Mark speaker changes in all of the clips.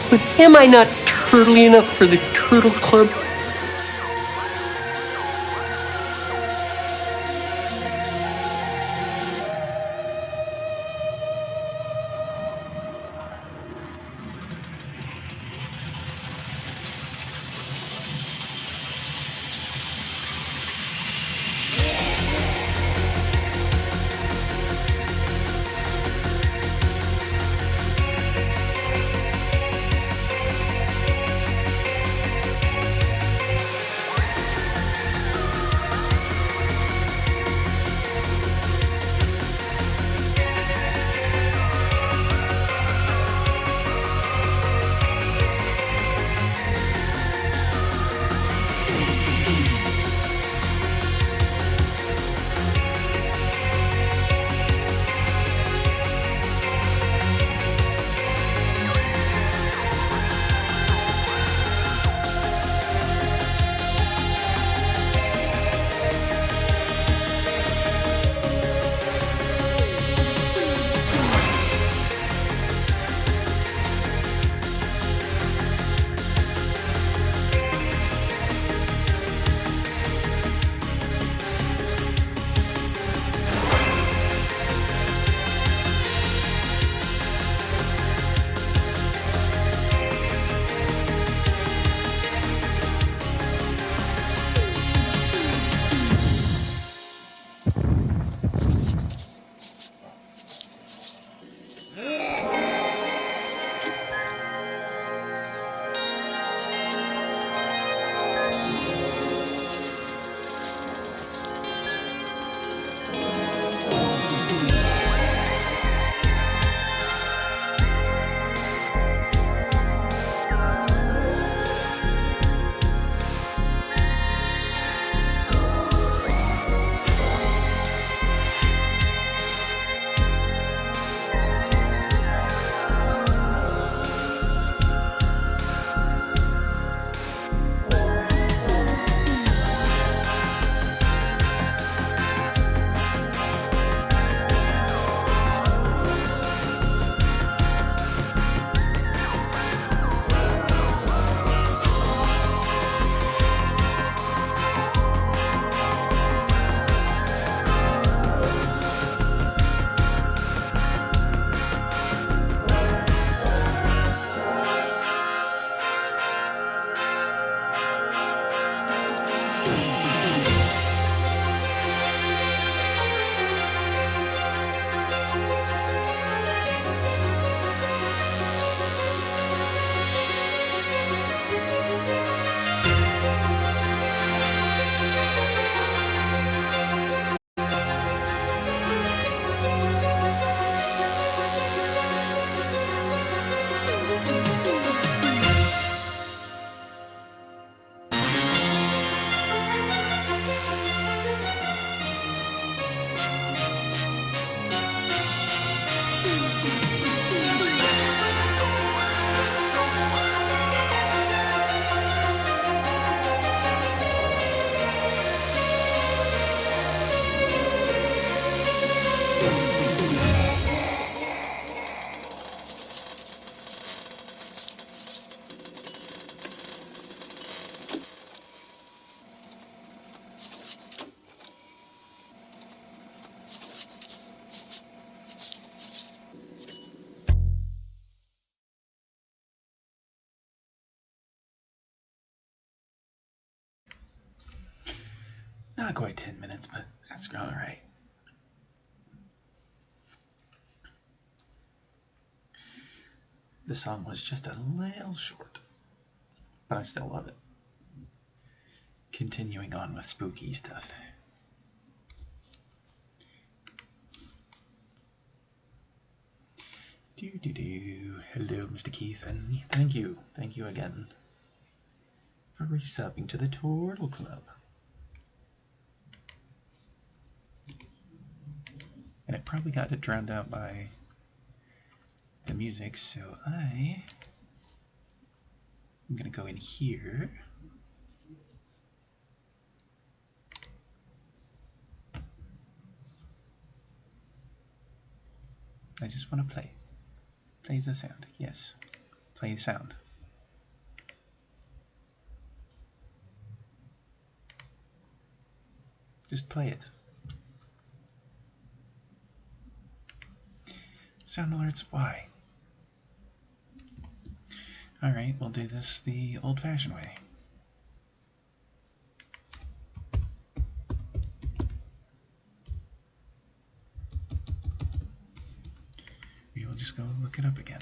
Speaker 1: But am I not turtly enough for the Turtle Club?
Speaker 2: Not quite 10 minutes, but that's all right. The song was just a little short, but I still love it. Continuing on with spooky stuff. Hello, Mr. Keith, and thank you again for resubbing to the Turtle Club. And it probably got it drowned out by the music, so I'm gonna go in here. I just want to play the sound, yes. Play the sound. Just play it. Sound alerts, why? Alright, we'll do this the old-fashioned way. We will just go look it up again.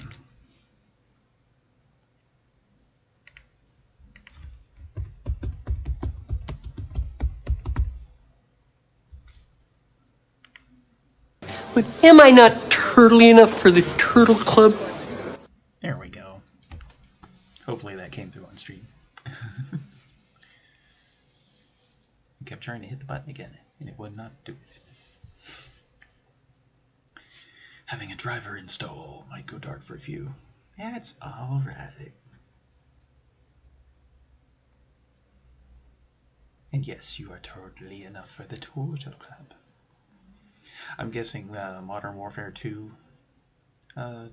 Speaker 1: But am I not turtly enough for the Turtle Club?
Speaker 2: There we go. Hopefully that came through on stream. I kept trying to hit the button again, and it would not do it. Having a driver install might go dark for a few. That's alright. And yes, you are totally enough for the Turtle Club. I'm guessing Modern Warfare 2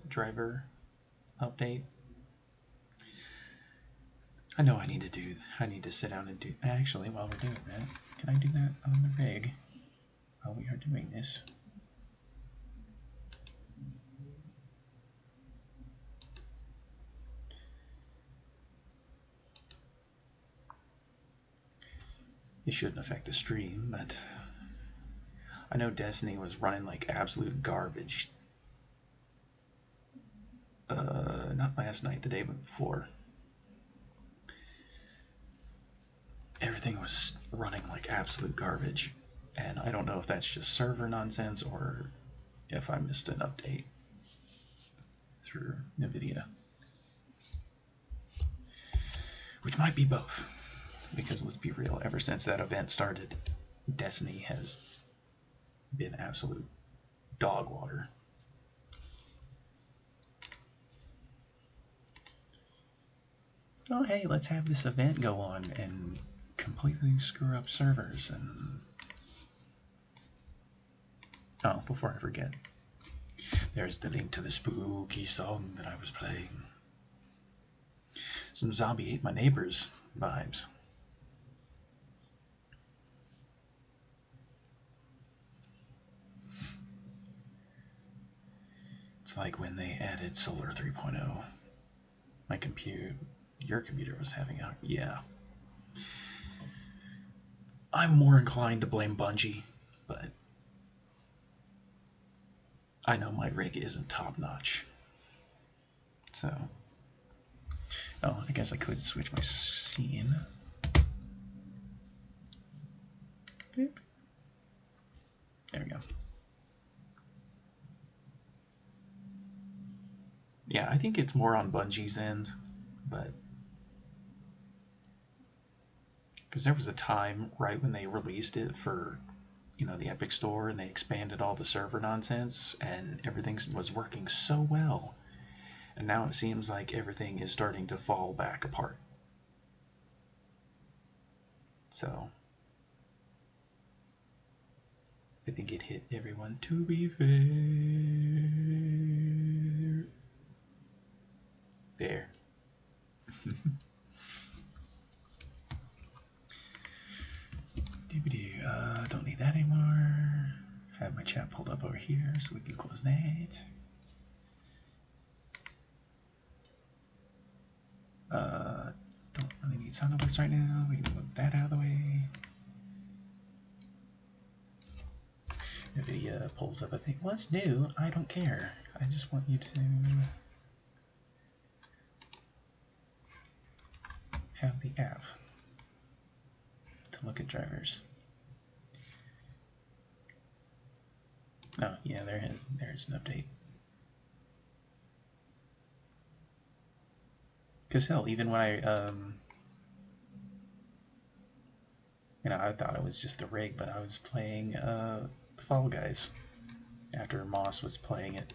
Speaker 2: driver update. I know I need to sit down and do. Actually, while we're doing that, can I do that on the rig while we are doing this? It shouldn't affect the stream, but I know Destiny was running like absolute garbage. Not last night, the day before. Everything was running like absolute garbage, and I don't know if that's just server nonsense or if I missed an update through NVIDIA. Which might be both, because let's be real, ever since that event started, Destiny has been absolute dog water. Oh hey, let's have this event go on and completely screw up servers. And oh, before I forget, there's the link to the spooky song that I was playing. Some zombie ate my neighbors vibes. It's like when they added Solar 3.0. My computer, your computer was having a, yeah. I'm more inclined to blame Bungie, but I know my rig isn't top notch. So, oh, I guess I could switch my scene. Boop. There we go. Yeah, I think it's more on Bungie's end, but because there was a time right when they released it for, you know, the Epic Store, and they expanded all the server nonsense, and everything was working so well. And now it seems like everything is starting to fall back apart. So I think it hit everyone, to be fair. There. Don't need that anymore. Have my chat pulled up over here so we can close that. Don't really need sound alerts right now. We can move that out of the way. NVIDIA pulls up a thing. What's new? I don't care. I just want you to have the app to look at drivers. Oh, yeah, there's an update. Because hell, even when I thought it was just the rig, but I was playing Fall Guys after Moss was playing it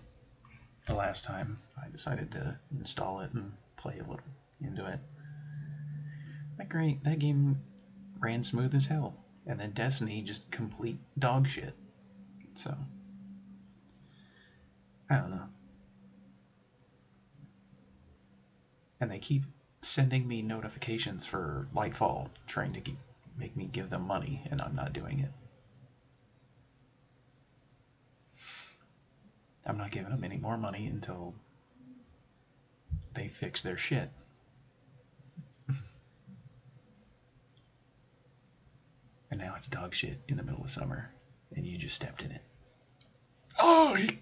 Speaker 2: the last time. I decided to install it and play a little into it. That game ran smooth as hell, and then Destiny just complete dog shit. So I don't know. And they keep sending me notifications for Lightfall, trying to make me give them money, and I'm not doing it. I'm not giving them any more money until they fix their shit. And now it's dog shit in the middle of summer, and you just stepped in it. Oh, he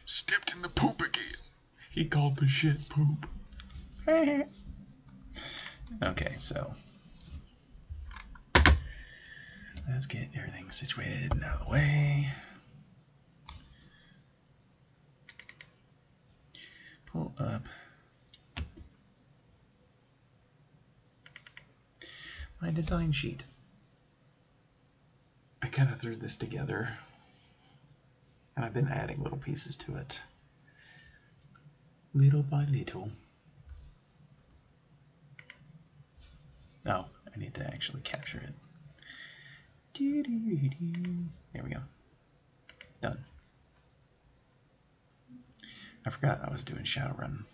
Speaker 2: stepped in the poop again. He called the shit poop. Okay, so let's get everything situated and out of the way. Pull up my design sheet. I kind of threw this together, and I've been adding little pieces to it, little by little. Oh, I need to actually capture it. There we go. Done. I forgot I was doing Shadowrun.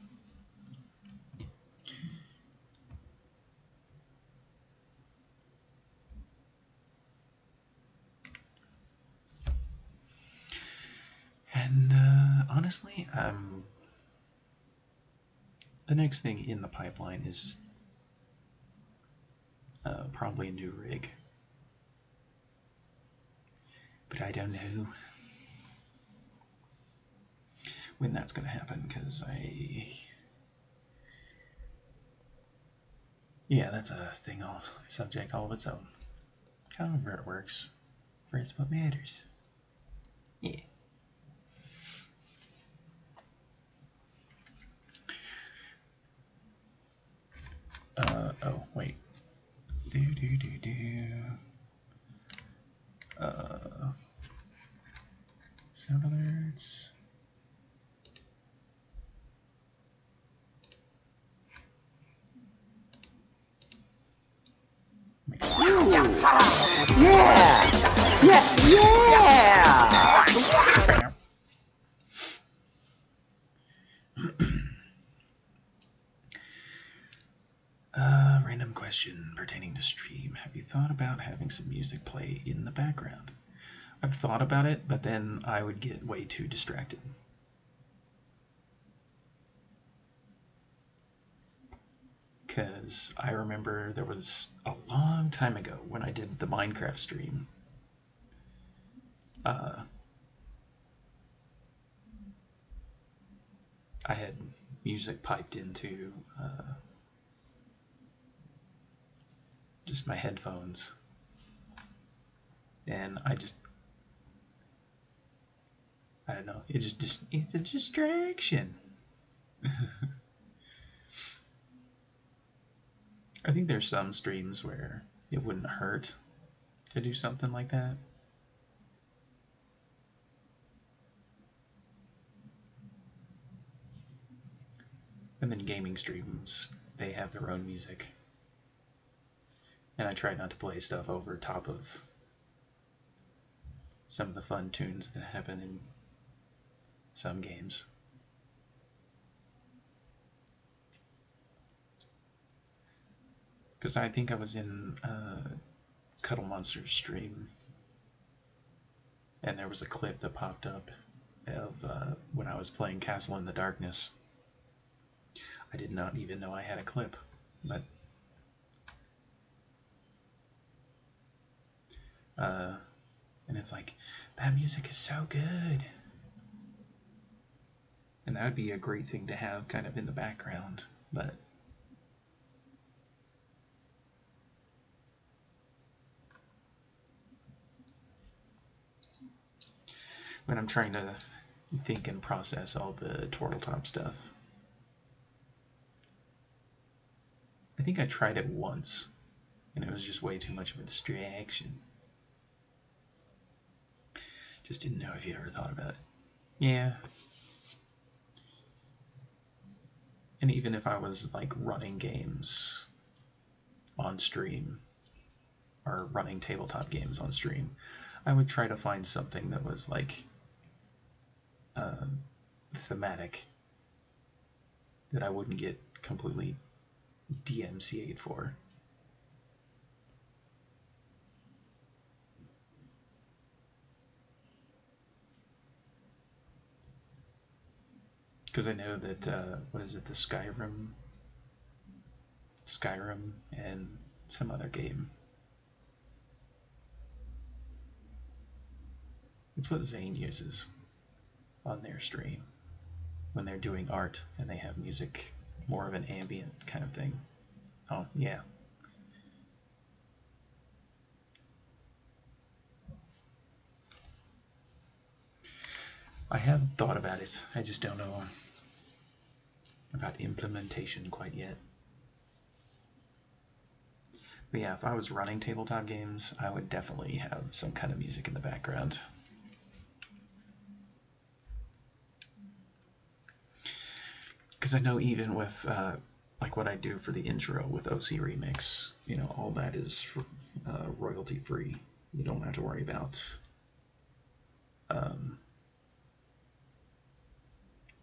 Speaker 2: And honestly, the next thing in the pipeline is probably a new rig. But I don't know when that's going to happen, because yeah, that's a thing, subject all of its own. However it works, for it's what matters. Yeah. Oh, wait. Sound alerts.
Speaker 1: Yeah! Yeah! Yeah!
Speaker 2: Random question pertaining to stream. Have you thought about having some music play in the background? I've thought about it, but then I would get way too distracted. Because I remember there was a long time ago when I did the Minecraft stream. I had music piped into just my headphones, and I don't know, it's a distraction. I think there's some streams where it wouldn't hurt to do something like that. And then gaming streams, they have their own music. And I try not to play stuff over top of some of the fun tunes that happen in some games. Because I think I was in Cuddle Monster's stream, and there was a clip that popped up of when I was playing Castle in the Darkness. I did not even know I had a clip, but and it's like, that music is so good. And that would be a great thing to have kind of in the background, but when I'm trying to think and process all the Tortletop stuff. I think I tried it once, and it was just way too much of a distraction. Just didn't know if you ever thought about it. Yeah. And even if I was like running games on stream, or running tabletop games on stream, I would try to find something that was like thematic, that I wouldn't get completely DMCA'd for. Because I know that, what is it, the Skyrim and some other game. It's what Zane uses on their stream when they're doing art and they have music, more of an ambient kind of thing. Oh, yeah. I have thought about it. I just don't know about implementation quite yet. But yeah, if I was running tabletop games, I would definitely have some kind of music in the background. Because I know even with like what I do for the intro with OC Remix, you know, all that is royalty free. You don't have to worry about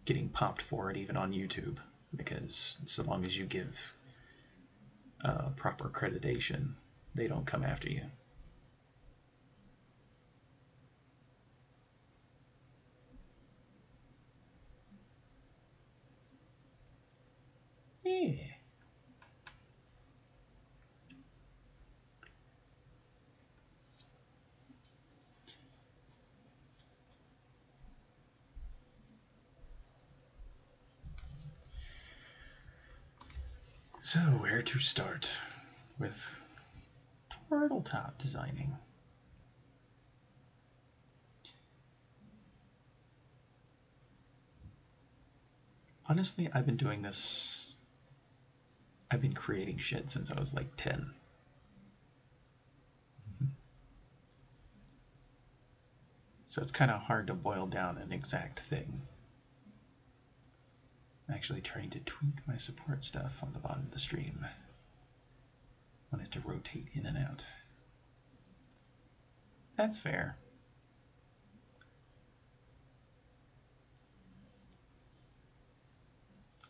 Speaker 2: getting popped for it even on YouTube, because so long as you give proper accreditation, they don't come after you. Yeah. So, where to start with Tortletop designing? Honestly, I've been doing this. I've been creating shit since I was like 10. So it's kind of hard to boil down an exact thing. I'm actually trying to tweak my support stuff on the bottom of the stream. I want it to rotate in and out. That's fair.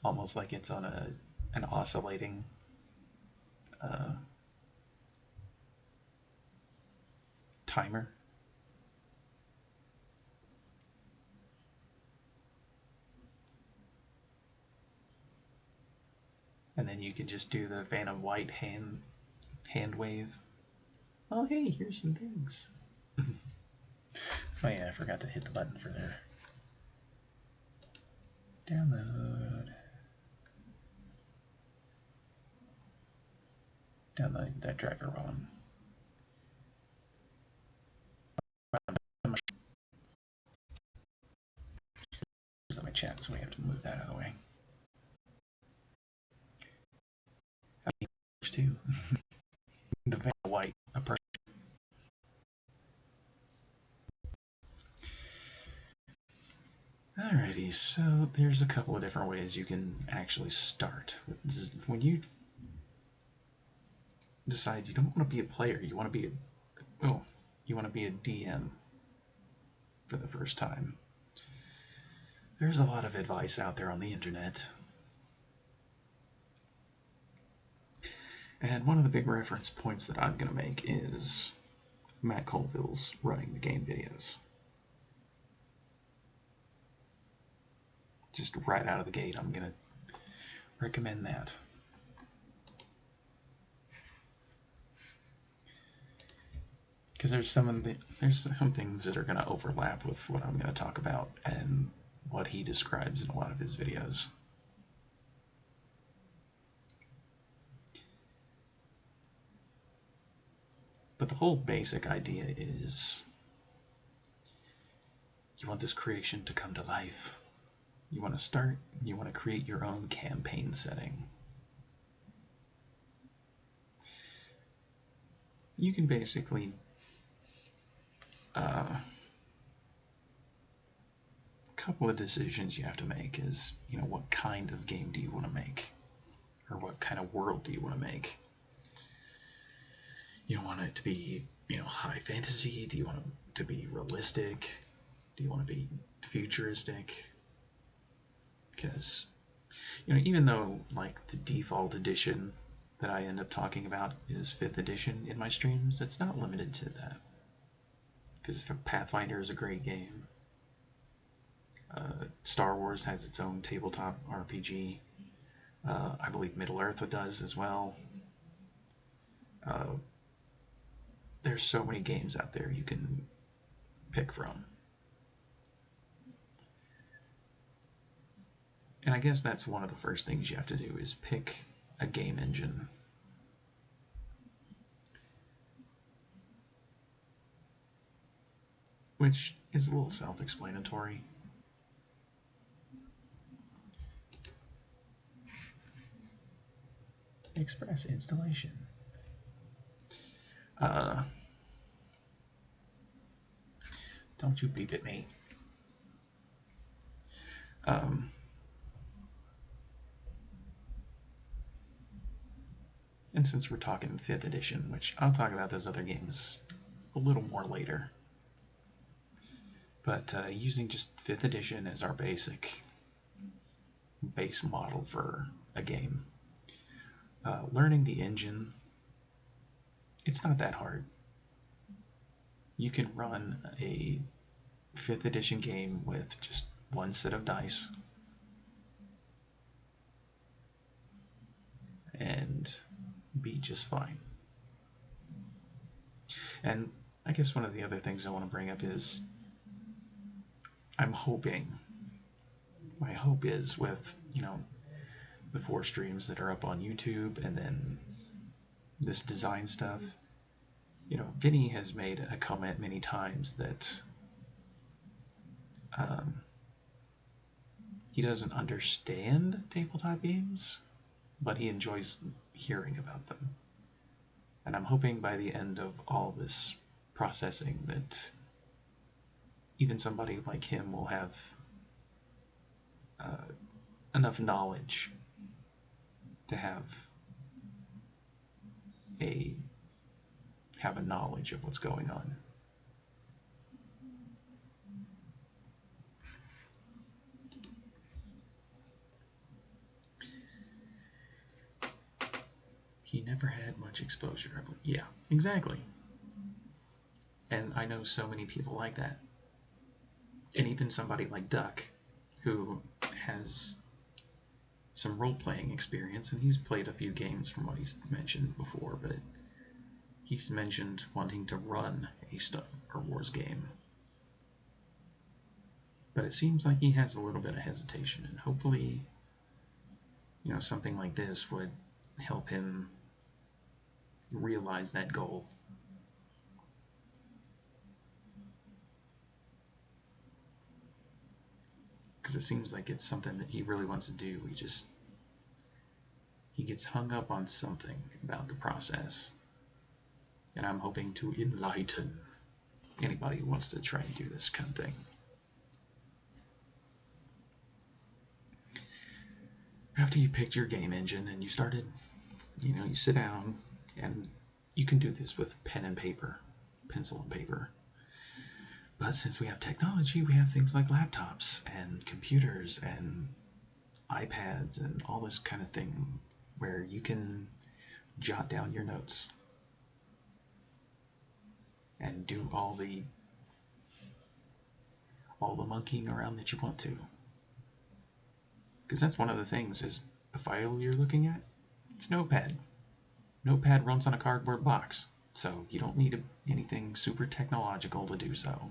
Speaker 2: Almost like it's on an oscillating timer. And then you can just do the Vanna White hand wave. Oh hey, here's some things. Oh yeah, I forgot to hit the button for their download. Download that driver while I'm on my chat, so we have to move that out of the way. Too. The Vanna White approach. Alrighty, so there's a couple of different ways you can actually start. When you decide you don't want to be a player, you want to be you want to be a DM for the first time. There's a lot of advice out there on the internet. And one of the big reference points that I'm going to make is Matt Colville's running the game videos. Just right out of the gate, I'm going to recommend that. Because there's some things that are going to overlap with what I'm going to talk about and what he describes in a lot of his videos. But the whole basic idea is you want this creation to come to life. You want to create your own campaign setting. You can basically a couple of decisions you have to make is, you know, what kind of game do you want to make? Or what kind of world do you want to make? You want it to be, you know, high fantasy? Do you want it to be realistic? Do you want to be futuristic? Because Even though like the default edition that I end up talking about is 5th edition in my streams, it's not limited to that. Because Pathfinder is a great game. Star Wars has its own tabletop RPG. I believe Middle Earth does as well. There's so many games out there you can pick from. And I guess that's one of the first things you have to do is pick a game engine. Which is a little self-explanatory. Express installation. Don't you beep at me. And since we're talking 5th edition, which I'll talk about those other games a little more later, but using just 5th edition as our base model for a game, learning the engine, it's not that hard. You can run a 5th edition game with just one set of dice and be just fine. And I guess one of the other things I want to bring up is I'm hoping, my hope is with, the 4 streams that are up on YouTube and then this design stuff, Vinny has made a comment many times that he doesn't understand tabletop games, but he enjoys hearing about them. And I'm hoping by the end of all this processing that even somebody like him will have enough knowledge to have a knowledge of what's going on. He never had much exposure. Yeah, exactly. And I know so many people like that. And even somebody like Duck, who has some role-playing experience, and he's played a few games from what he's mentioned before, but he's mentioned wanting to run a Star Wars game. But it seems like he has a little bit of hesitation, and hopefully, something like this would help him realize that goal. Because it seems like it's something that he really wants to do. He gets hung up on something about the process. And I'm hoping to enlighten anybody who wants to try and do this kind of thing. After you picked your game engine and you started, you sit down, and you can do this with pen and paper, pencil and paper. But since we have technology, we have things like laptops and computers and iPads and all this kind of thing where you can jot down your notes and do all the monkeying around that you want to. Because that's one of the things is the file you're looking at, it's Notepad. Notepad runs on a cardboard box, so you don't need anything super technological to do so.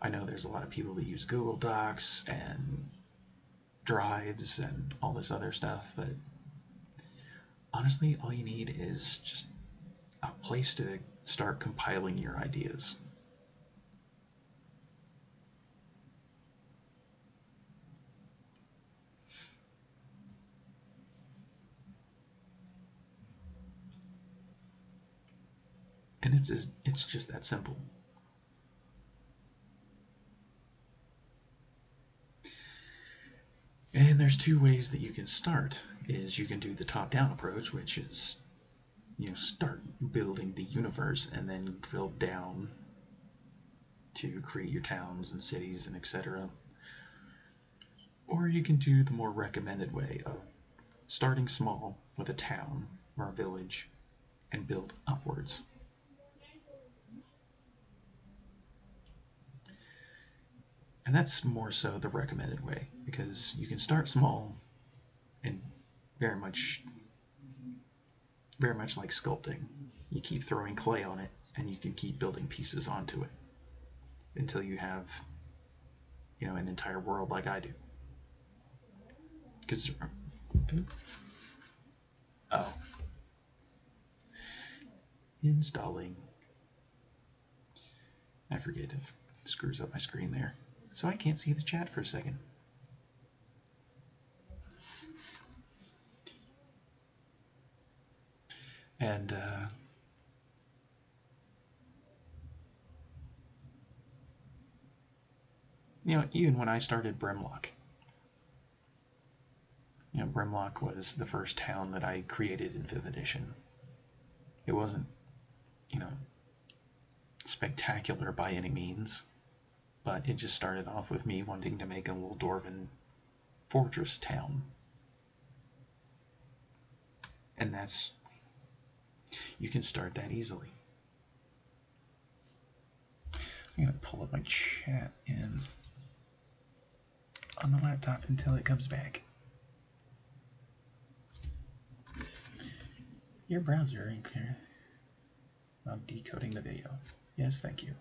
Speaker 2: I know there's a lot of people that use Google Docs and drives and all this other stuff, but honestly, all you need is just a place to start compiling your ideas. And it's just that simple. And there's 2 ways that you can start. Is you can do the top-down approach, which is start building the universe and then drill down to create your towns and cities and etc. Or you can do the more recommended way of starting small with a town or a village and build upwards. And that's more so the recommended way, because you can start small and very much like sculpting. You keep throwing clay on it and you can keep building pieces onto it until you have, an entire world like I do. Because installing. I forget if it screws up my screen there. So I can't see the chat for a second. And even when I started Brimlock, Brimlock was the first town that I created in 5th edition. It wasn't, spectacular by any means, but it just started off with me wanting to make a little dwarven fortress town. And you can start that easily. I'm going to pull up my chat on the laptop until it comes back. Your browser, I'm decoding the video. Yes, thank you.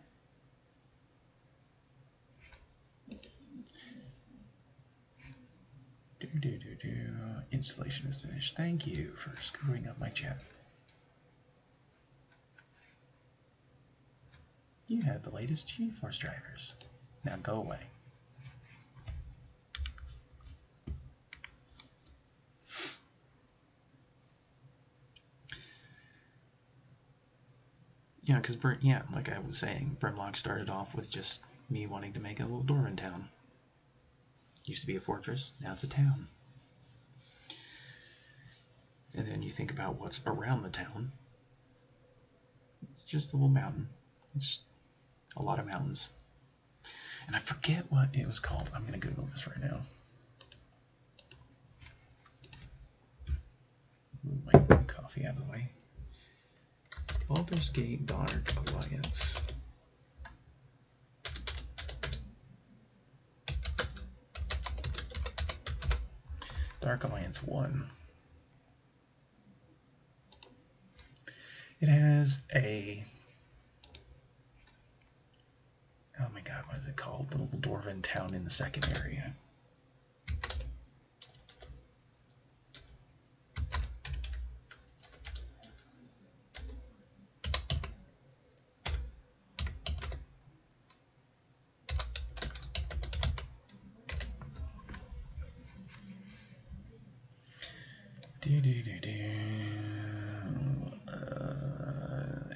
Speaker 2: Installation is finished. Thank you for screwing up my chat. You have the latest GeForce drivers. Now go away. Because like I was saying, Brimlock started off with just me wanting to make a little dwarven town. Used to be a fortress, now it's a town. And then you think about what's around the town. It's just a little mountain. It's a lot of mountains. And I forget what it was called. I'm going to Google this right now. Move my coffee out of the way. Baldur's Gate Dark Alliance. Dark Alliance 1. It has oh my god, what is it called? The little dwarven town in the second area.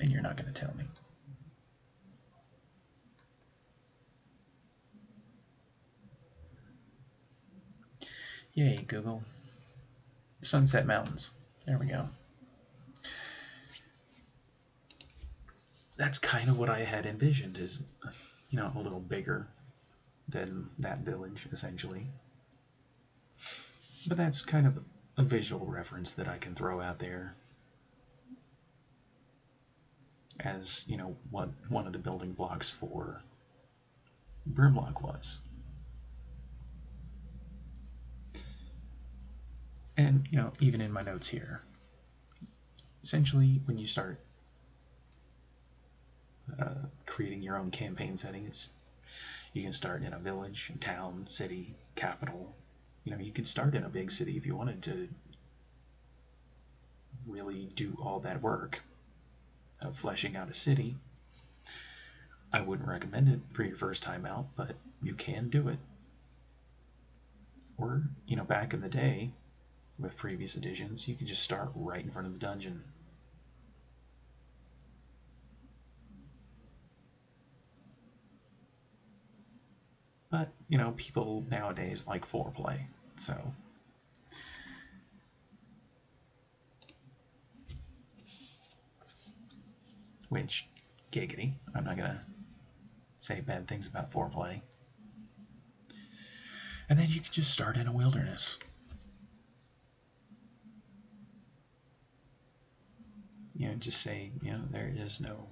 Speaker 2: And you're not going to tell me. Yay, Google. Sunset Mountains. There we go. That's kind of what I had envisioned, is, a little bigger than that village, essentially. But that's kind of a visual reference that I can throw out there as, what one of the building blocks for Brimlock was. And, even in my notes here, essentially, when you start creating your own campaign settings, you can start in a village, town, city, capital. You could start in a big city if you wanted to really do all that work of fleshing out a city. I wouldn't recommend it for your first time out, but you can do it. Or, back in the day, with previous editions, you could just start right in front of the dungeon. But, people nowadays like foreplay, so. Which, giggity, I'm not gonna say bad things about foreplay. And then you could just start in a wilderness. Just say, there is no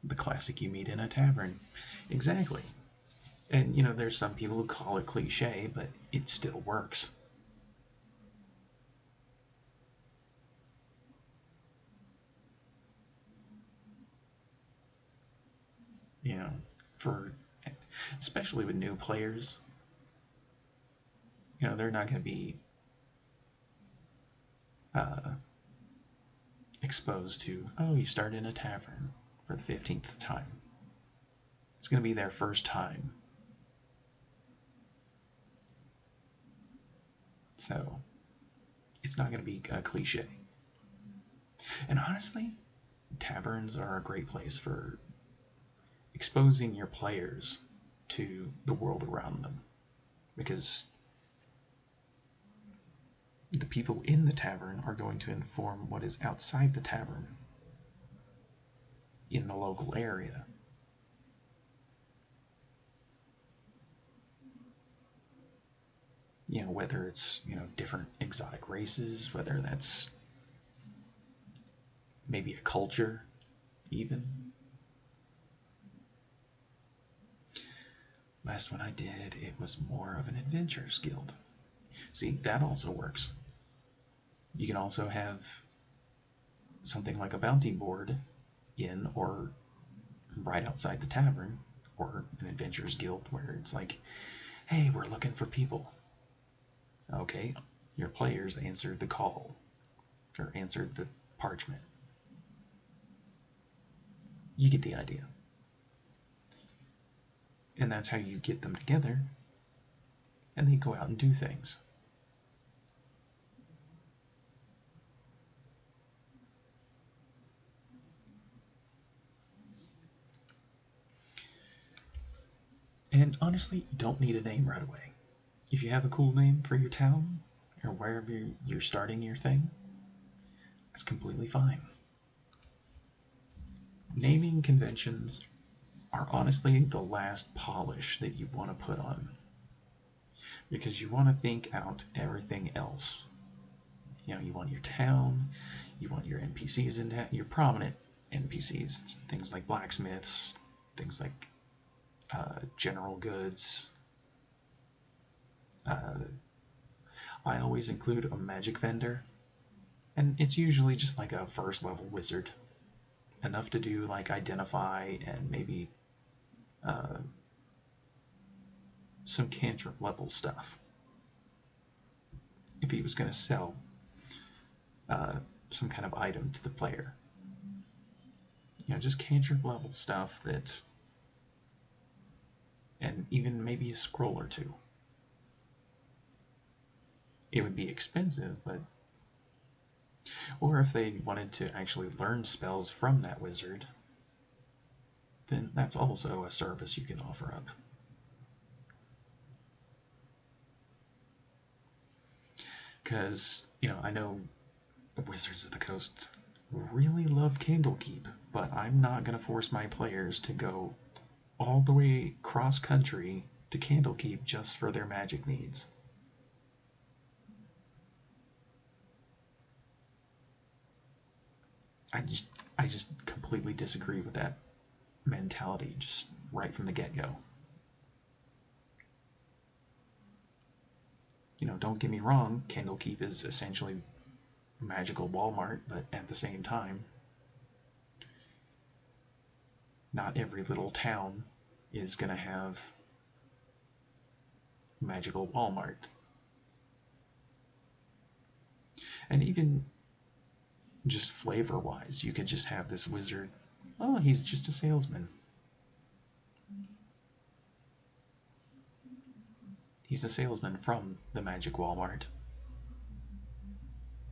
Speaker 2: the classic you meet in a tavern. Exactly. And, there's some people who call it cliche, but it still works. For especially with new players, they're not going to be exposed to, oh, you start in a tavern for the 15th time. It's going to be their first time. So, it's not going to be a cliche. And honestly, taverns are a great place for exposing your players to the world around them. Because the people in the tavern are going to inform what is outside the tavern in the local area. Whether it's, different exotic races, whether that's maybe a culture, even. Last one I did, it was more of an adventurers guild. See, that also works. You can also have something like a bounty board in or right outside the tavern, or an adventurers guild where it's like, hey, we're looking for people. Okay, your players answered the call, or answered the parchment. You get the idea. And that's how you get them together, and they go out and do things. And honestly, you don't need a name right away. If you have a cool name for your town, or wherever you're starting your thing, it's completely fine. Naming conventions are honestly the last polish that you want to put on. Because you want to think out everything else. You want your town, you want your NPCs in town, your prominent NPCs, things like blacksmiths, things like general goods. I always include a magic vendor, and it's usually just like a first level wizard. Enough to do like identify and maybe some cantrip level stuff. If he was going to sell some kind of item to the player. Just cantrip level stuff that, and even maybe a scroll or two. It would be expensive, but, or if they wanted to actually learn spells from that wizard, then that's also a service you can offer up. Because, I know Wizards of the Coast really love Candlekeep, but I'm not going to force my players to go all the way cross country to Candlekeep just for their magic needs. I just completely disagree with that mentality just right from the get-go. Don't get me wrong, Candlekeep is essentially magical Walmart, but at the same time, not every little town is going to have magical Walmart. And even just flavor-wise, you could just have this wizard, oh, he's just a salesman. He's a salesman from the Magic Walmart.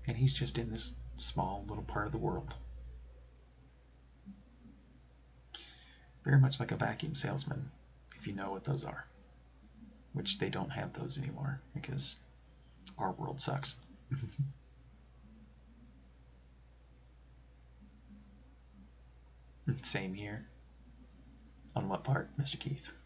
Speaker 2: And he's just in this small little part of the world. Very much like a vacuum salesman, if you know what those are. Which they don't have those anymore, because our world sucks. Same here. On what part, Mr. Keith?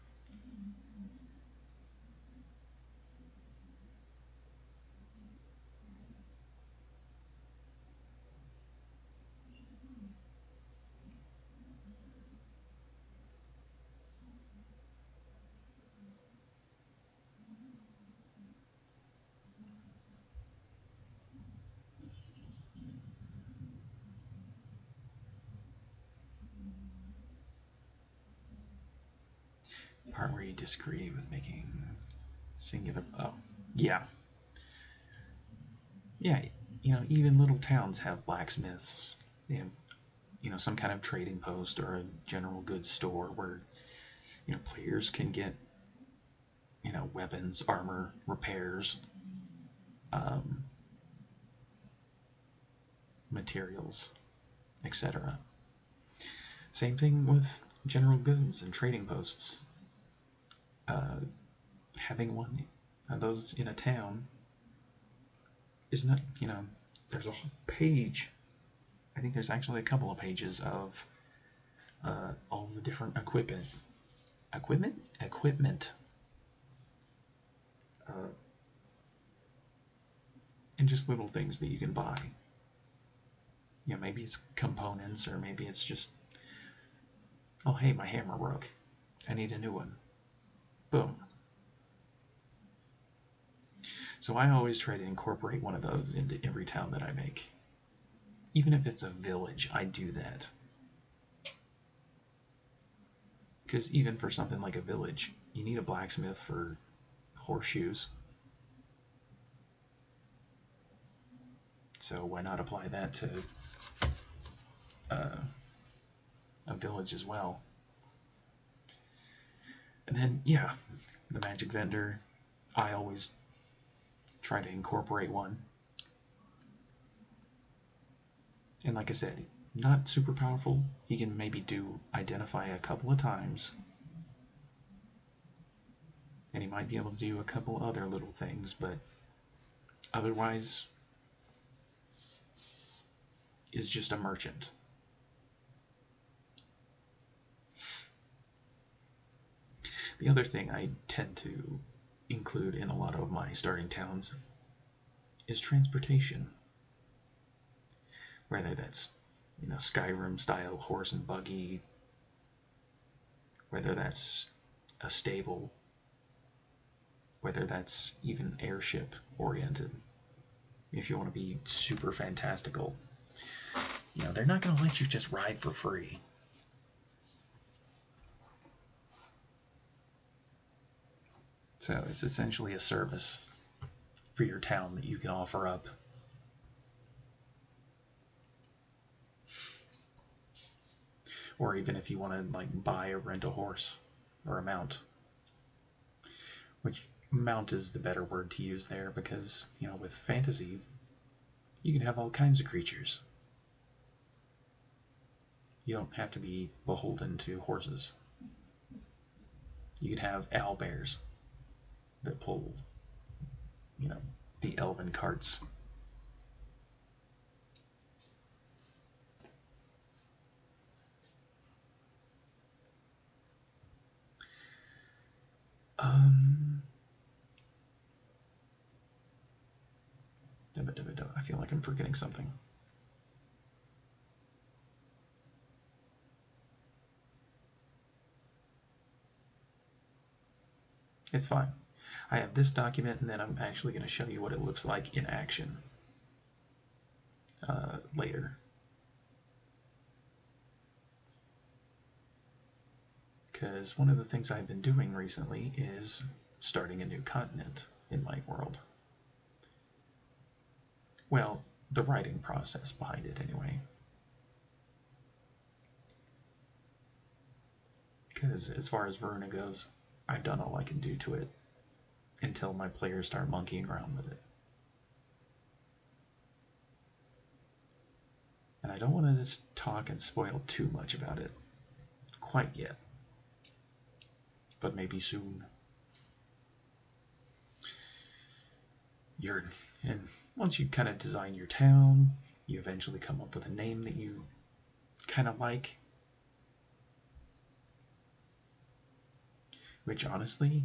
Speaker 2: Part where you disagree with making singular. Oh, yeah. Yeah, even little towns have blacksmiths. They have, some kind of trading post or a general goods store where, players can get, weapons, armor, repairs, um, materials, etc. Same thing with general goods and trading posts. Having one of those in a town is not, there's a whole page. I think there's actually a couple of pages of all the different equipment, and just little things that you can buy. Maybe it's components, or maybe it's just, oh hey, my hammer broke. I need a new one. Boom. So I always try to incorporate one of those into every town that I make. Even if it's a village, I do that. Because even for something like a village, you need a blacksmith for horseshoes. So why not apply that to a village as well? And then, yeah, the magic vendor, I always try to incorporate one. And like I said, not super powerful. He can maybe identify a couple of times. And he might be able to do a couple other little things, but otherwise is just a merchant. The other thing I tend to include in a lot of my starting towns is transportation. Whether that's, Skyrim style horse and buggy, whether that's a stable, whether that's even airship oriented. If you want to be super fantastical, they're not going to let you just ride for free. So it's essentially a service for your town that you can offer up. Or even if you want to buy or rent a horse or a mount. Which mount is the better word to use there, because, with fantasy, you can have all kinds of creatures. You don't have to be beholden to horses. You could have owlbears that pull, the elven carts. I feel like I'm forgetting something. It's fine. I have this document, and then I'm actually going to show you what it looks like in action later. Because one of the things I've been doing recently is starting a new continent in my world. Well, the writing process behind it, anyway. Because as far as Verona goes, I've done all I can do to it until my players start monkeying around with it. And I don't want to just talk and spoil too much about it quite yet. But maybe soon. And once you kind of design your town, you eventually come up with a name that you kind of like. which honestly,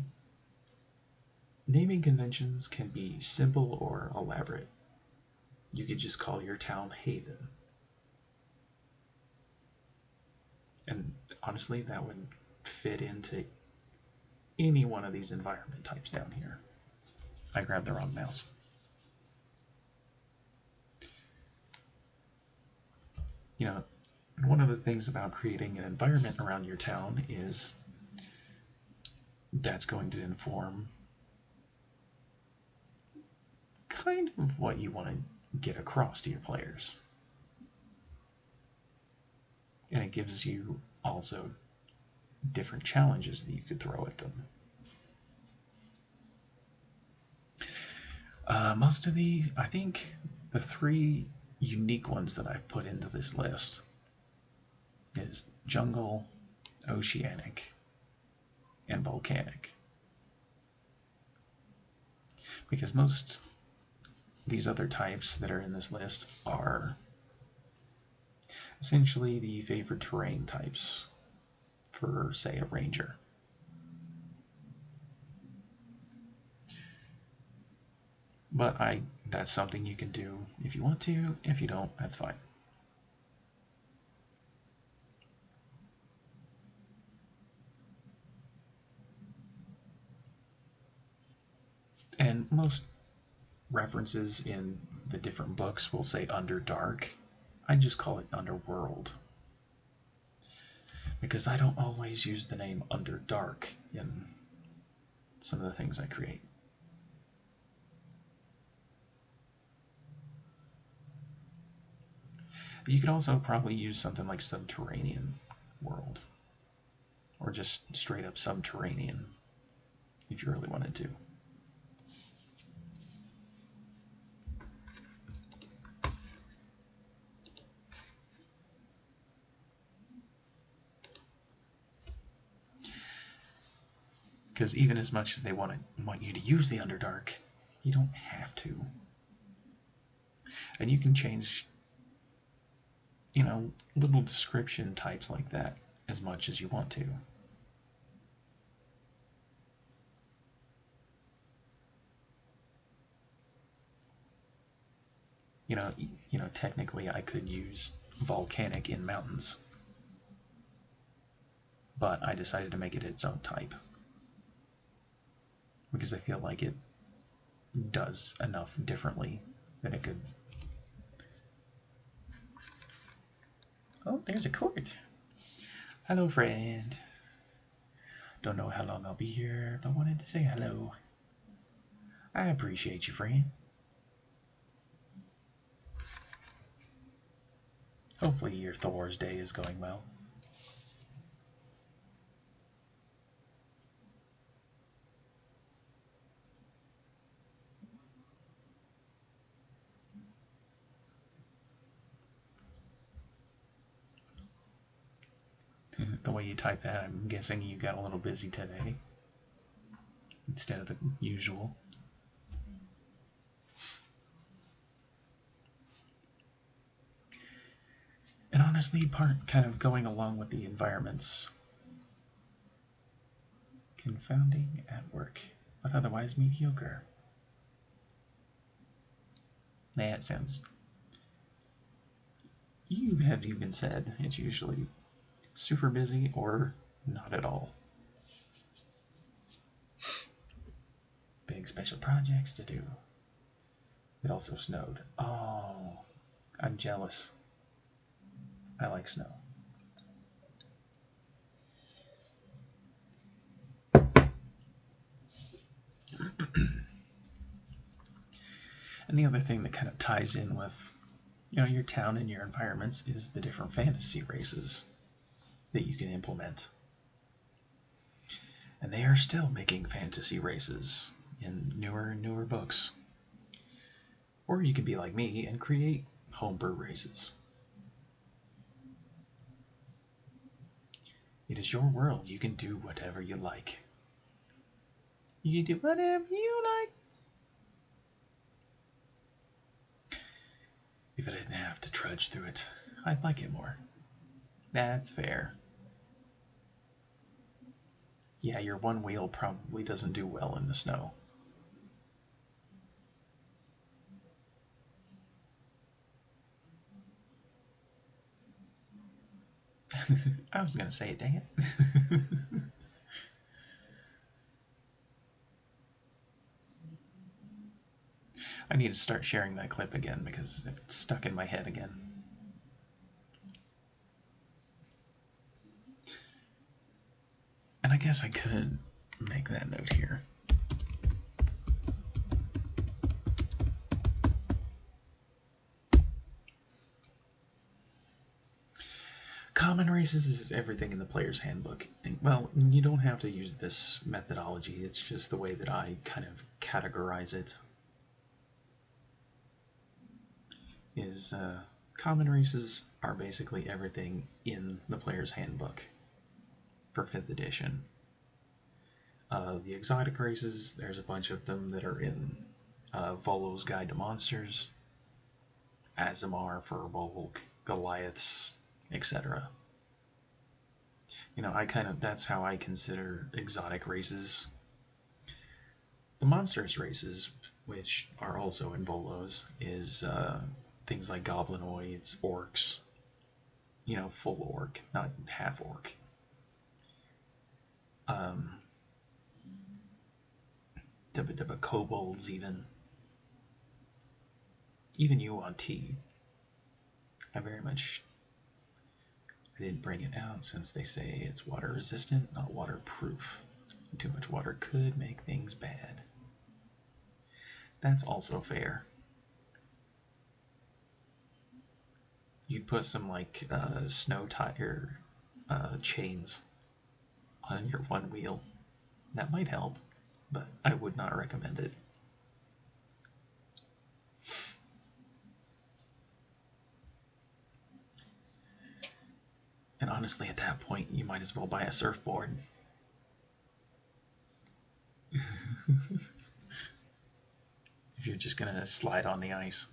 Speaker 2: naming conventions can be simple or elaborate. You could just call your town Haven. And honestly, that would fit into any one of these environment types down here. I grabbed the wrong mouse. You know, one of the things about creating an environment around your town is that's going to inform kind of what you want to get across to your players. And it gives you also different challenges that you could throw at them. Most of I think the three unique ones that I've put into this list is jungle, oceanic, and volcanic. Because most these other types that are in this list are essentially the favored terrain types for, say, a ranger. But that's something you can do if you want to. If you don't, that's fine. And most references in the different books will say Underdark. I just call it Underworld. Because I don't always use the name Underdark in some of the things I create. You could also probably use something like Subterranean World. Or just straight up Subterranean, if you really wanted to. Because even as much as they want you to use the Underdark, you don't have to. And you can change, little description types like that as much as you want to. Technically I could use volcanic in mountains, but I decided to make it its own type because I feel like it does enough differently that it could. Oh, there's a court. Hello, friend. Don't know how long I'll be here, but wanted to say hello. I appreciate you, friend. Hopefully your Thor's day is going well. The way you type that, I'm guessing you got a little busy today instead of the usual. And honestly, kind of going along with the environments. Confounding at work, but otherwise mediocre. That sounds. You have even said it's usually super busy or not at all. Big special projects to do. It also snowed. Oh, I'm jealous. I like snow. And the other thing that kind of ties in with, your town and your environments is the different fantasy races that you can implement. And they are still making fantasy races in newer and newer books. Or you can be like me and create homebrew races. It is your world. You can do whatever you like. You can do whatever you like. If I didn't have to trudge through it, I'd like it more. That's fair. Yeah, your one wheel probably doesn't do well in the snow. I was gonna say it, dang it. I need to start sharing that clip again because it's stuck in my head again. And I guess I could make that note here. Common races is everything in the player's handbook. And, well, you don't have to use this methodology, it's just the way that I kind of categorize it. Is common races are basically everything in the player's handbook for 5th edition. The exotic races, there's a bunch of them that are in Volo's Guide to Monsters, Azamar for Volk, Goliaths, etc. You know, that's how I consider exotic races. The monstrous races, which are also in Volos, is things like goblinoids, orcs, you know, full orc, not half orc. Kobolds, even you on T. I didn't bring it out since they say it's water resistant, not waterproof. Too much water could make things bad. That's also fair. You'd put some like snow tire chains on your one wheel. That might help, but I would not recommend it. And honestly, at that point, you might as well buy a surfboard. If you're just gonna slide on the ice.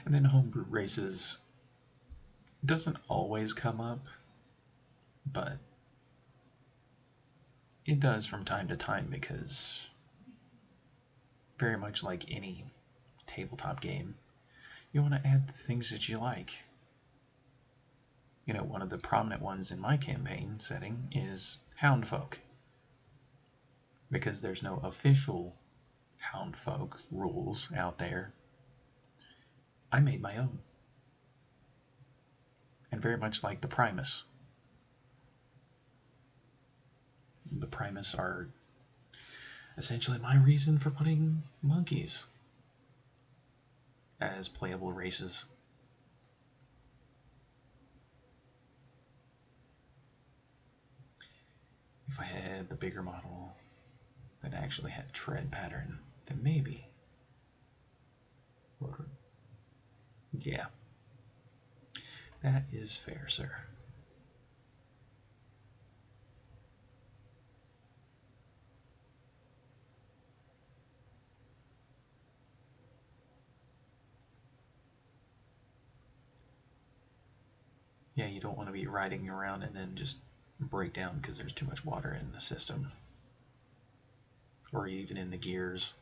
Speaker 2: And then homebrew races doesn't always come up, but it does from time to time because very much like any tabletop game, you want to add the things that you like. You know, one of the prominent ones in my campaign setting is Houndfolk. Because there's no official Houndfolk rules out there, I made my own. And very much like the Primus. The Primus are essentially my reason for putting monkeys as playable races. If I had the bigger model that actually had tread pattern, then maybe. Yeah, that is fair, sir. Yeah, you don't want to be riding around and then just break down because there's too much water in the system. Or even in the gears.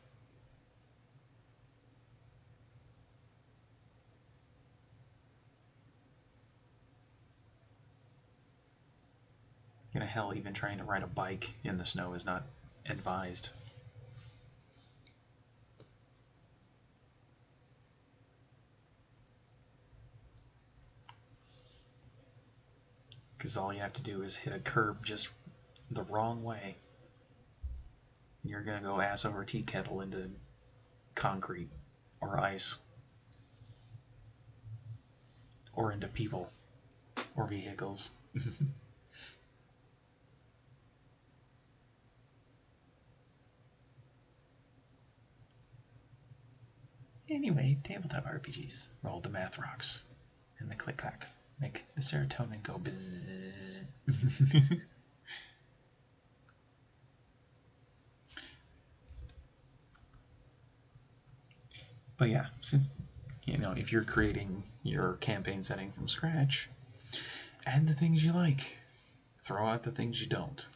Speaker 2: You know, hell, even trying to ride a bike in the snow is not advised. Because all you have to do is hit a curb just the wrong way. You're going to go ass over tea kettle into concrete or ice or into people or vehicles. Anyway, tabletop RPGs. Roll the math rocks and the click clack. Make the serotonin go bzzz. But yeah, since You know, if you're creating your campaign setting from scratch, add the things you like, throw out the things you don't.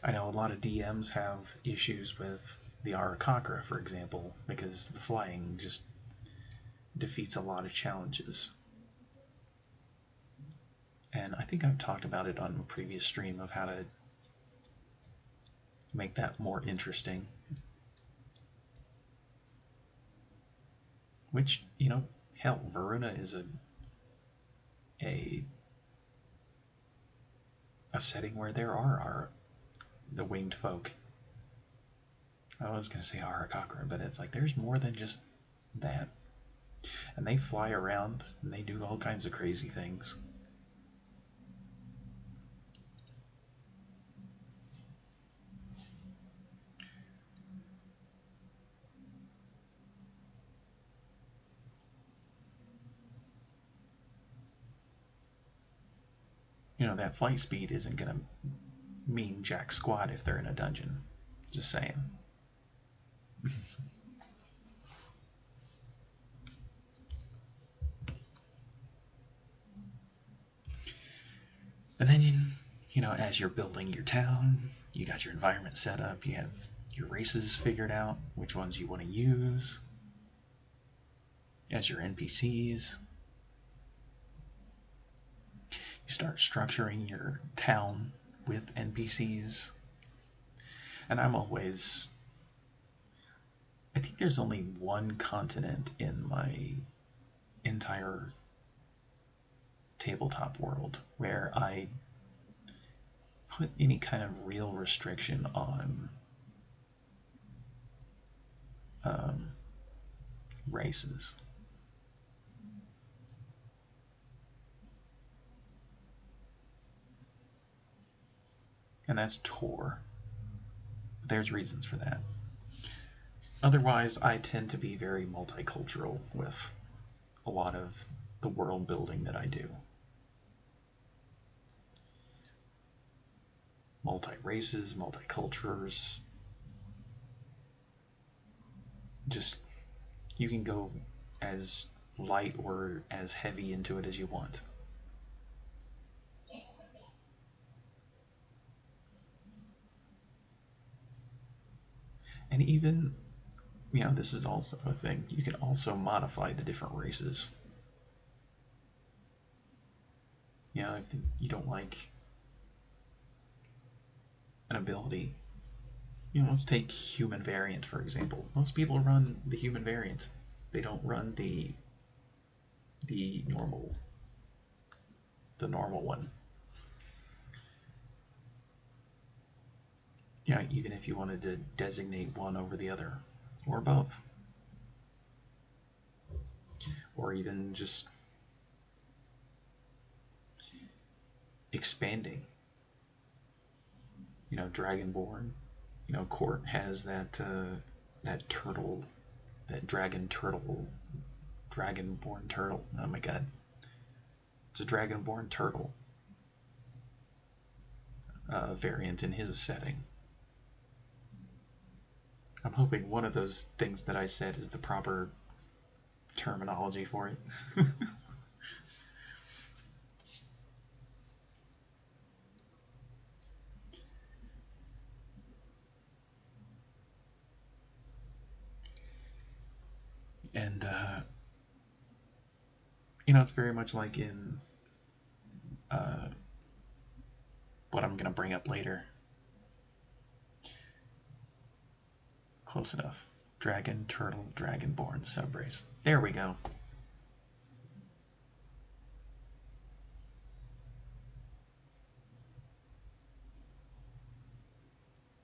Speaker 2: I know a lot of DMs have issues with the Arakakra, for example, because the flying just defeats a lot of challenges. And I think I've talked about it on a previous stream of how to make that more interesting. Which, you know, hell, Varuna is a setting where there are the winged folk. I was going to say Arakakra, but it's like there's more than just that. And they fly around and they do all kinds of crazy things. You know, that flight speed isn't going to mean jack squat if they're in a dungeon. Just saying. And then, you know, as you're building your town, you got your environment set up, you have your races figured out, which ones you want to use, as your NPCs. You start structuring your town with NPCs. And I'm always. I think there's only one continent in my entire tabletop world where I put any kind of real restriction on races. And that's Tor. There's reasons for that. Otherwise, I tend to be very multicultural with a lot of the world building that I do. Multi-races, multicultures. Just, you can go as light or as heavy into it as you want. And even, you know, this is also a thing. You can also modify the different races. You know, if you don't like an ability, you know, let's take human variant for example. Most people run the human variant. They don't run the normal one. You know, even if you wanted to designate one over the other, or both, or even just expanding. You know, Dragonborn. You know, Court has that turtle, that dragonborn turtle. Oh my god, it's a dragonborn turtle variant in his setting. I'm hoping one of those things that I said is the proper terminology for it. And, you know, it's very much like in what I'm going to bring up later. Close enough. Dragon, turtle, dragonborn, subrace. There we go.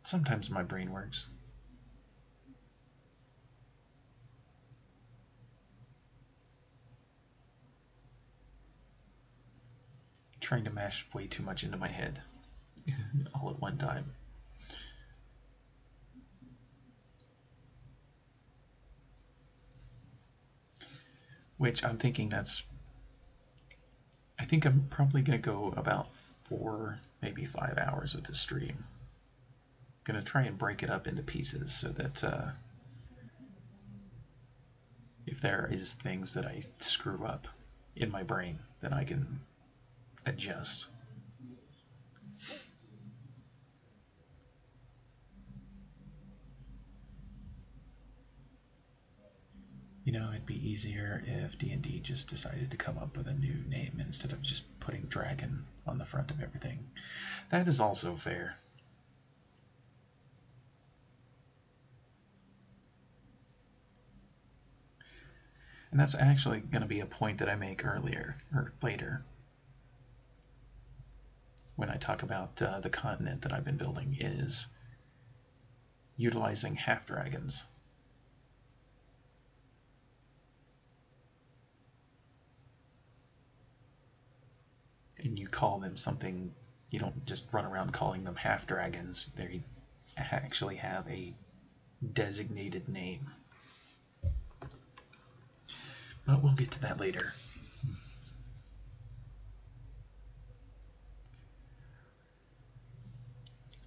Speaker 2: Sometimes my brain works. Trying to mash way too much into my head all at one time. Which I'm thinking I think I'm probably going to go about 4, maybe 5 hours with this stream. Going to try and break it up into pieces so that if there is things that I screw up in my brain, then I can adjust. You know, it'd be easier if D&D just decided to come up with a new name instead of just putting dragon on the front of everything. That is also fair. And that's actually going to be a point that I make earlier, or later, when I talk about the continent that I've been building, is utilizing half-dragons. And you call them something, you don't just run around calling them half-dragons. They actually have a designated name. But we'll get to that later.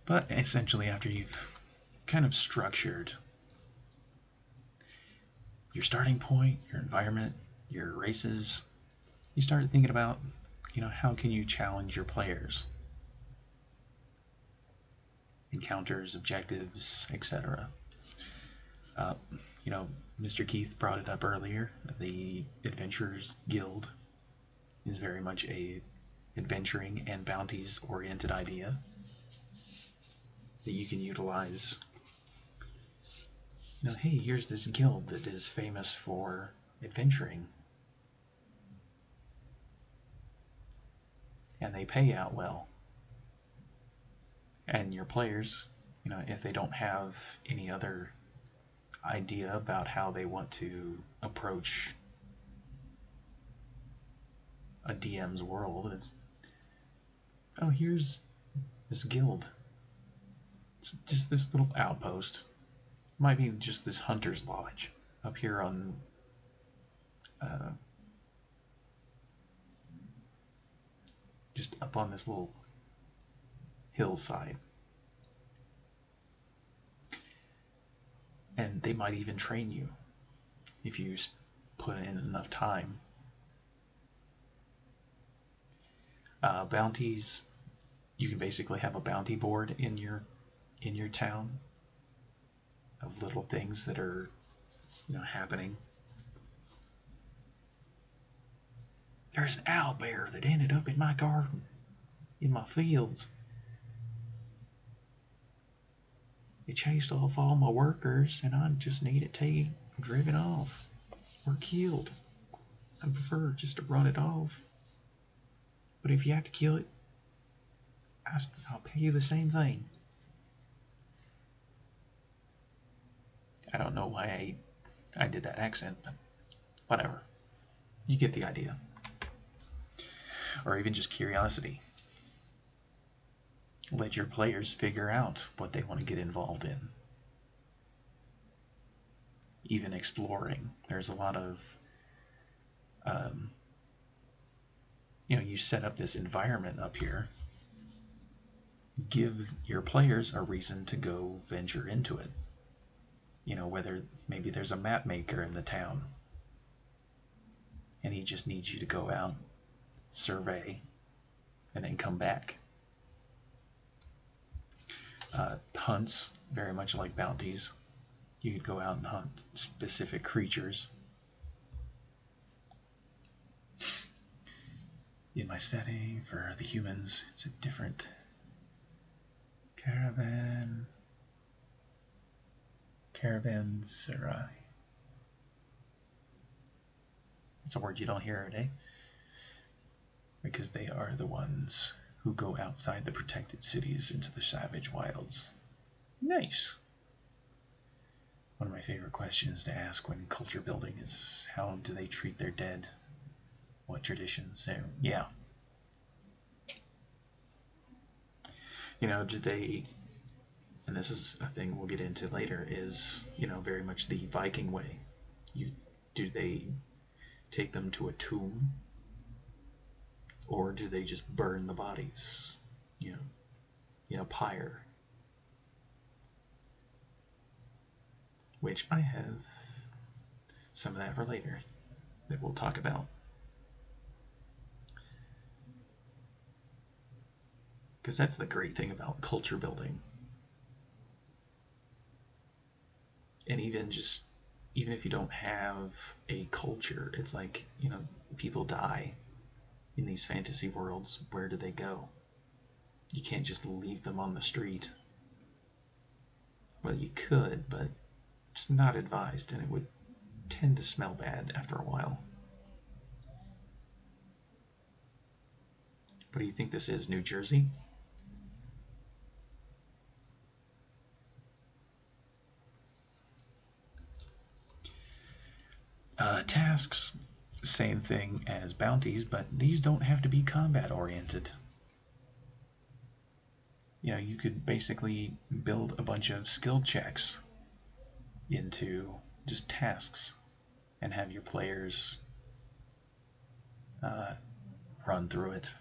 Speaker 2: But essentially, after you've kind of structured your starting point, your environment, your races, you start thinking about, how can you challenge your players? Encounters, objectives, etc. Uh, Mr. Keith brought it up earlier. The Adventurers Guild is very much a adventuring and bounties oriented idea that you can utilize. Hey, here's this guild that is famous for adventuring, and they pay out well. And your players, if they don't have any other idea about how they want to approach a DM's world, it's, oh, here's this guild. It's just this little outpost. It might be just this hunter's lodge up here on just up on this little hillside. And they might even train you if you put in enough time. Bounties, you can basically have a bounty board in your town of little things that are happening. There's an owl bear that ended up in my garden, in my fields. It chased off all my workers, and I just need it taken, driven off, or killed. I prefer just to run it off. But if you have to kill it, I'll pay you the same thing. I don't know why I did that accent, but whatever. You get the idea. Or even just curiosity. Let your players figure out what they want to get involved in. Even exploring. There's a lot of, you set up this environment up here. Give your players a reason to go venture into it. Whether maybe there's a map maker in the town and he just needs you to go out, survey, and then come back. Hunts, very much like bounties. You could go out and hunt specific creatures. In my setting for the humans, it's a different caravanserai. It's a word you don't hear today, because they are the ones who go outside the protected cities into the savage wilds. Nice. One of my favorite questions to ask when culture building is, how do they treat their dead? What traditions? Yeah. Do they, and this is a thing we'll get into later, is, very much the Viking way. Do they take them to a tomb? Or do they just burn the bodies? Pyre. Which I have some of that for later that we'll talk about. Because that's the great thing about culture building. And even if you don't have a culture, it's like, people die in these fantasy worlds. Where do they go? You can't just leave them on the street. Well, you could, but it's not advised, and it would tend to smell bad after a while. What do you think this is, New Jersey? Tasks, same thing as bounties, but these don't have to be combat oriented. You could basically build a bunch of skill checks into just tasks and have your players run through it.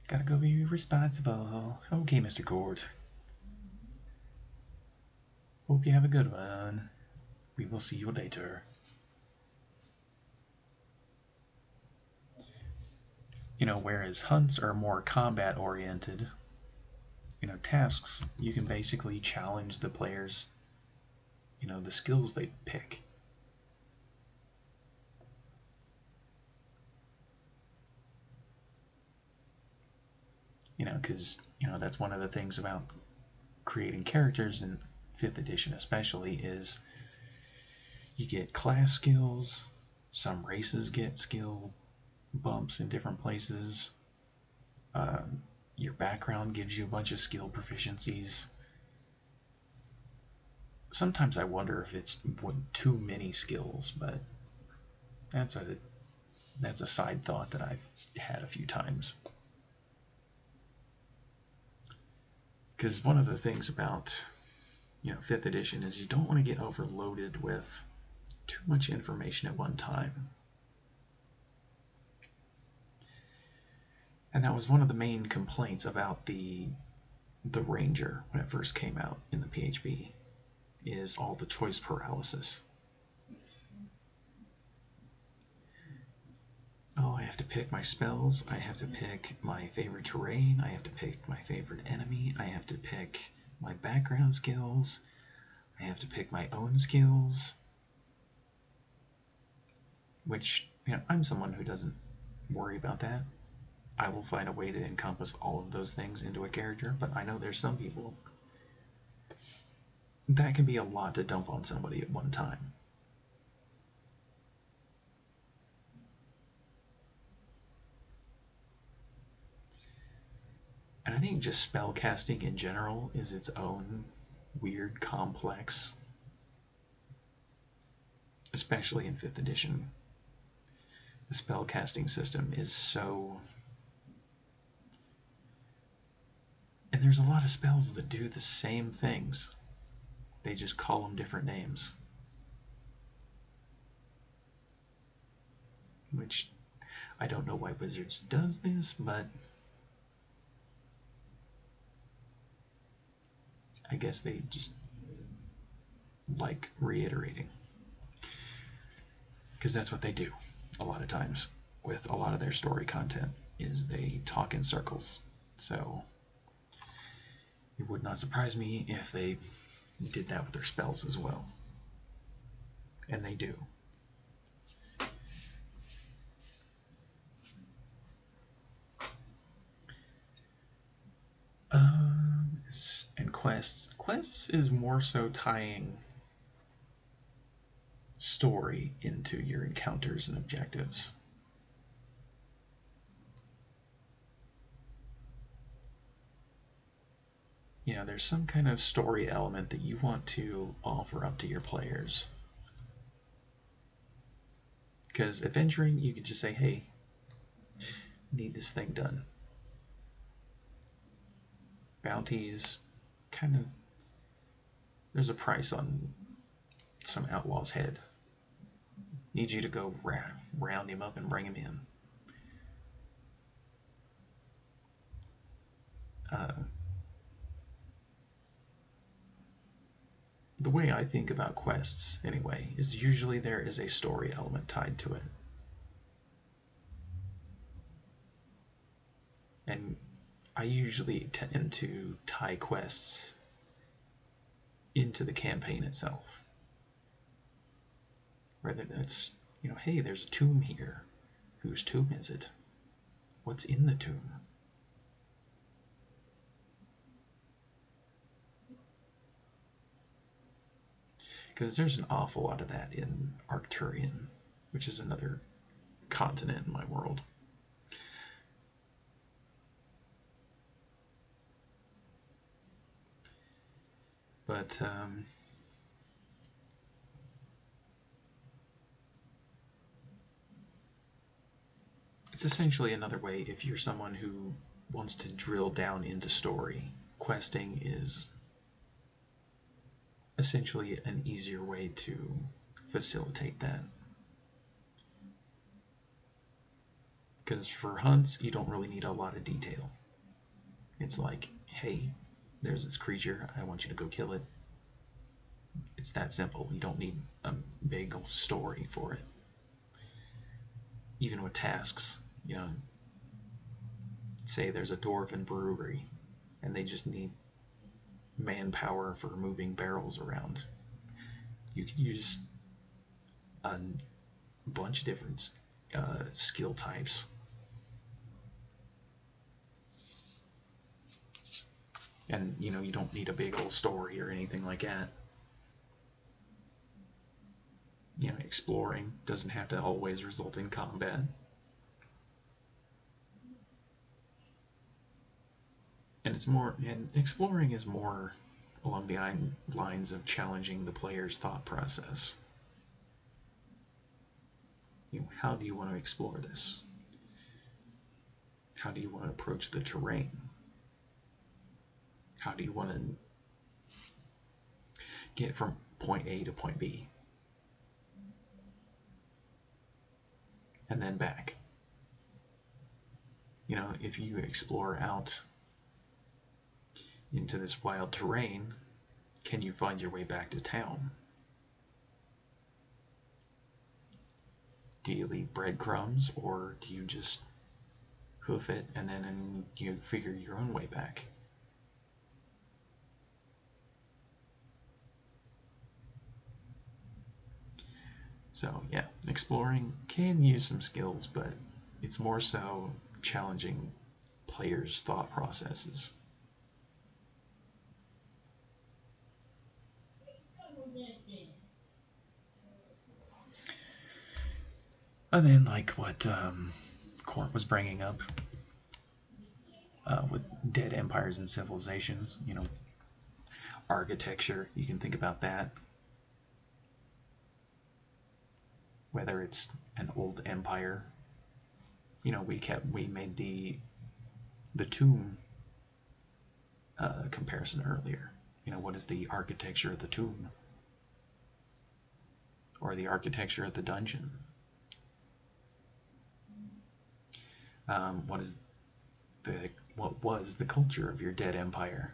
Speaker 2: Gotta go be responsible. Okay, Mr. Court. Hope you have a good one. We will see you later. Whereas hunts are more combat oriented, tasks, you can basically challenge the players, the skills they pick. Because, that's one of the things about creating characters in 5th edition especially is you get class skills, some races get skill bumps in different places. Your background gives you a bunch of skill proficiencies. Sometimes I wonder if it's too many skills, but that's a side thought that I've had a few times. Because one of the things about 5th edition is you don't want to get overloaded with too much information at one time. And that was one of the main complaints about the Ranger when it first came out in the PHB, is all the choice paralysis. Oh, I have to pick my spells, I have to pick my favorite terrain, I have to pick my favorite enemy, I have to pick my background skills, I have to pick my own skills. Which, I'm someone who doesn't worry about that. I will find a way to encompass all of those things into a character, but I know there's some people that can be a lot to dump on somebody at one time. And I think just spell casting in general is its own weird complex, especially in 5th edition. The spell casting system is so... And there's a lot of spells that do the same things. They just call them different names. Which, I don't know why Wizards does this, but I guess they just like reiterating. Because that's what they do a lot of times with a lot of their story content, is they talk in circles. So it would not surprise me if they did that with their spells as well. And they do. And quests. Quests is more so tying story into your encounters and objectives. There's some kind of story element that you want to offer up to your players. Because adventuring, you could just say, hey, need this thing done. Bounties, kind of, there's a price on some outlaw's head. Need you to go round him up and bring him in. the way I think about quests, anyway, is usually there is a story element tied to it. And I usually tend to tie quests into the campaign itself. Whether that's, hey, there's a tomb here. Whose tomb is it? What's in the tomb? Because there's an awful lot of that in Arcturian, which is another continent in my world. But it's essentially another way if you're someone who wants to drill down into story. Questing is essentially an easier way to facilitate that. Because for hunts, you don't really need a lot of detail. It's like, hey, there's this creature, I want you to go kill it. It's that simple. You don't need a big story for it. Even with tasks, say there's a dwarven brewery and they just need manpower for moving barrels around. You could use a bunch of different skill types. And, you don't need a big old story or anything like that. Exploring doesn't have to always result in combat. And exploring is more along the lines of challenging the player's thought process. How do you want to explore this? How do you want to approach the terrain? How do you want to get from point A to point B? And then back. If you explore out into this wild terrain, can you find your way back to town? Do you leave breadcrumbs, or do you just hoof it and then you figure your own way back? So yeah, exploring can use some skills, but it's more so challenging players' thought processes. And then, like what Court was bringing up with dead empires and civilizations, architecture, you can think about that. Whether it's an old empire, we made the tomb comparison earlier. What is the architecture of the tomb? Or the architecture of the dungeon? What was the culture of your dead empire?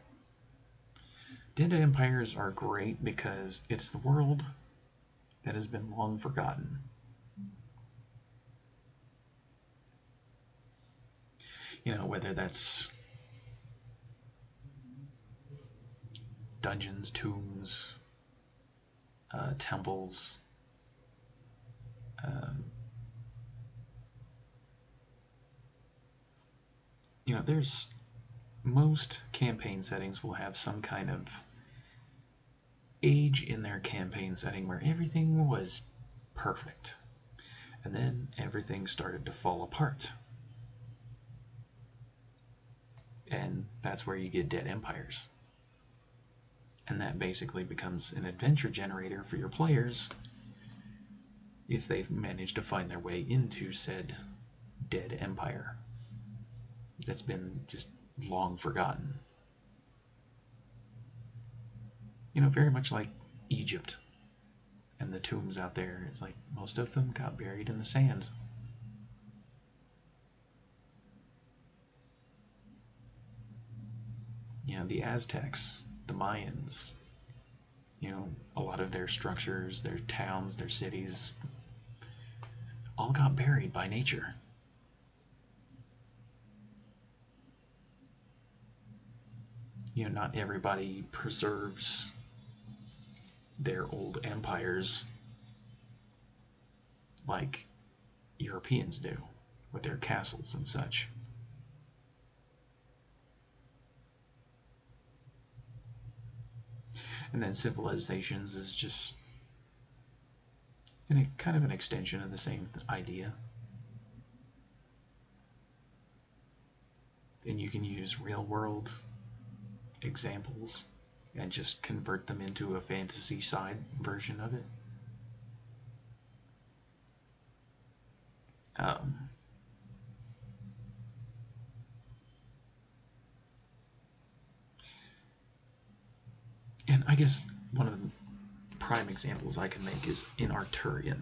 Speaker 2: Dead empires are great because it's the world that has been long forgotten. Whether that's dungeons, tombs, temples, there's most campaign settings will have some kind of age in their campaign setting where everything was perfect. And then everything started to fall apart. And that's where you get dead empires. And that basically becomes an adventure generator for your players if they've managed to find their way into said dead empire that's been just long forgotten. Very much like Egypt and the tombs out there. It's like most of them got buried in the sand. The Aztecs, the Mayans, a lot of their structures, their towns, their cities, all got buried by nature. Not everybody preserves their old empires like Europeans do, with their castles and such. And then civilizations is just kind of an extension of the same idea. And you can use real world examples and just convert them into a fantasy side version of it. And I guess one of the prime examples I can make is in Arthurian.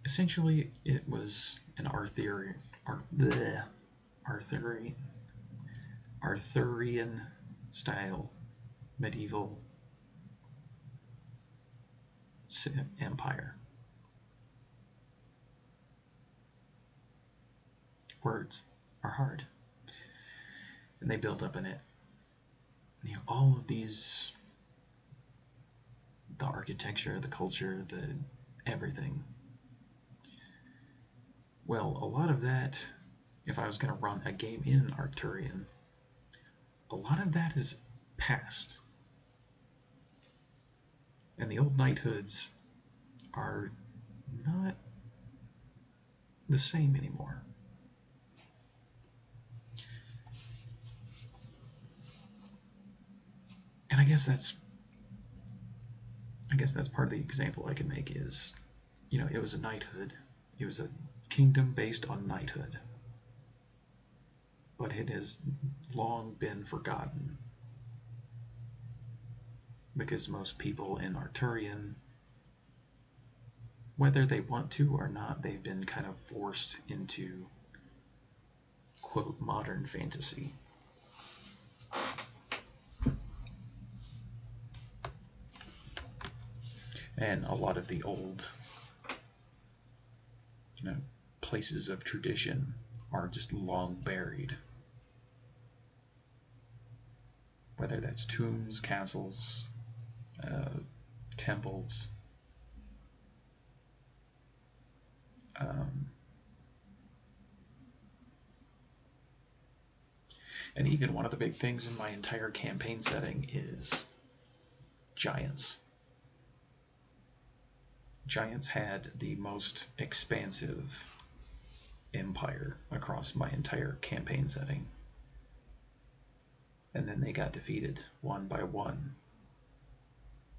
Speaker 2: Essentially, it was an Arthurian style medieval empire. Words are hard, and they built up in it. All of these, the architecture, the culture, the everything. Well, a lot of that, if I was going to run a game in Arthurian, a lot of that is past. And the old knighthoods are not the same anymore. And I guess that's part of the example I can make is, it was a knighthood. It was a kingdom based on knighthood. But it has long been forgotten. Because most people in Arthurian, whether they want to or not, they've been kind of forced into, quote, modern fantasy. And a lot of the old, places of tradition are just long buried. Whether that's tombs, castles, temples, and even one of the big things in my entire campaign setting is giants. Giants had the most expansive empire across my entire campaign setting. And then they got defeated one by one.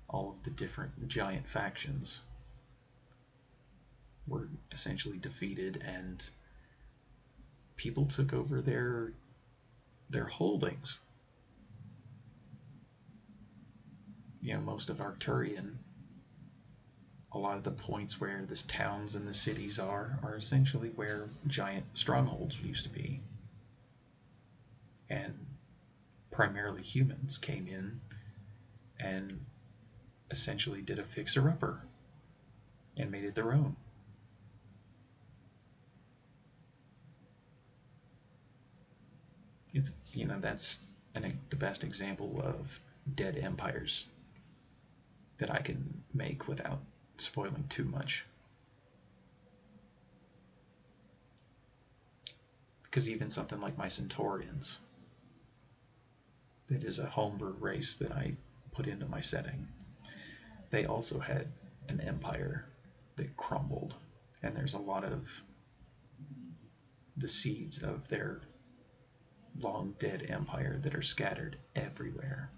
Speaker 2: All of the different giant factions were essentially defeated, and people took over their holdings. Most of Arcturian, a lot of the points where the towns and the cities are essentially where giant strongholds used to be. And primarily humans came in and essentially did a fixer-upper and made it their own. It's, that's the best example of dead empires that I can make without spoiling too much. Because even something like my Centaurians, that is a homebrew race that I put into my setting, they also had an empire that crumbled, and there's a lot of the seeds of their long dead empire that are scattered everywhere.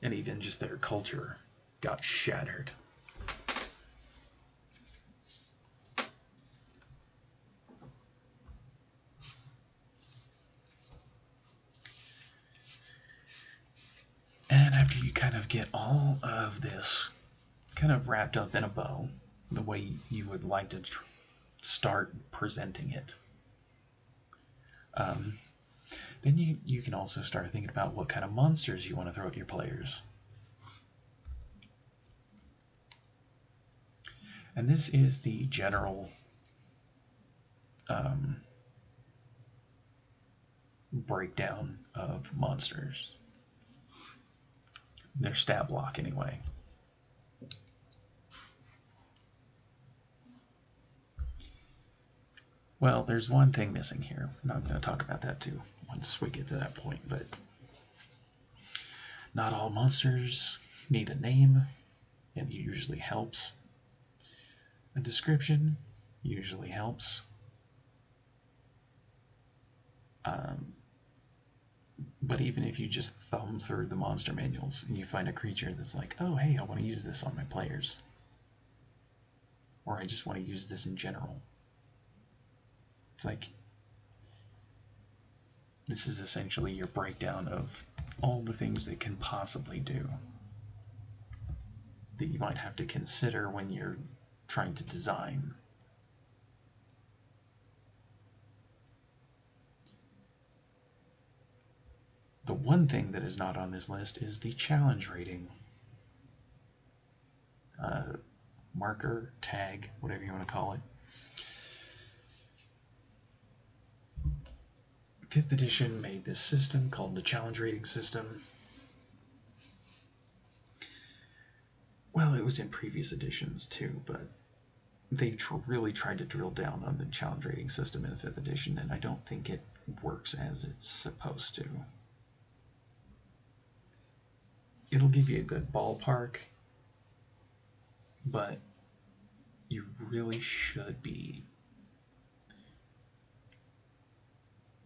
Speaker 2: And even just their culture got shattered. And after you kind of get all of this kind of wrapped up in a bow, the way you would like to start presenting it, Then you can also start thinking about what kind of monsters you want to throw at your players. And this is the general breakdown of monsters. Their stat block, anyway. Well, there's one thing missing here, and I'm going to talk about that too once we get to that point, but not all monsters need a name. It usually helps. A description usually helps. But even if you just thumb through the monster manuals and you find a creature that's like, oh, hey, I want to use this on my players, or I just want to use this in general, it's like, this is essentially your breakdown of all the things they can possibly do that you might have to consider when you're trying to design. The one thing that is not on this list is the challenge rating. Marker, tag, whatever you want to call it. 5th edition made this system called the challenge rating system. Well, it was in previous editions too, but they really tried to drill down on the challenge rating system in 5th edition, and I don't think it works as it's supposed to. It'll give you a good ballpark, but you really should be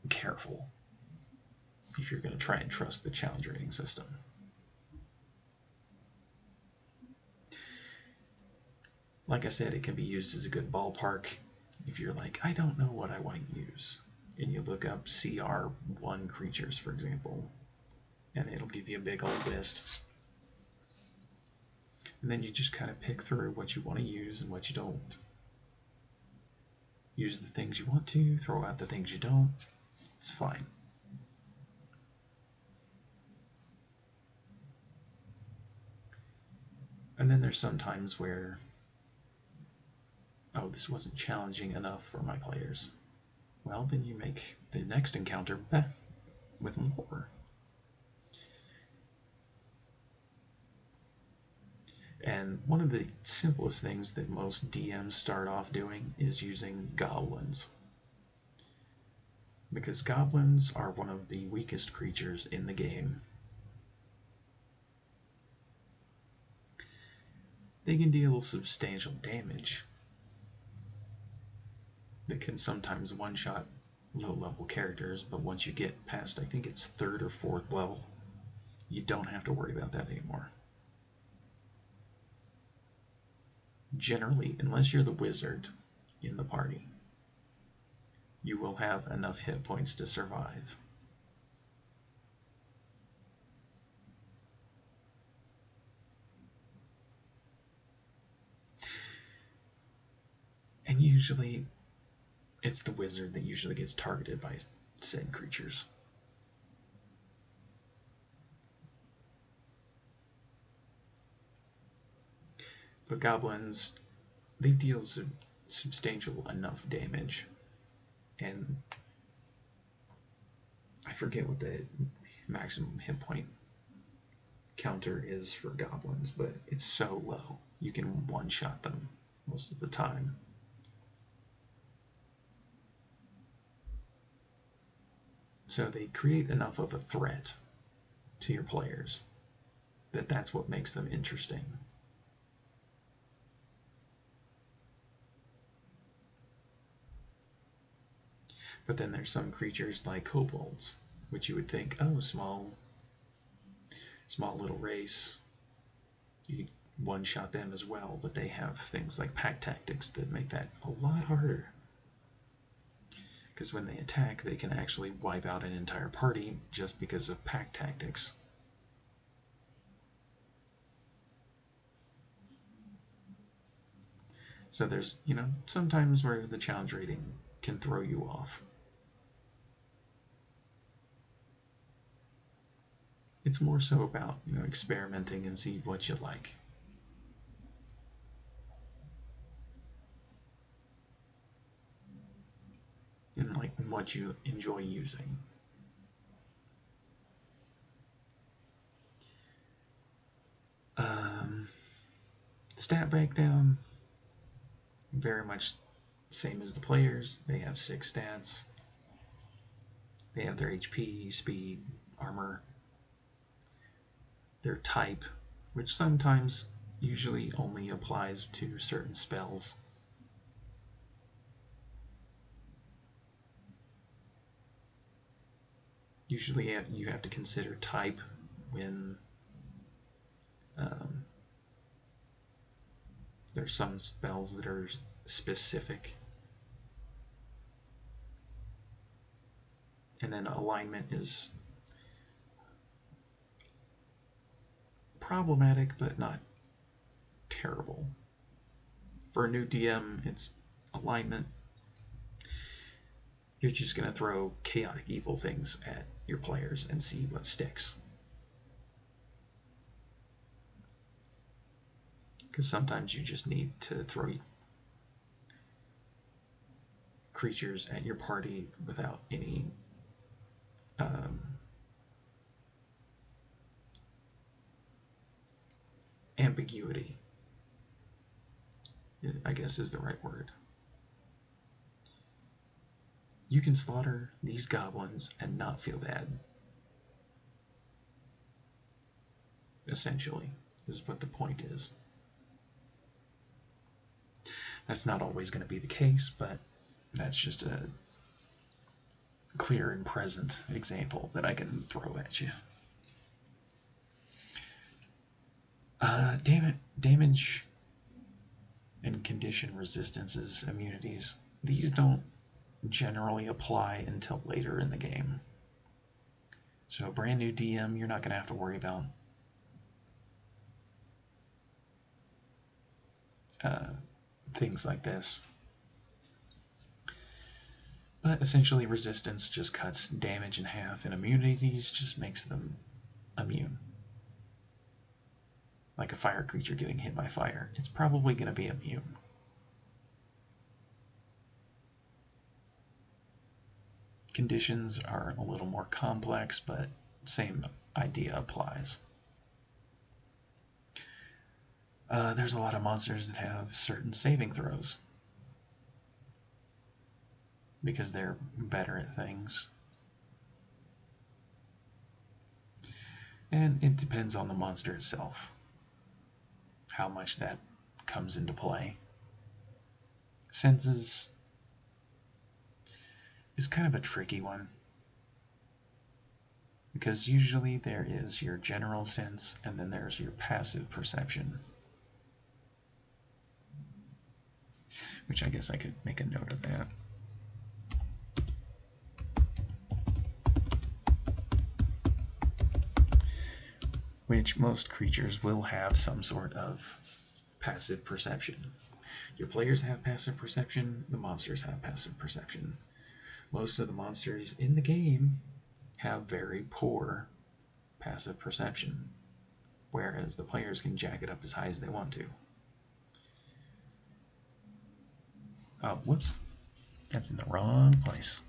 Speaker 2: careful if you're going to try and trust the challenge rating system. Like I said, it can be used as a good ballpark if you're like, I don't know what I want to use. And you look up CR1 creatures, for example, and it'll give you a big old list. And then you just kind of pick through what you want to use and what you don't. Use the things you want to, throw out the things you don't. It's fine. And then there's some times where, oh, this wasn't challenging enough for my players. Well, then you make the next encounter with more. And one of the simplest things that most DMs start off doing is using goblins. Because goblins are one of the weakest creatures in the game. They can deal substantial damage that can sometimes one-shot low-level characters, but once you get past, I think it's 3rd or 4th level, you don't have to worry about that anymore. Generally, unless you're the wizard in the party, you will have enough hit points to survive. And usually, it's the wizard that usually gets targeted by said creatures. But goblins, they deal substantial enough damage. And I forget what the maximum hit point counter is for goblins, but it's so low. You can one-shot them most of the time. So they create enough of a threat to your players that's what makes them interesting. But then there's some creatures like kobolds, which you would think, oh, small little race, you could one-shot them as well, but they have things like pack tactics that make that a lot harder. Because when they attack, they can actually wipe out an entire party just because of pack tactics. So there's, sometimes where the challenge rating can throw you off. It's more so about, experimenting and see what you like. And like what you enjoy using. Stat breakdown, very much same as the players. They have 6 stats. They have their HP, speed, armor, their type, which sometimes usually only applies to certain spells. Usually you have to consider type when there's some spells that are specific. And then alignment is problematic, but not terrible. For a new DM, it's alignment. You're just going to throw chaotic evil things at your players and see what sticks. Because sometimes you just need to throw creatures at your party without any ambiguity, I guess is the right word. You can slaughter these goblins and not feel bad. Essentially, is what the point is. That's not always going to be the case, but that's just a clear and present example that I can throw at you. Damage and condition resistances, immunities, these don't generally apply until later in the game. So a brand new DM, you're not going to have to worry about things like this. But essentially resistance just cuts damage in half, and immunities just makes them immune. Like a fire creature getting hit by fire, it's probably going to be immune. Conditions are a little more complex, but same idea applies. There's a lot of monsters that have certain saving throws because they're better at things. And it depends on the monster itself, how much that comes into play. Senses is kind of a tricky one, because usually there is your general sense and then there's your passive perception, which I guess I could make a note of that. Which most creatures will have some sort of passive perception. Your players have passive perception, the monsters have passive perception. Most of the monsters in the game have very poor passive perception, whereas the players can jack it up as high as they want to. Oh, whoops. That's in the wrong place.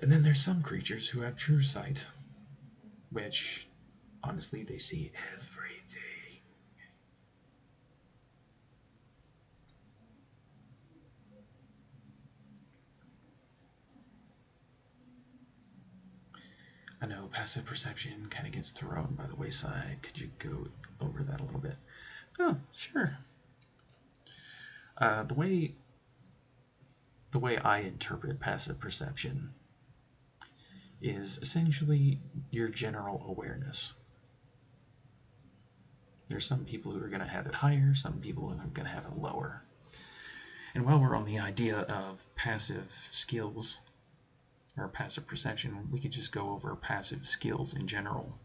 Speaker 2: And then there's some creatures who have true sight, which, honestly, they see everything. I know passive perception kind of gets thrown by the wayside. Could you go over that a little bit? Oh, sure. The way I interpret passive perception is essentially your general awareness. There's some people who are going to have it higher, some people who are going to have it lower. And while we're on the idea of passive skills, or passive perception, we could just go over passive skills in general.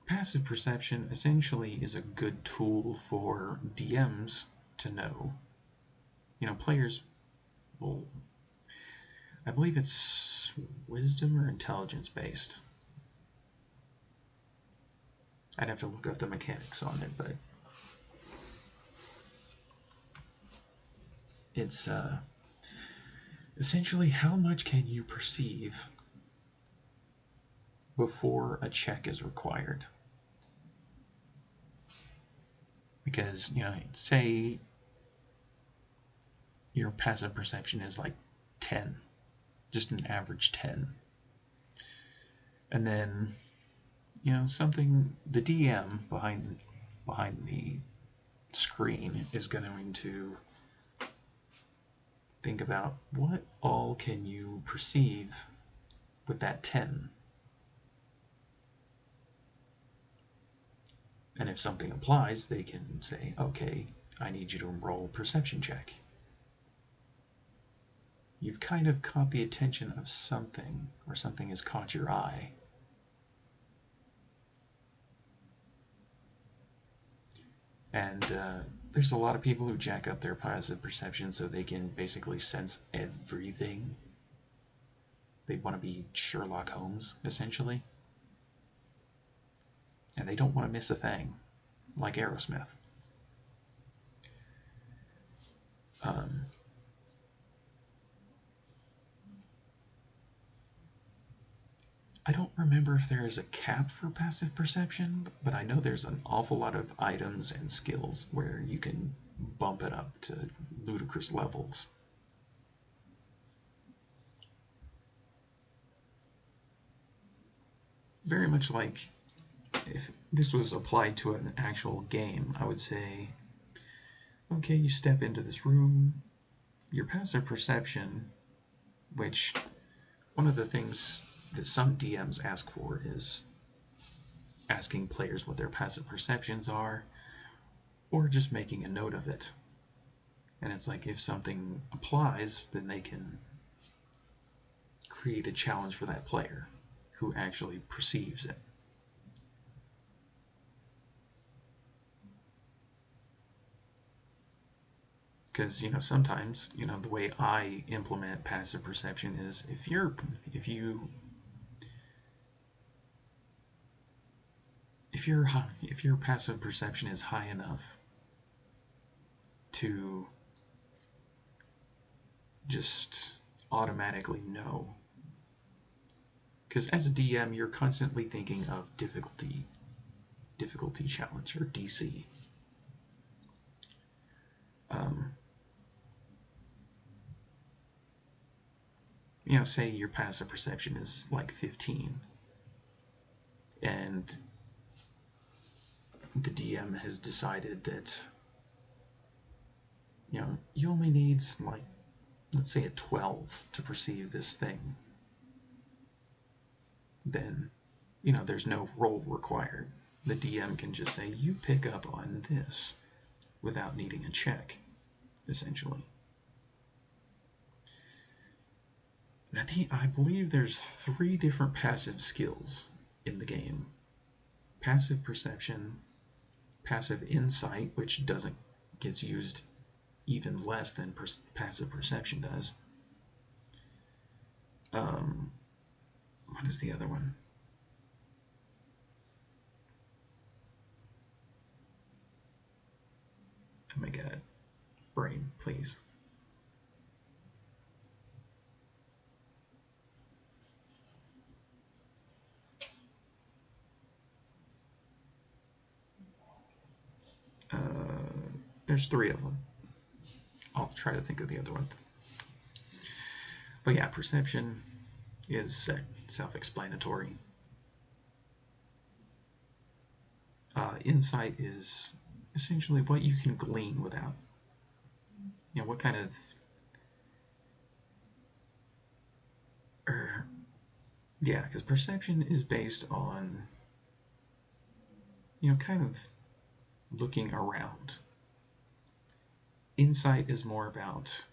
Speaker 2: Passive perception essentially is a good tool for DMs to know. Players will. I believe it's wisdom or intelligence based. I'd have to look up the mechanics on it, but it's essentially how much can you perceive before a check is required. Because, say your passive perception is like 10, just an average 10. And then, something, the DM behind the screen is going to think about what all can you perceive with that 10. And if something applies, they can say, okay, I need you to roll a perception check. You've kind of caught the attention of something, or something has caught your eye. And there's a lot of people who jack up their passive perception so they can basically sense everything. They want to be Sherlock Holmes, essentially. And they don't want to miss a thing, like Aerosmith. I don't remember if there is a cap for passive perception, but I know there's an awful lot of items and skills where you can bump it up to ludicrous levels. Very much like if this was applied to an actual game, I would say, okay, you step into this room, your passive perception, which one of the things that some DMs ask for is asking players what their passive perceptions are, or just making a note of it. And it's like if something applies, then they can create a challenge for that player who actually perceives it. Because sometimes the way I implement passive perception is if your passive perception is high enough to just automatically know, because as a DM you're constantly thinking of difficulty challenge, or DC. Say your passive perception is like 15, and the DM has decided that you only need, like, let's say a 12 to perceive this thing, then there's no roll required. The DM can just say you pick up on this without needing a check, essentially. And I believe there's 3 different passive skills in the game: passive perception, passive insight, which gets used even less than passive perception does. What is the other one? Oh my god. Brain, please. There's 3 of them. I'll try to think of the other one. But yeah, perception is self-explanatory. Insight is essentially what you can glean without, what kind of, yeah, because perception is based on, kind of looking around. Insight is more about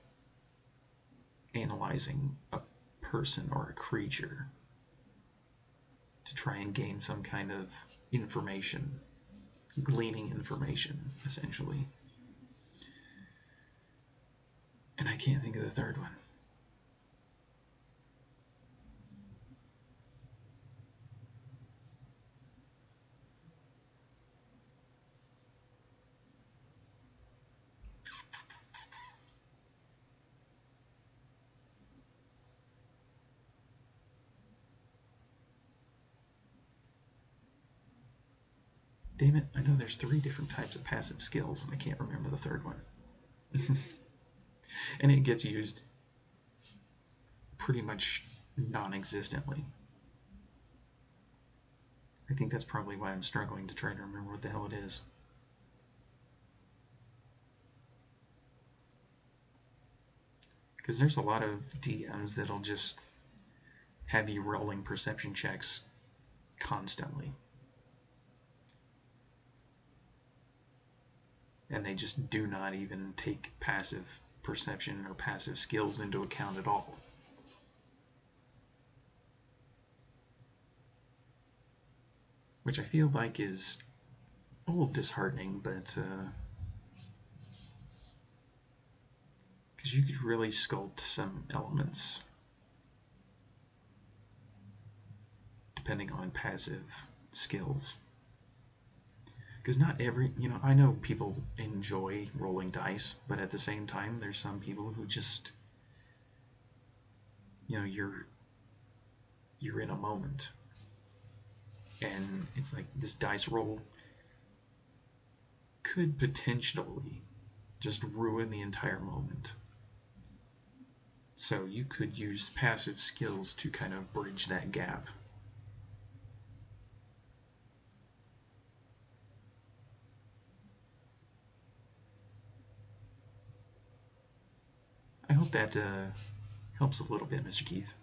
Speaker 2: analyzing a person or a creature. to try and gain some kind of information, gleaning information, essentially. And I can't think of the third one. Damn it, I know there's 3 different types of passive skills, and I can't remember the third one. And it gets used pretty much non-existently. I think that's probably why I'm struggling to try to remember what the hell it is. Because there's a lot of DMs that'll just have you rolling perception checks constantly. And they just do not even take passive perception or passive skills into account at all. Which I feel like is a little disheartening, but because you could really sculpt some elements depending on passive skills. Because not every, I know people enjoy rolling dice, but at the same time, there's some people who just, you're in a moment. And it's like this dice roll could potentially just ruin the entire moment. So you could use passive skills to kind of bridge that gap. I hope that helps a little bit, Mr. Keith.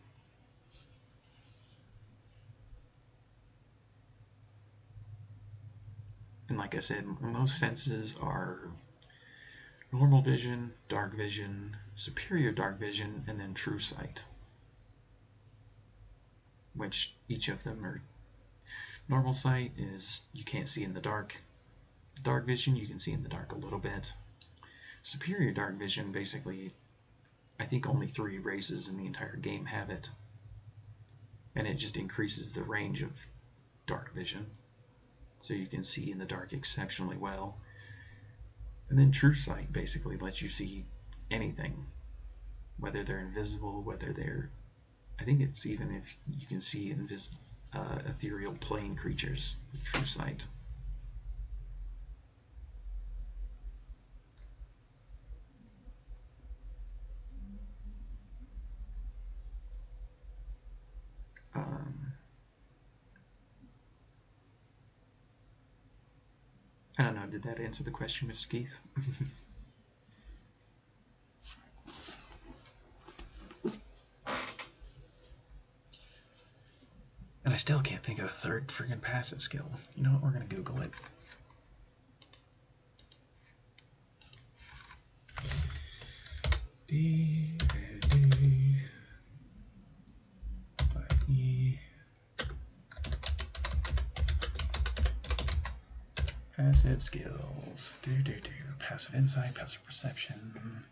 Speaker 2: And like I said, most senses are normal vision, dark vision, superior dark vision, and then true sight. Which each of them are... Normal sight is you can't see in the dark. Dark vision, you can see in the dark a little bit. Superior dark vision, basically, I think only 3 races in the entire game have it. And it just increases the range of dark vision. So you can see in the dark exceptionally well. And then true sight basically lets you see anything. Whether they're invisible, whether they're... I think it's even if you can see ethereal plane creatures with true sight. I don't know, did that answer the question, Mr. Keith? And I still can't think of a third friggin' passive skill. You know what, we're gonna Google it. D-A-D-I-E Passive skills. Passive insight, passive perception.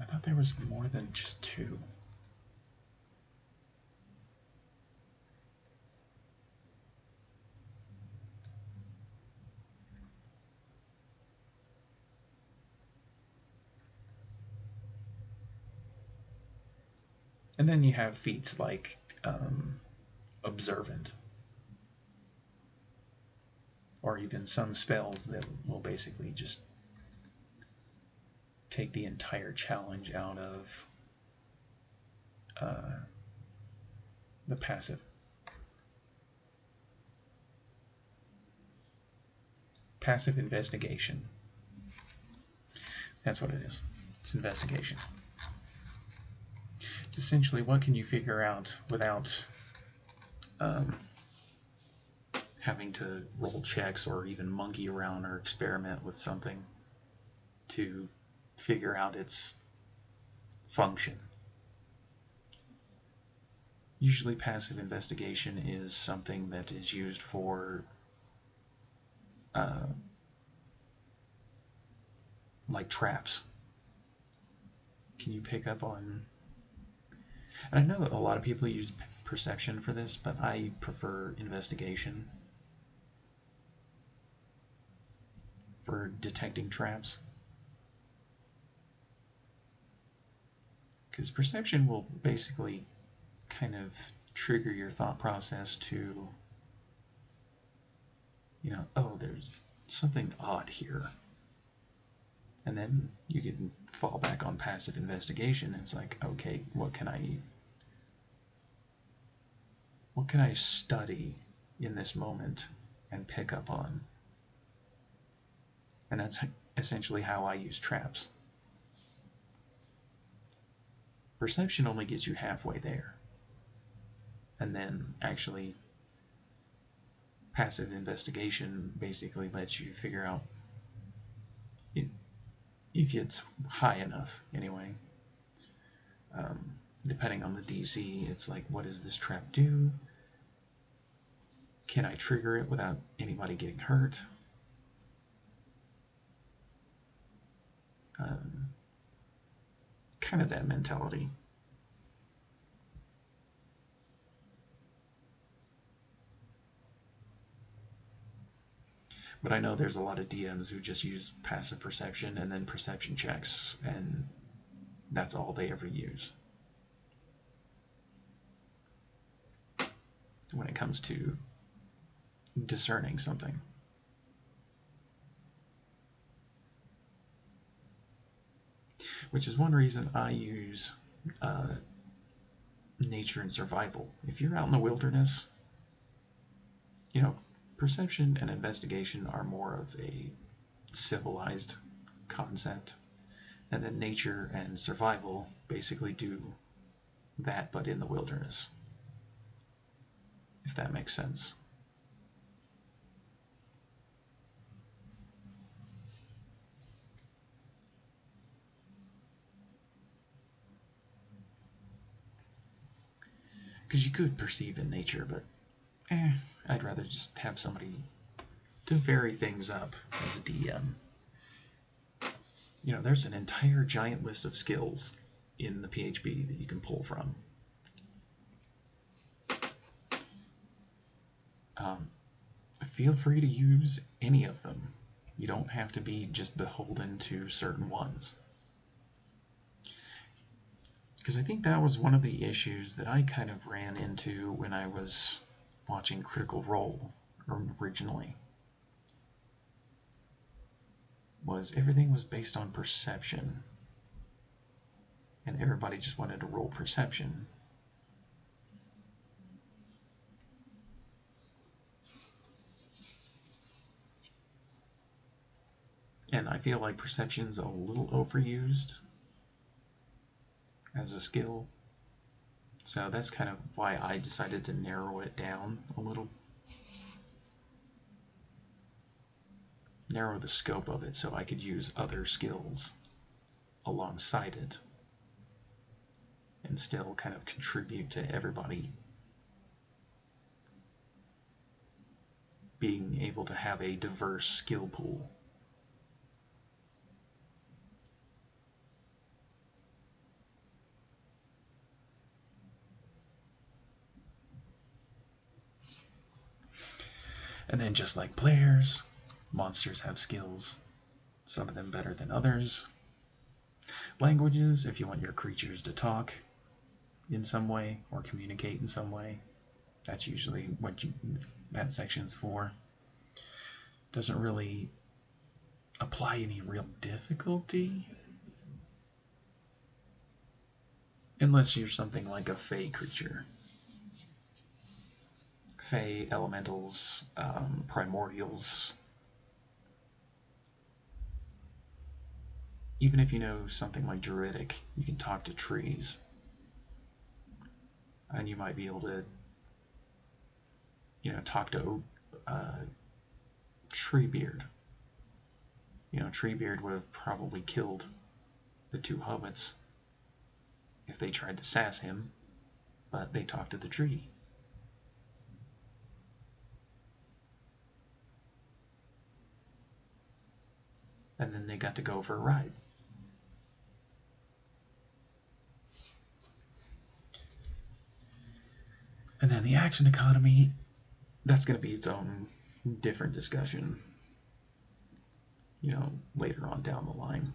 Speaker 2: I thought there was more than just 2. And then you have feats like observant. Or even some spells that will basically just take the entire challenge out of the passive. Passive investigation. That's what it is. It's investigation. It's essentially what can you figure out without having to roll checks or even monkey around or experiment with something to figure out its function. Usually passive investigation is something that is used for like traps. Can you pick up on... And I know a lot of people use perception for this, but I prefer investigation for detecting traps. Because perception will basically kind of trigger your thought process to, oh, there's something odd here. And then you can fall back on passive investigation. It's like, okay, what can I study in this moment and pick up on? And that's essentially how I use traps. Perception only gets you halfway there. And then actually passive investigation basically lets you figure out, if it's high enough anyway. Depending on the DC, it's like, what does this trap do? Can I trigger it without anybody getting hurt? Kind of that mentality. But I know there's a lot of DMs who just use passive perception and then perception checks, and that's all they ever use when it comes to discerning something. Which is one reason I use nature and survival. If you're out in the wilderness, perception and investigation are more of a civilized concept, and then nature and survival basically do that, but in the wilderness, if that makes sense. Because you could perceive in nature, but I'd rather just have somebody to vary things up as a DM. There's an entire giant list of skills in the PHB that you can pull from. Feel free to use any of them. You don't have to be just beholden to certain ones. Because I think that was one of the issues that I kind of ran into when I was watching Critical Role originally. Was everything was based on perception. And everybody just wanted to roll perception. And I feel like perception's a little overused as a skill. So that's kind of why I decided to narrow it down a little. Narrow the scope of it so I could use other skills alongside it and still kind of contribute to everybody being able to have a diverse skill pool. And then just like players, monsters have skills, some of them better than others. Languages, if you want your creatures to talk in some way or communicate in some way, that's usually what that section's for. Doesn't really apply any real difficulty unless you're something like a fey creature. Fey, elementals, primordials. Even if you know something like druidic, you can talk to trees. And you might be able to, talk to Treebeard. Treebeard would have probably killed the two hobbits if they tried to sass him, but they talked to the tree. And then they got to go for a ride. And then the action economy, that's going to be its own different discussion, later on down the line.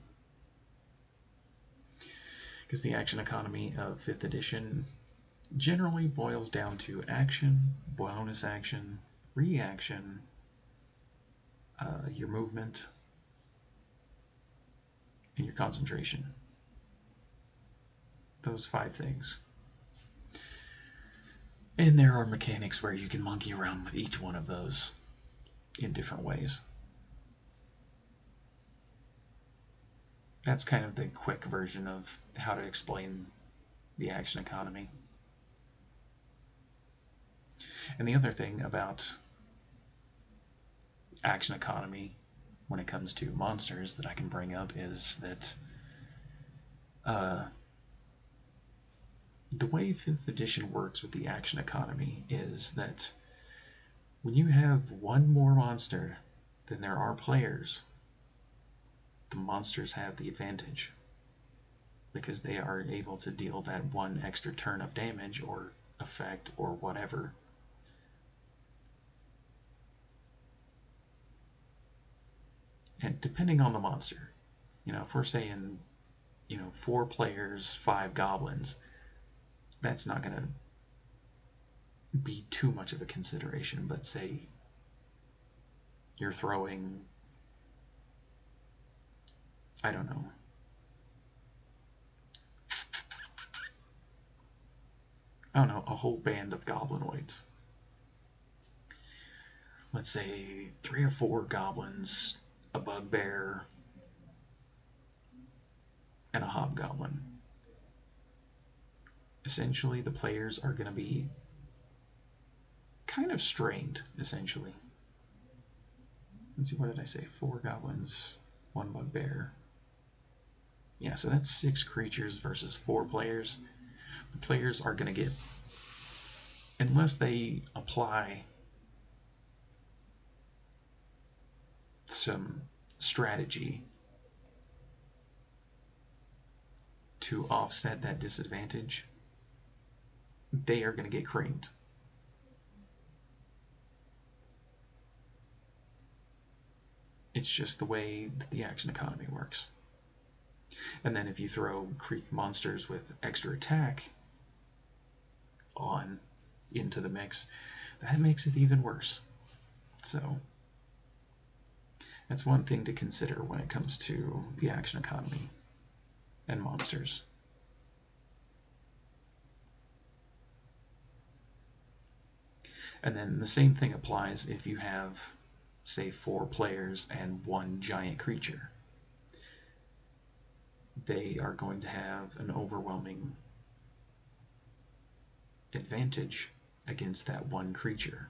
Speaker 2: Because the action economy of 5th edition generally boils down to action, bonus action, reaction, your movement, and your concentration. Those 5 things. And there are mechanics where you can monkey around with each one of those in different ways. That's kind of the quick version of how to explain the action economy. And the other thing about action economy when it comes to monsters that I can bring up is that the way 5th edition works with the action economy is that when you have one more monster than there are players, the monsters have the advantage because they are able to deal that one extra turn of damage or effect or whatever. And depending on the monster, if we're saying, 4 players, 5 goblins, that's not going to be too much of a consideration. But say you're throwing, I don't know, a whole band of goblinoids. Let's say 3 or 4 goblins, a bugbear, and a hobgoblin. Essentially, the players are going to be kind of strained, essentially. Let's see, what did I say? 4 goblins, 1 bugbear. Yeah, so that's 6 creatures versus 4 players. The players are going to get, unless they apply some strategy to offset that disadvantage, they are going to get creamed. It's just the way that the action economy works. And then if you throw monsters with extra attack into the mix, that makes it even worse. So that's one thing to consider when it comes to the action economy and monsters. And then the same thing applies if you have, say, 4 players and 1 giant creature. They are going to have an overwhelming advantage against that 1 creature,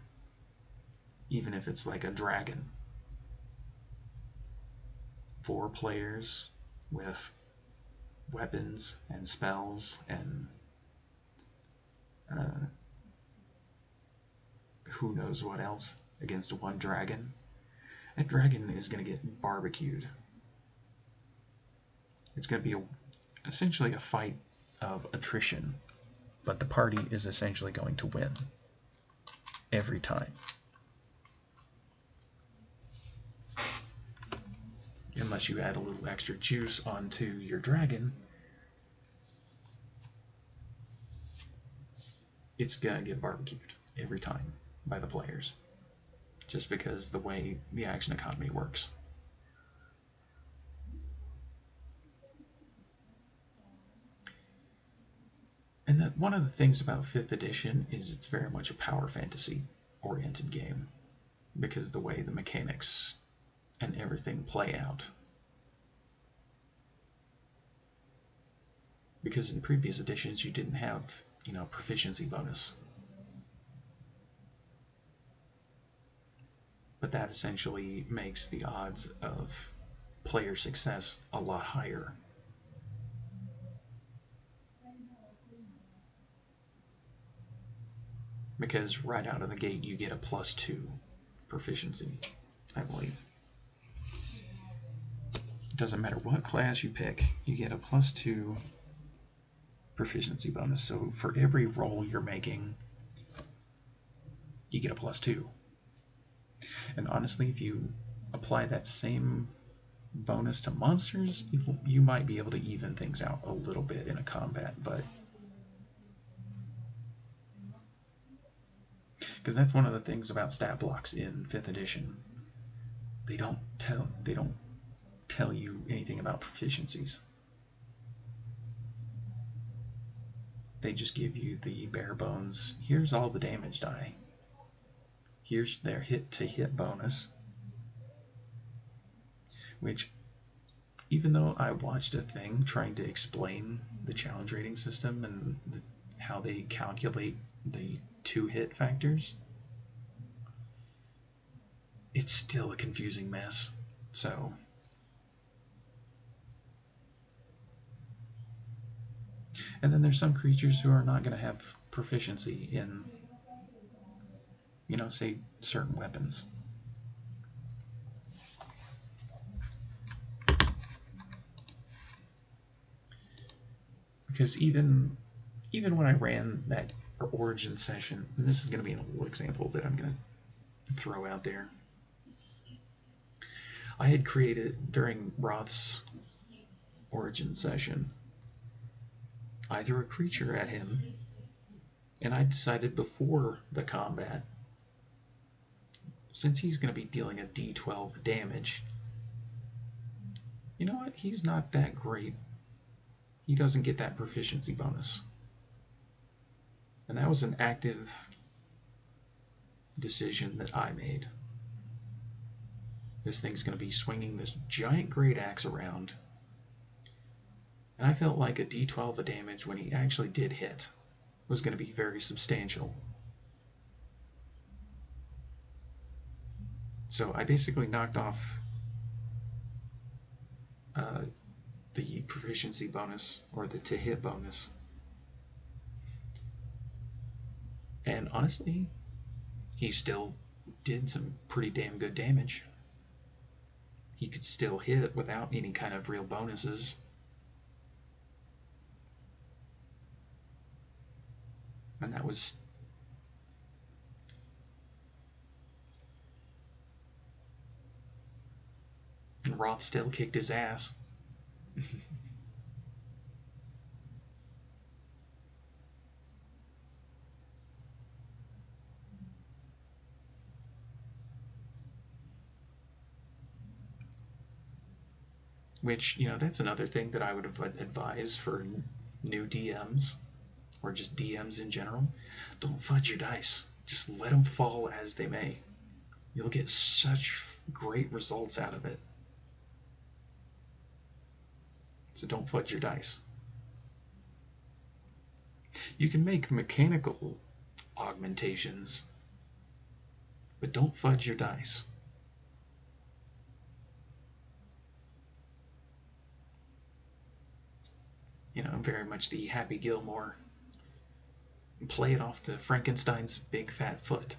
Speaker 2: even if it's like a dragon. 4 players with weapons and spells and who knows what else against 1 dragon. That dragon is going to get barbecued. It's going to be essentially a fight of attrition, but the party is essentially going to win every time. Unless you add a little extra juice onto your dragon, it's going to get barbecued every time by the players, just because the way the action economy works. And that one of the things about 5th edition is it's very much a power fantasy oriented game, because the way the mechanics and everything play out. Because in previous editions you didn't have, proficiency bonus. But that essentially makes the odds of player success a lot higher. because right out of the gate you get a +2 proficiency, I believe. Doesn't matter what class you pick, you get a +2 proficiency bonus. So for every roll you're making, you get a +2. And honestly, if you apply that same bonus to monsters, you might be able to even things out a little bit in a combat, but because that's one of the things about stat blocks in 5th edition. They don't tell you anything about proficiencies. They just give you the bare bones. Here's all the damage die. Here's their hit to hit bonus. Which, even though I watched a thing trying to explain the challenge rating system and how they calculate the 2-hit factors, it's still a confusing mess. So, and then there's some creatures who are not going to have proficiency in, say, certain weapons. Because even when I ran that origin session, and this is going to be an old example that I'm going to throw out there, I had created, during Roth's origin session, I threw a creature at him, and I decided before the combat, since he's going to be dealing a d12 damage, you know what, he's not that great. He doesn't get that proficiency bonus. And that was an active decision that I made. This thing's going to be swinging this giant great axe around, and I felt like a d12 of damage when he actually did hit was going to be very substantial. So I basically knocked off the proficiency bonus, or the to hit bonus. And honestly, he still did some pretty damn good damage. He could still hit without any kind of real bonuses. And that was... And Roth still kicked his ass. Which, that's another thing that I would advise for new DMs, or just DMs in general. Don't fudge your dice. Just let them fall as they may. You'll get such great results out of it. So don't fudge your dice. You can make mechanical augmentations, but don't fudge your dice. Very much the Happy Gilmore. Play it off the Frankenstein's big fat foot.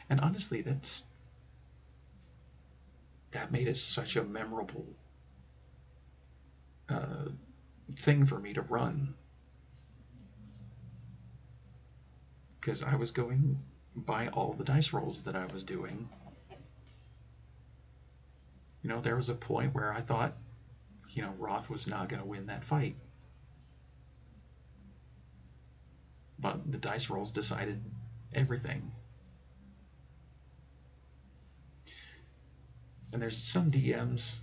Speaker 2: And honestly, that made it such a memorable thing for me to run. Because I was going by all the dice rolls that I was doing. There was a point where I thought, Roth was not going to win that fight. But the dice rolls decided everything. And there's some DMs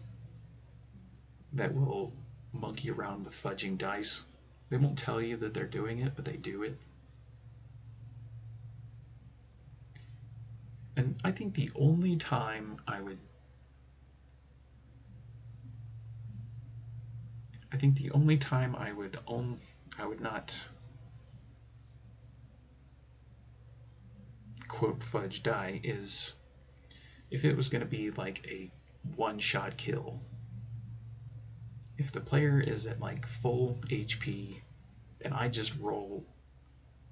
Speaker 2: that will monkey around with fudging dice. They won't tell you that they're doing it, but they do it. And I think the only time I would not quote fudge die is if it was going to be like a one-shot kill. If the player is at like full HP and I just roll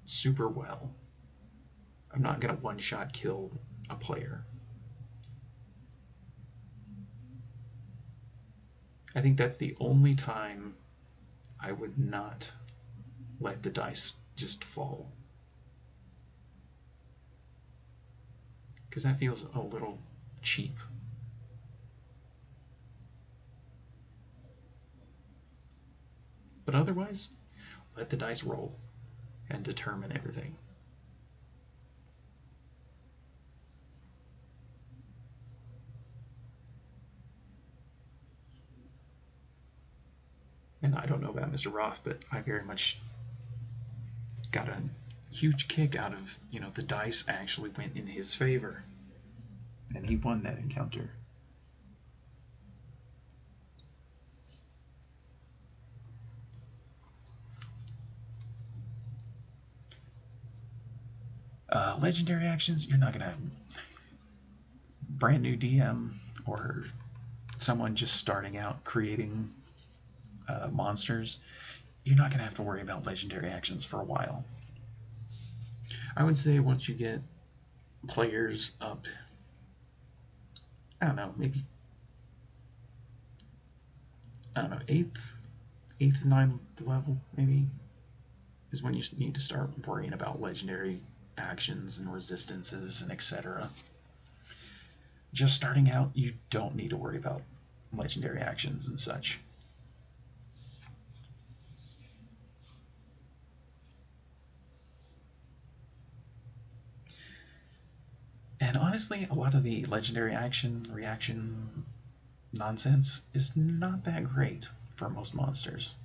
Speaker 2: super well, I'm not going to one-shot kill a player. I think that's the only time I would not let the dice just fall. Because that feels a little cheap. But otherwise, let the dice roll and determine everything. And I don't know about Mr. Roth, but I very much got a huge kick out of, the dice actually went in his favor. And he won that encounter. Legendary actions, you're not going to... Brand new DM or someone just starting out creating monsters, you're not going to have to worry about legendary actions for a while. I would say once you get players up, I don't know, maybe, 8th, 9th level, maybe, is when you need to start worrying about legendary actions and resistances and etc. Just starting out, you don't need to worry about legendary actions and such. And honestly, a lot of the legendary action reaction nonsense is not that great for most monsters.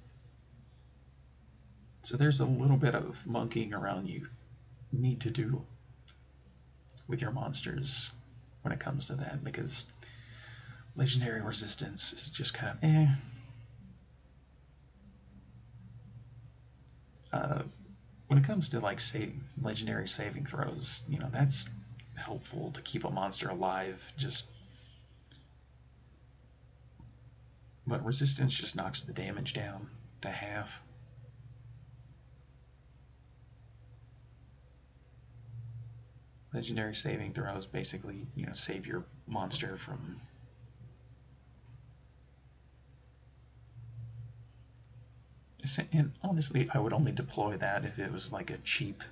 Speaker 2: So there's a little bit of monkeying around you need to do with your monsters when it comes to that, because legendary resistance is just kind of when it comes to like legendary saving throws, that's helpful to keep a monster alive. But resistance just knocks the damage down to half. Legendary saving throws basically, save your monster from and honestly, I would only deploy that if it was like a cheap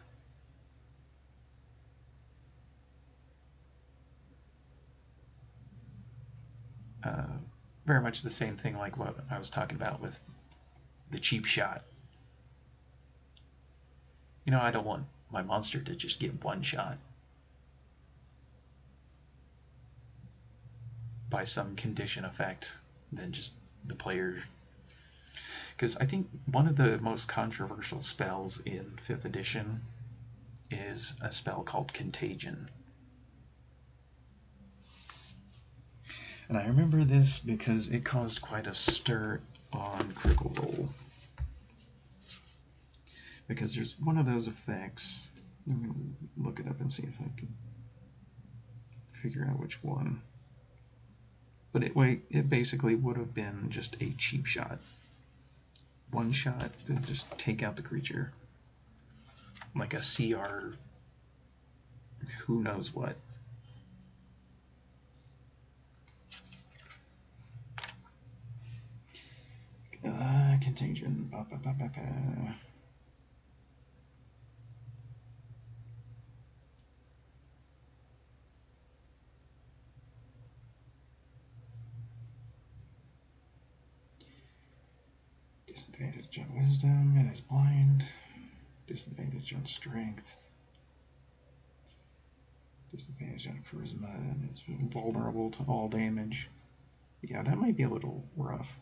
Speaker 2: very much the same thing like what I was talking about with the cheap shot. I don't want my monster to just get one shot by some condition effect than just the player. Because I think one of the most controversial spells in 5th edition is a spell called Contagion. And I remember this because it caused quite a stir on Critical Role. Because there's one of those effects. I'm going to look it up and see if I can figure out which one. But it basically would have been just a cheap shot. One shot to just take out the creature. Like a CR, who knows what. Contagion. Disadvantage on wisdom, and is blind. Disadvantage on strength. Disadvantage on charisma, and is vulnerable to all damage. Yeah, that might be a little rough.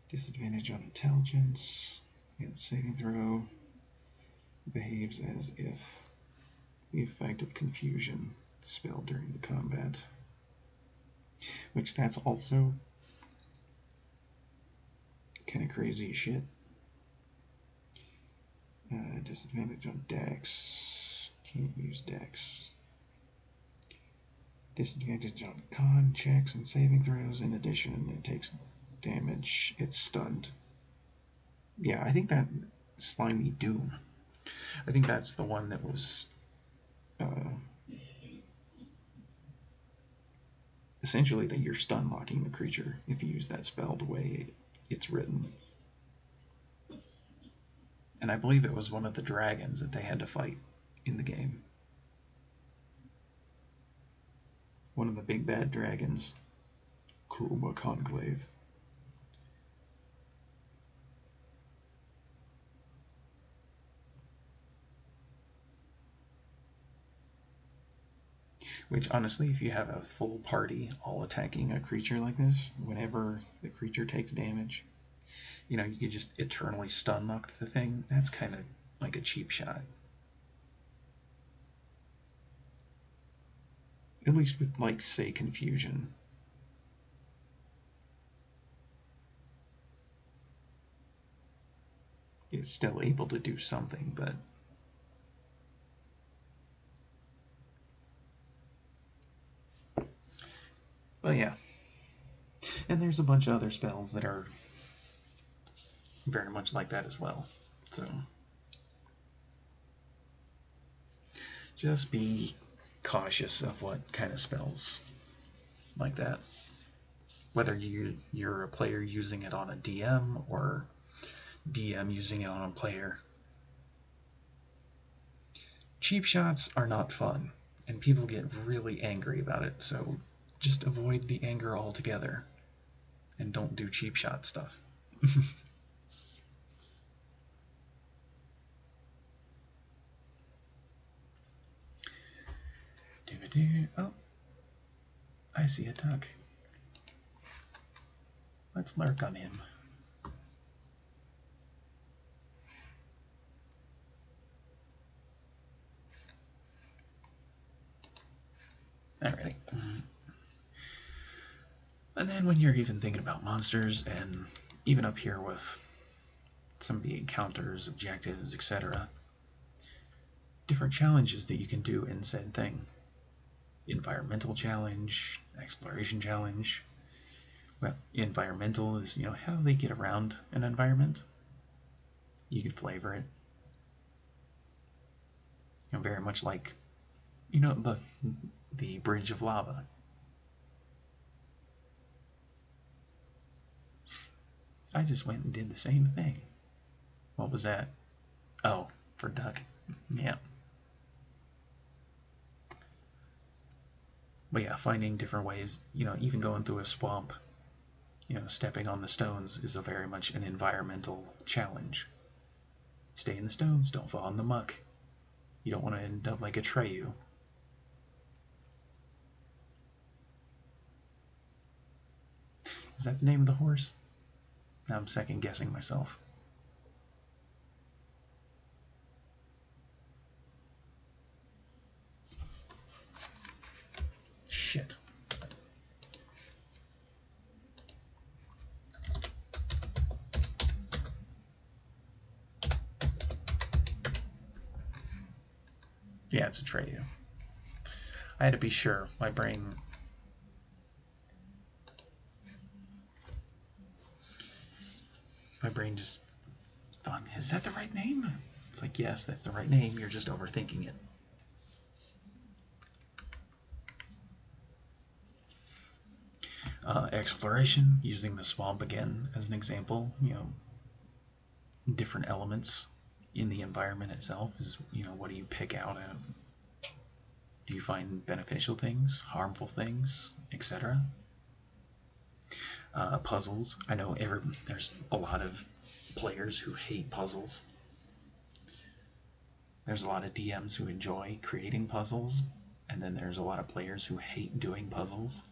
Speaker 2: Disadvantage on intelligence and saving throw. Behaves as if the effect of confusion spelled during the combat. Which that's also kind of crazy shit. Disadvantage on Dex. Can't use Dex. Disadvantage on con checks and saving throws. In addition, it takes damage. It's stunned. Yeah, I think that Slimy Doom. I think that's the one that was essentially that you're stun locking the creature if you use that spell the way it's written. And I believe it was one of the dragons that they had to fight in the game. One of the big bad dragons. Chroma Conclave. Which, honestly, if you have a full party all attacking a creature like this, whenever the creature takes damage, you could just eternally stun lock the thing. That's kind of like a cheap shot. At least with, like, say, confusion. It's still able to do something, but yeah. And there's a bunch of other spells that are very much like that as well. So just be cautious of what kind of spells like that. Whether you're a player using it on a DM or DM using it on a player. Cheap shots are not fun, and people get really angry about it, so just avoid the anger altogether. And don't do cheap shot stuff. Oh, I see a duck. Let's lurk on him. Alrighty. And then when you're even thinking about monsters, and even up here with some of the encounters, objectives, etc., different challenges that you can do in said thing. Environmental challenge, exploration challenge. Well, environmental is, how they get around an environment. You can flavor it. Very much like, the bridge of lava. I just went and did the same thing. What was that? Oh, for duck. Yeah. But yeah, finding different ways, even going through a swamp, stepping on the stones is a very much an environmental challenge. Stay in the stones, don't fall in the muck. You don't want to end up like Atreyu. Is that the name of the horse? Now I'm second guessing myself. Shit. Yeah, it's Atreyu. I had to be sure. My brain. Just thought, is that the right name? It's like, yes, that's the right name. You're just overthinking it. Exploration, using the swamp again as an example. Different elements in the environment itself is, what do you pick out? Do you find beneficial things, harmful things, etc.? Puzzles. I know there's a lot of players who hate puzzles. There's a lot of DMs who enjoy creating puzzles, and then there's a lot of players who hate doing puzzles.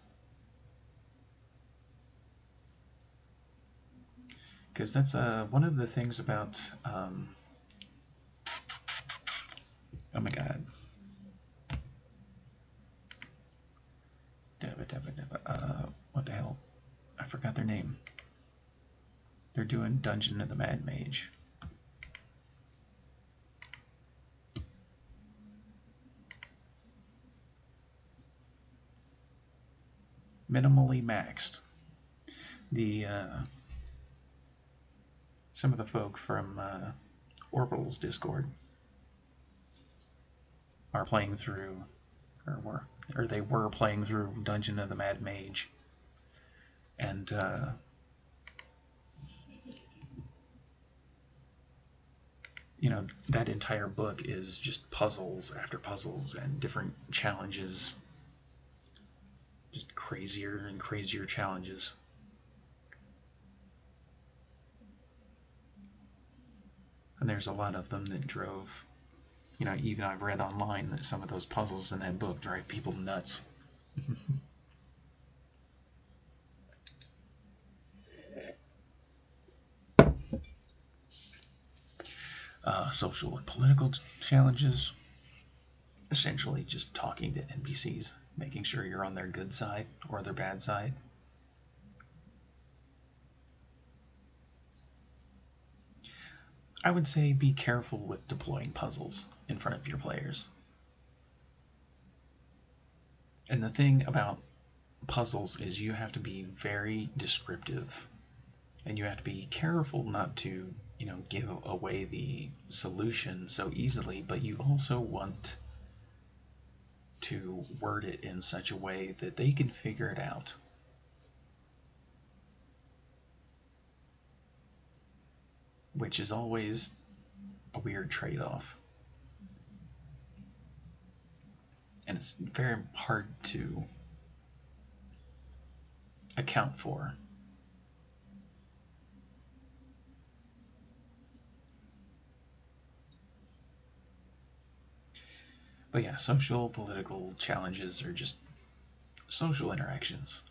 Speaker 2: Because that's one of the things about. Oh my god. What the hell? I forgot their name. They're doing Dungeon of the Mad Mage. minimally maxed. The some of the folk from Orbital's Discord are playing through, or they were playing through Dungeon of the Mad Mage, and that entire book is just puzzles after puzzles and different challenges, just crazier and crazier challenges. And there's a lot of them that drove, even I've read online that some of those puzzles in that book drive people nuts. Social and political challenges, essentially just talking to NPCs, making sure you're on their good side or their bad side. I would say be careful with deploying puzzles in front of your players. And the thing about puzzles is you have to be very descriptive, and you have to be careful not to, give away the solution so easily, but you also want to word it in such a way that they can figure it out. Which is always a weird trade-off. And it's very hard to account for. But yeah, social, political challenges are just social interactions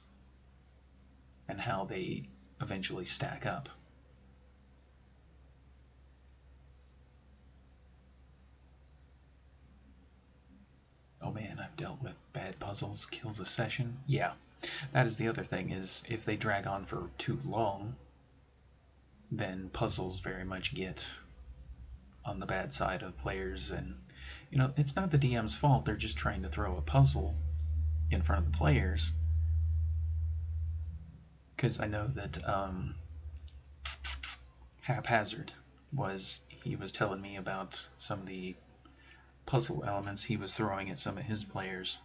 Speaker 2: and how they eventually stack up. Oh man, I've dealt with bad puzzles, kills a session. Yeah, that is the other thing, is if they drag on for too long, then puzzles very much get on the bad side of players. And it's not the DM's fault, they're just trying to throw a puzzle in front of the players. Because I know that Haphazard he was telling me about some of the puzzle elements he was throwing at some of his players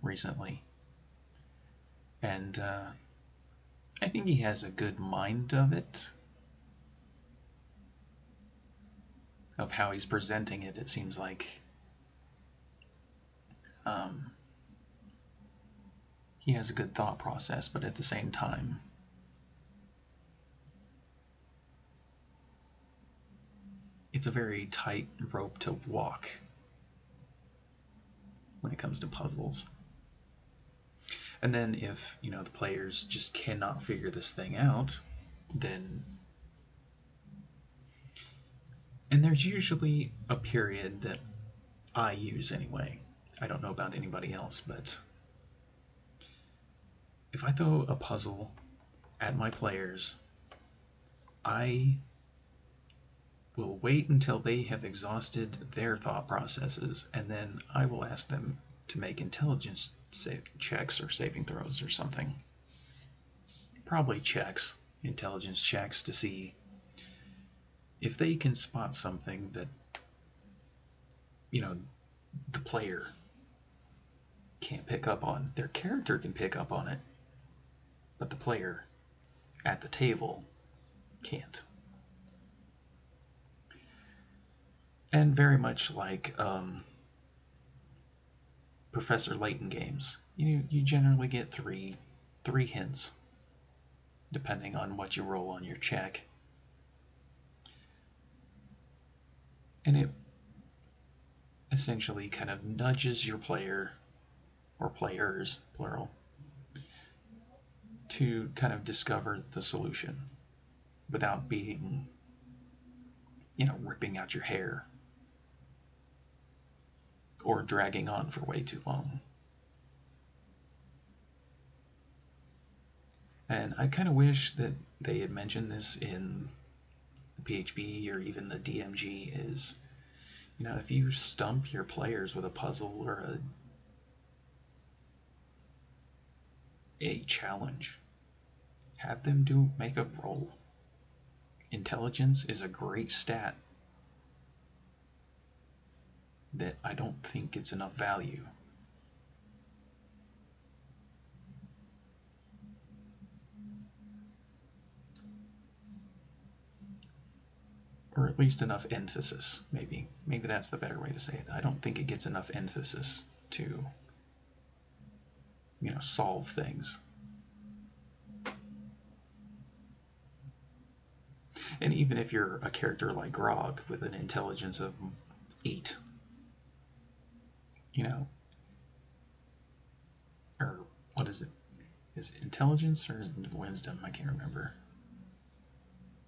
Speaker 2: recently. And I think he has a good mind of it, of how he's presenting it. It seems like he has a good thought process, but at the same time, it's a very tight rope to walk when it comes to puzzles. And then if, the players just cannot figure this thing out, then... And there's usually a period that I use anyway. I don't know about anybody else, but if I throw a puzzle at my players, I will wait until they have exhausted their thought processes, and then I will ask them to make intelligence checks or saving throws or something. Probably intelligence checks, to see if they can spot something that, the player can't pick up on. Their character can pick up on it, but the player at the table can't. And very much like Professor Layton games, you generally get three hints, depending on what you roll on your check. And it essentially kind of nudges your player, or players, plural, to kind of discover the solution without being, ripping out your hair or dragging on for way too long. And I kind of wish that they had mentioned this in the PHB or even the DMG, is, if you stump your players with a puzzle or a challenge. Have them make a roll. Intelligence is a great stat that I don't think gets enough value. Or at least enough emphasis, maybe. Maybe that's the better way to say it. I don't think it gets enough emphasis to, solve things. And even if you're a character like Grog with an intelligence of 8, or what is it? Is it intelligence or is it wisdom? I can't remember.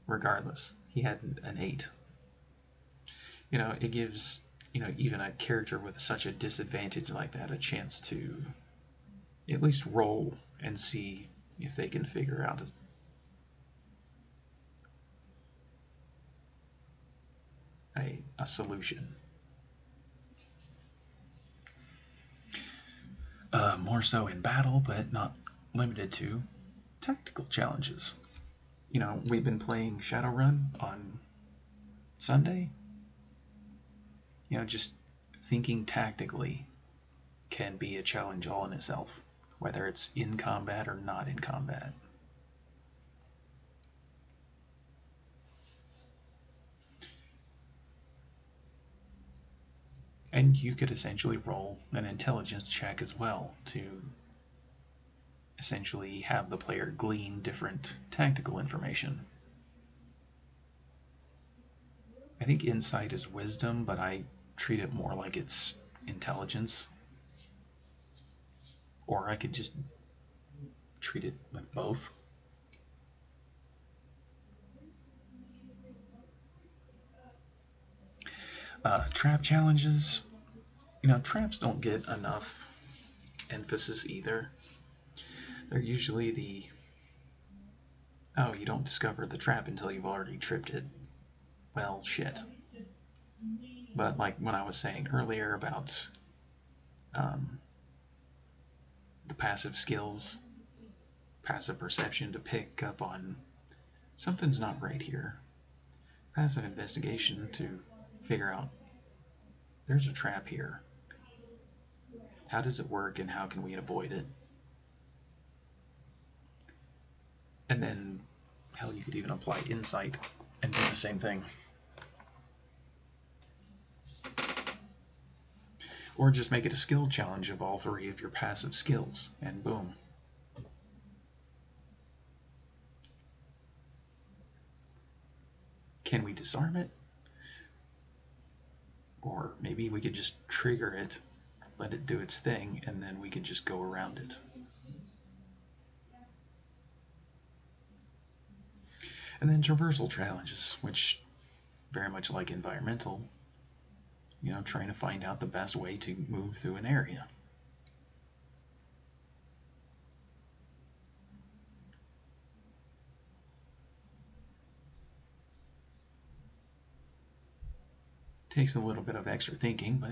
Speaker 2: Regardless, he had an 8. It gives, even a character with such a disadvantage like that a chance to at least roll and see if they can figure out a solution. More so in battle, but not limited to tactical challenges. We've been playing Shadowrun on Sunday. Just thinking tactically can be a challenge all in itself, whether it's in combat or not in combat. And you could essentially roll an intelligence check as well to essentially have the player glean different tactical information. I think insight is wisdom, but I treat it more like it's intelligence. Or I could just treat it with both. Trap challenges. Traps don't get enough emphasis either. They're usually oh, you don't discover the trap until you've already tripped it. Well, shit. But like when I was saying earlier about the passive skills, passive perception to pick up on something's not right here. Passive investigation to figure out there's a trap here. How does it work and how can we avoid it? And then, hell, you could even apply insight and do the same thing. Or just make it a skill challenge of all 3 of your passive skills, and boom. Can we disarm it? Or maybe we could just trigger it, let it do its thing, and then we could just go around it. And then traversal challenges, which very much like environmental, trying to find out the best way to move through an area. Takes a little bit of extra thinking, but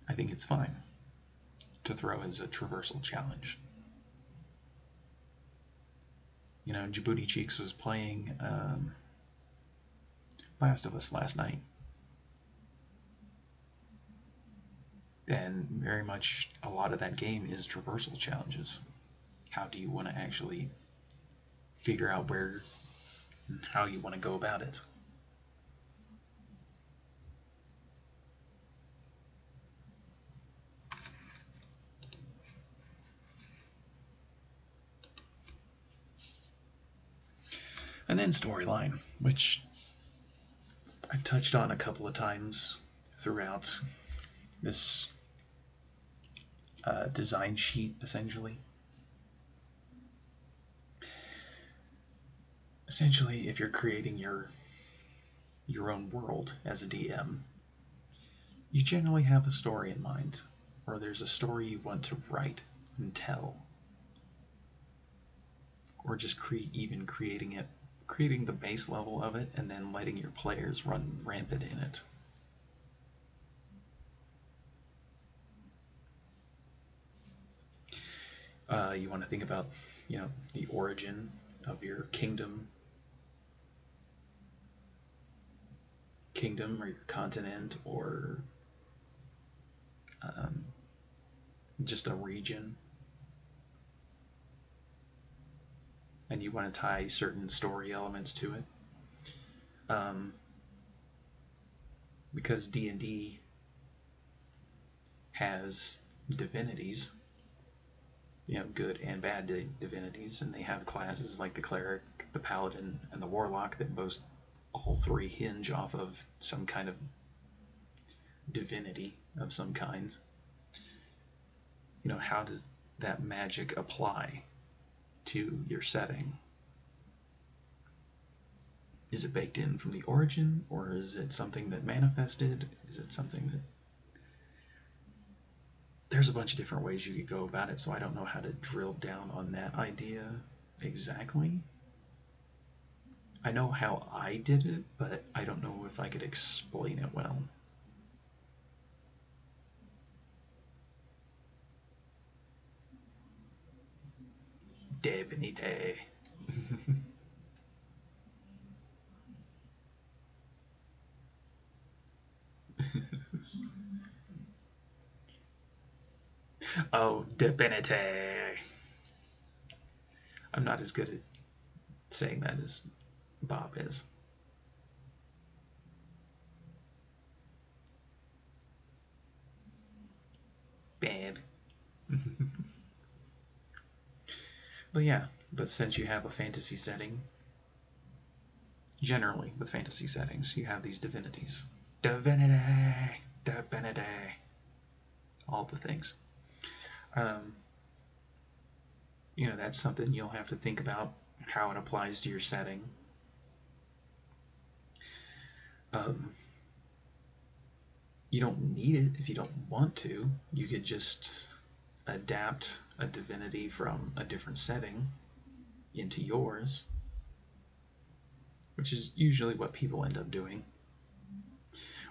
Speaker 2: I think it's fine to throw as a traversal challenge. Djibouti Cheeks was playing Last of Us last night. And very much a lot of that game is traversal challenges. How do you want to actually figure out where and how you want to go about it? And then storyline, which I've touched on a couple of times throughout this design sheet, essentially. Essentially, if you're creating your own world as a DM, you generally have a story in mind, or there's a story you want to write and tell, or just creating the base level of it, and then letting your players run rampant in it. You want to think about, the origin of your kingdom or your continent, or just a region, and you want to tie certain story elements to it. Because D&D has divinities, good and bad divinities, and they have classes like the cleric, the paladin, and the warlock that most all three hinge off of some kind of divinity of some kind. How does that magic apply to your setting? Is it baked in from the origin, or is it something that manifested? Is it something that... There's a bunch of different ways you could go about it, so I don't know how to drill down on that idea exactly. I know how I did it, but I don't know if I could explain it well. Divinity. Oh, divinity. I'm not as good at saying that as Bob is. Bad. But yeah, since you have a fantasy setting, generally with fantasy settings, you have these divinities. Divinity! Divinity! All the things. That's something you'll have to think about how it applies to your setting. You don't need it if you don't want to. You could just adapt a divinity from a different setting into yours, which is usually what people end up doing.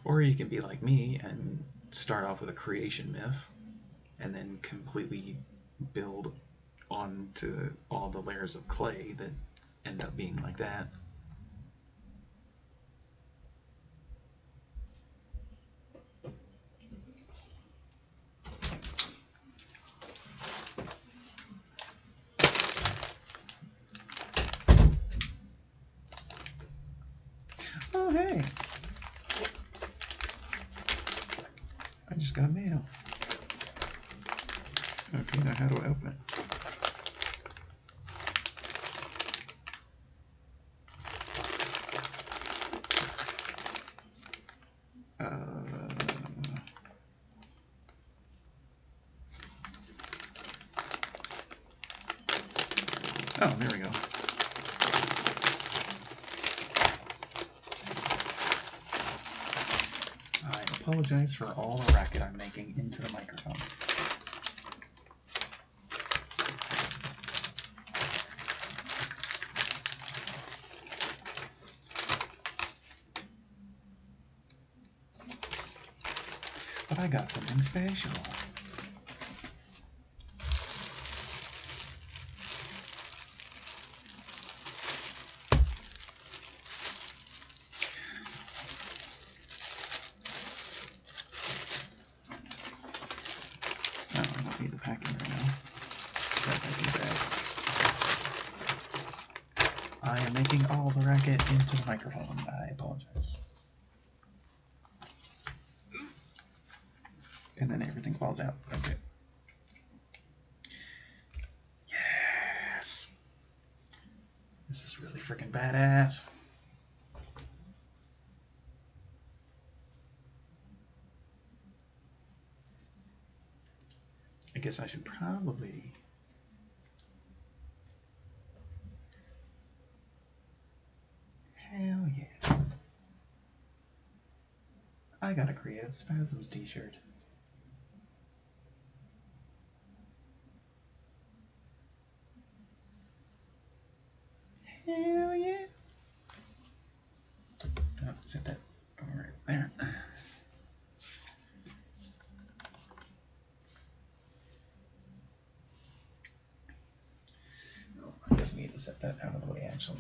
Speaker 2: Or you can be like me and start off with a creation myth and then completely build onto all the layers of clay that end up being like that. Oh, hey. I just got mail. Okay, now how do I open it? Oh, there we go. I apologize for all the racket I'm making into the microphone. But I got something special. Oh, I don't need the packing right now. That might be bad. I am making all the racket into the microphone. I apologize. And then everything falls out. Okay. Yes. This is really freaking badass. I guess I should probably... Hell yeah. I got a Creative Spasms t-shirt. Hell yeah. Oh, set that over right there. set that out of the way, actually.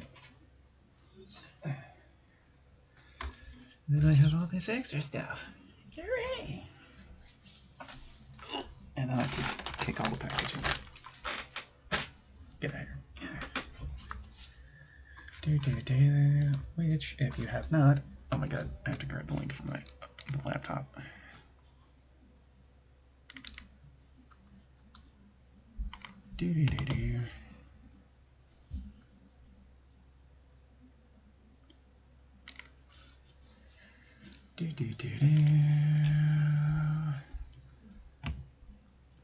Speaker 2: Then I have all this extra stuff. Hooray! And then I can take all the packaging. Get out of here. Which, if you have not... Oh my god, I have to grab the link from the laptop.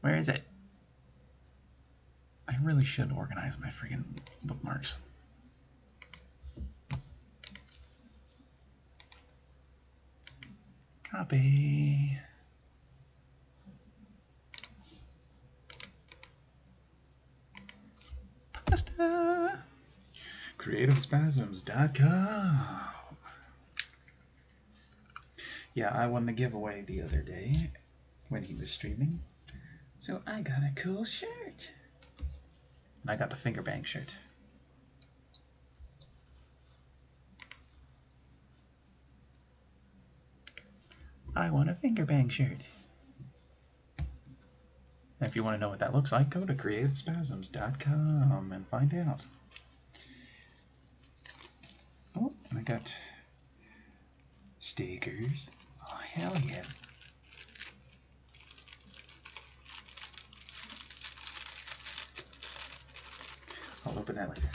Speaker 2: Where is it? I really should organize my freaking bookmarks. Copy. Pasta. CreativeSpasms.com. Yeah, I won the giveaway the other day when he was streaming. So I got a cool shirt. And I got the finger bang shirt. I want a finger bang shirt. And if you want to know what that looks like, go to CreativeSpasms.com and find out. Oh, and I got stickers. Oh, hell yeah. I'll open that later.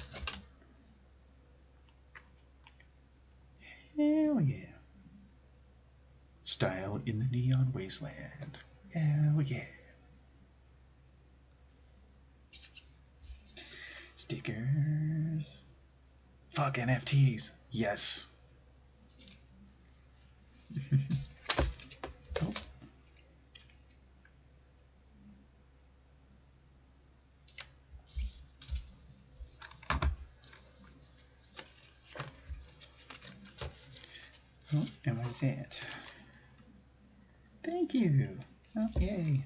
Speaker 2: Hell yeah. Style in the neon wasteland. Hell yeah. Stickers. Fuck NFTs. Yes. Oh. Oh, and what is that? Thank you. Oh, yay.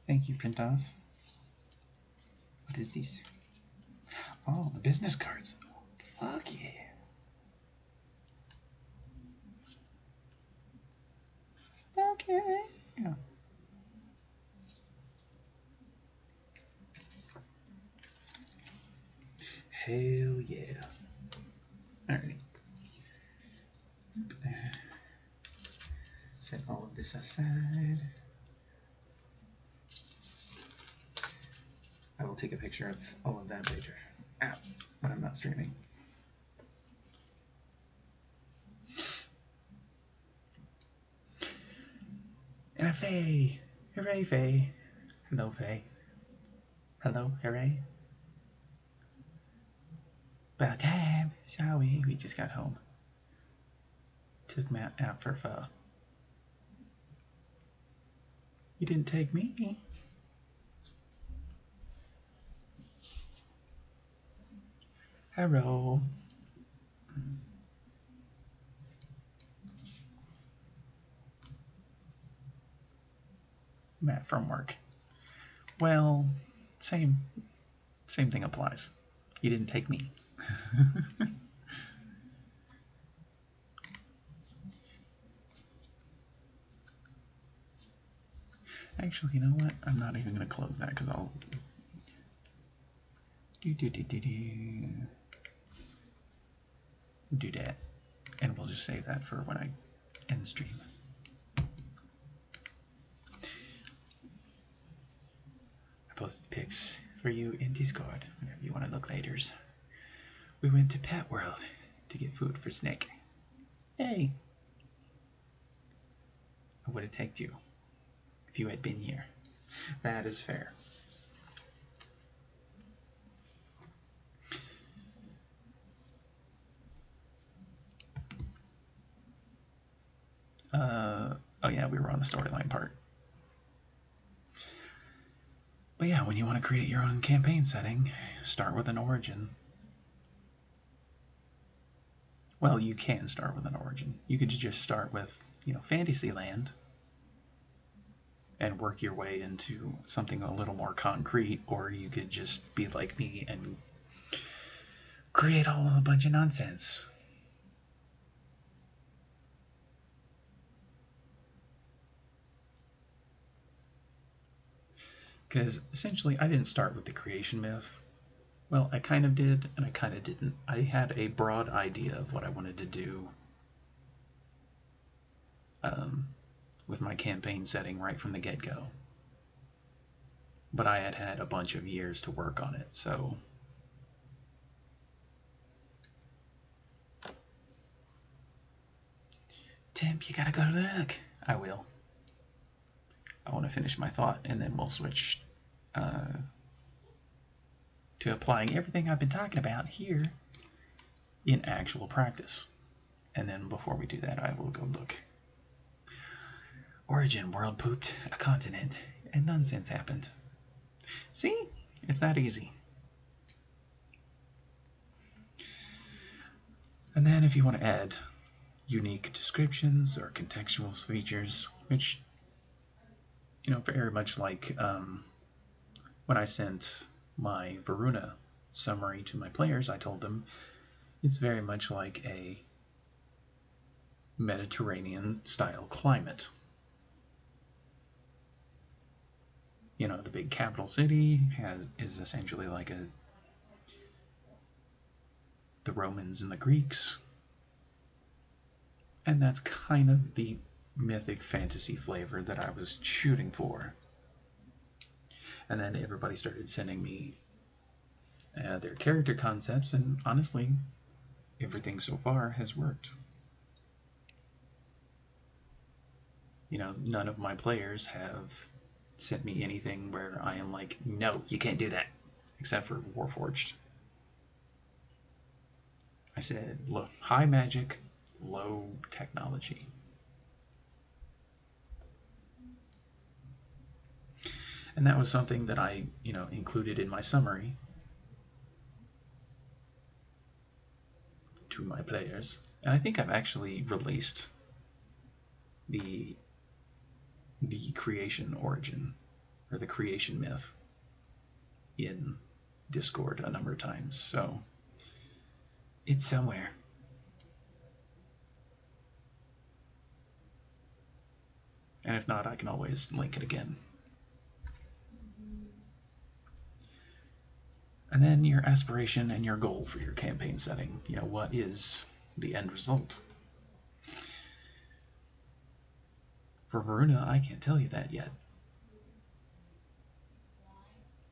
Speaker 2: Thank you, print off. What is this? Oh, the business cards. Fuck yeah. Fuck yeah. Hell yeah. Alrighty. Set all of this aside. I will take a picture of all of that later. When I'm not streaming. And a Faye! Hooray, Faye! Hello, Faye. Hello, hooray. About time, sorry, we just got home. Took Matt out for pho. You didn't take me. Hello. Matt from work. Well, same thing applies. You didn't take me. Actually, you know what? I'm not even going to close that because I'll... Do that. And we'll just save that for when I end the stream. I posted pics for you in Discord whenever you want to look later. We went to Pet World to get food for Snake. Hey! I would have taken you if you had been here. That is fair. Oh yeah, we were on the storyline part. But yeah, when you want to create your own campaign setting, start with an origin. Well, you can start with an origin. You could just start with, Fantasyland and work your way into something a little more concrete, or you could just be like me and create all a bunch of nonsense. Because essentially, I didn't start with the creation myth. Well, I kind of did, and I kind of didn't. I had a broad idea of what I wanted to do with my campaign setting right from the get-go. But I had had a bunch of years to work on it, so... Temp, you gotta go look. I will. I want to finish my thought, and then we'll switch to applying everything I've been talking about here in actual practice. And then before we do that, I will go look. Origin world pooped a continent, and nonsense happened. See? It's that easy. And then if you want to add unique descriptions or contextual features, which, you know, very much like when I sent my Varuna summary to my players, I told them it's very much like a Mediterranean style climate. You know, the big capital city is essentially like the Romans and the Greeks, and that's kind of the mythic fantasy flavor that I was shooting for. And then everybody started sending me their character concepts, and honestly, everything so far has worked. You know, none of my players have sent me anything where I am like, no, you can't do that, except for Warforged. I said, look, high magic, low technology. And that was something that I, you know, included in my summary to my players. And I think I've actually released the creation origin, or the creation myth, in Discord a number of times, so it's somewhere. And if not, I can always link it again. And then your aspiration and your goal for your campaign setting. You know, what is the end result? For Varuna, I can't tell you that yet.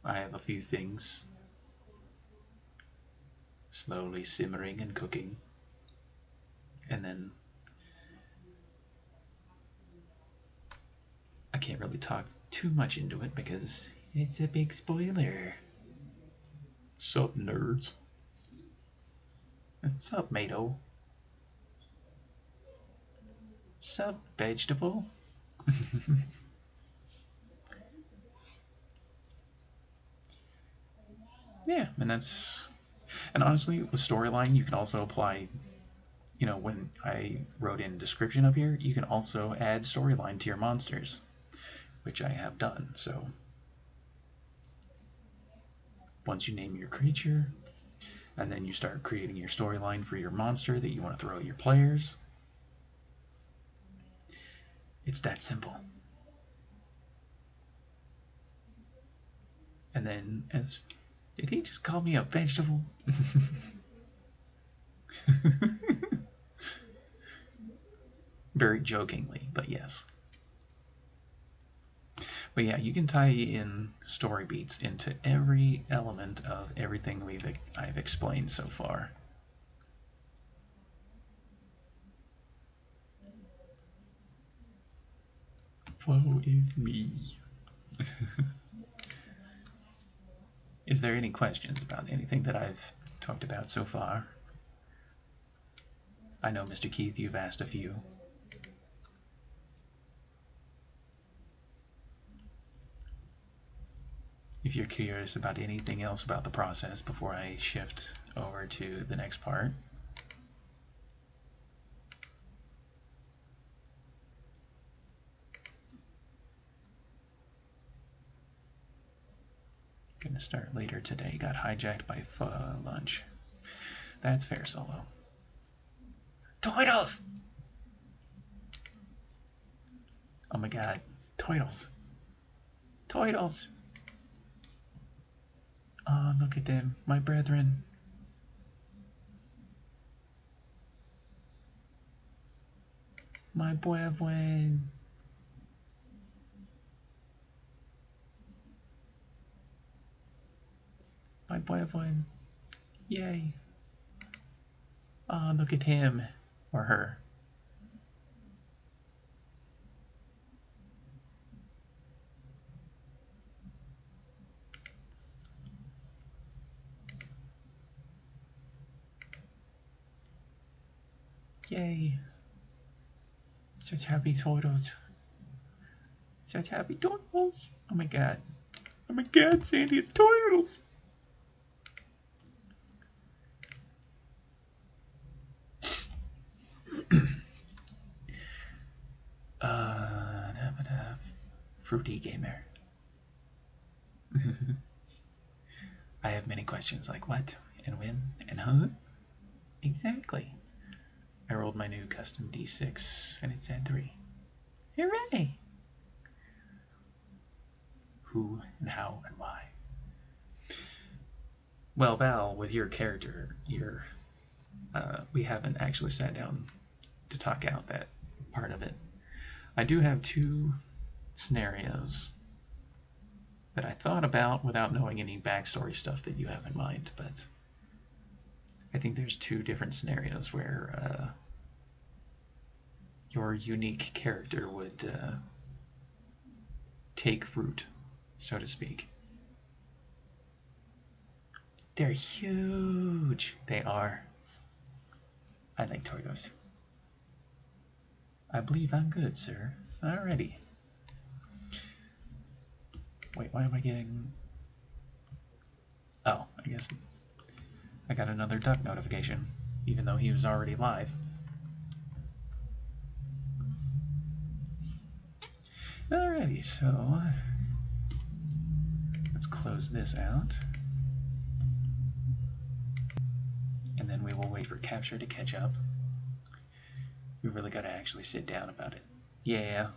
Speaker 2: I have a few things slowly simmering and cooking. And then I can't really talk too much into it because it's a big spoiler. Sup, nerds? Sup, Mato? Sup, vegetable? Yeah, and that's... And honestly, with storyline, you can also apply... You know, when I wrote in description up here, you can also add storyline to your monsters, which I have done, so... Once you name your creature, and then you start creating your storyline for your monster that you want to throw at your players, it's that simple. And then, as... Did he just call me a vegetable? Very jokingly, but yes. But yeah, you can tie in story beats into every element of everything I've explained so far. Woe is me. Is there any questions about anything that I've talked about so far? I know, Mr. Keith, you've asked a few. If you're curious about anything else about the process before I shift over to the next part. Gonna start later today. Got hijacked by lunch. That's fair, Solo. Toidles! Oh my god. Toidles. Toidles! Oh, look at them, my brethren. My brethren. My brethren. Yay. Oh, look at him. Or her. Yay. Such happy turtles. Such happy turtles. Oh my god. Oh my god, Sandy, it's turtles. Fruity gamer. I have many questions like what and when and huh? Exactly. I rolled my new custom d6 and it said 3. Hooray! Who and how and why? Well, Val, with your character, we haven't actually sat down to talk out that part of it. I do have 2 scenarios that I thought about without knowing any backstory stuff that you have in mind, but I think there's 2 different scenarios where your unique character would take root, so to speak. They're huge. They are. I like tortoise. I believe I'm good, sir. Alrighty. Wait, why am I getting... Oh, I guess I got another duck notification, even though he was already live. Alrighty, so let's close this out. And then we will wait for capture to catch up. We really gotta actually sit down about it. Yeah.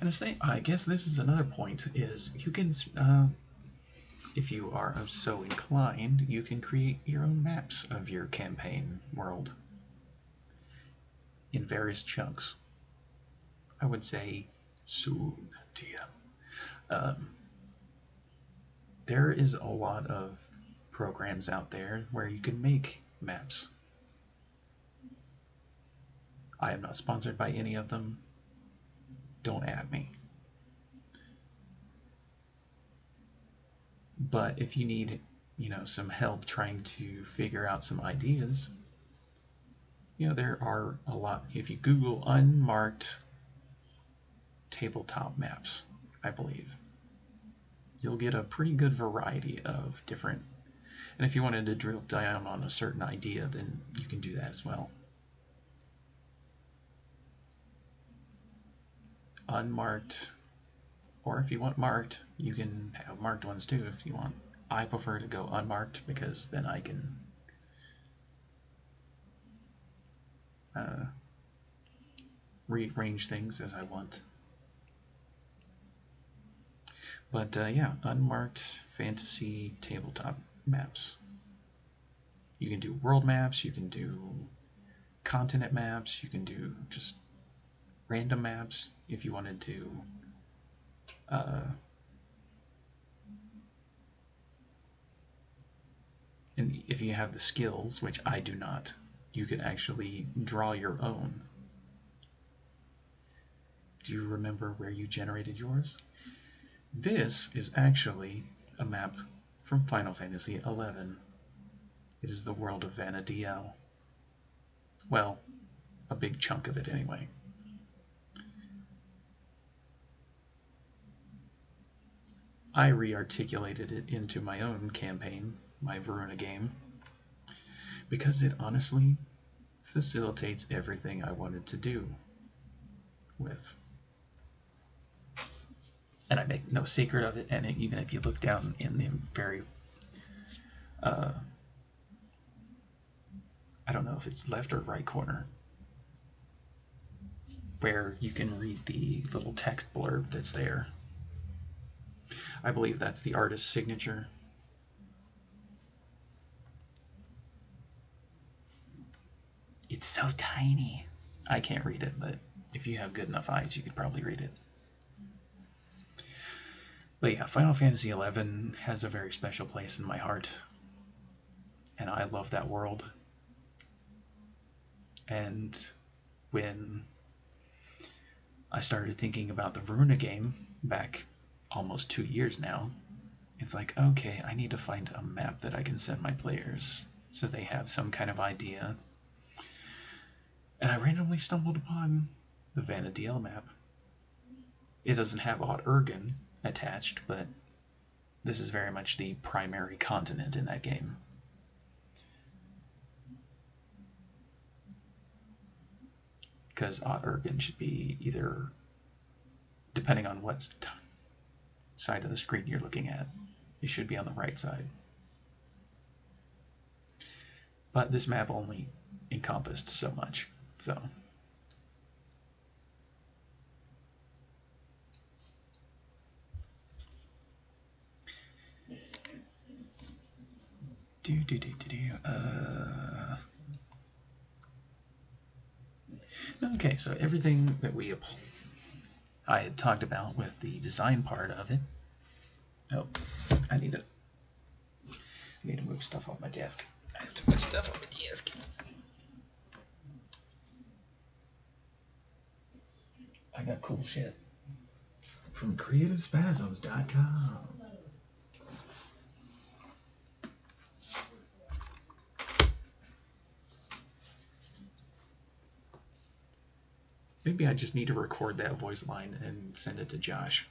Speaker 2: And I guess this is another point, is you can, if you are so inclined, you can create your own maps of your campaign world in various chunks. I would say soon, TM. There is a lot of programs out there where you can make maps. I am not sponsored by any of them. Don't add me. But if you need, some help trying to figure out some ideas, there are a lot. If you Google unmarked tabletop maps, I believe, you'll get a pretty good variety of different. And if you wanted to drill down on a certain idea, then you can do that as well. Unmarked, or if you want marked, you can have marked ones too if you want. I prefer to go unmarked because then I can rearrange things as I want. But yeah, unmarked fantasy tabletop maps. You can do world maps, you can do continent maps, you can do just random maps if you wanted to. And if you have the skills, which I do not, you can actually draw your own. Do you remember where you generated yours? This is actually a map from Final Fantasy XI. It is the world of Vana'diel. Well, a big chunk of it anyway. I re-articulated it into my own campaign, my Verona game, because it honestly facilitates everything I wanted to do with. and I make no secret of it. And even if you look down in the very, I don't know if it's left or right corner, where you can read the little text blurb that's there. I believe that's the artist's signature. It's so tiny. I can't read it, but if you have good enough eyes, you could probably read it. But yeah, Final Fantasy XI has a very special place in my heart. And I love that world. And when I started thinking about the Veruna game back almost 2 years now, it's like, okay, I need to find a map that I can send my players so they have some kind of idea. And I randomly stumbled upon the Vana'diel map. It doesn't have Ot Urgen attached, but this is very much the primary continent in that game. Because Ot Urgen should be either, depending on what side of the screen you're looking at, it should be on the right side. But this map only encompassed so much, so... Okay, so everything that I had talked about with the design part of it. Oh, I need to move stuff off my desk. I have too much stuff on my desk. I got cool shit from CreativeSpasms.com. Maybe I just need to record that voice line and send it to Josh.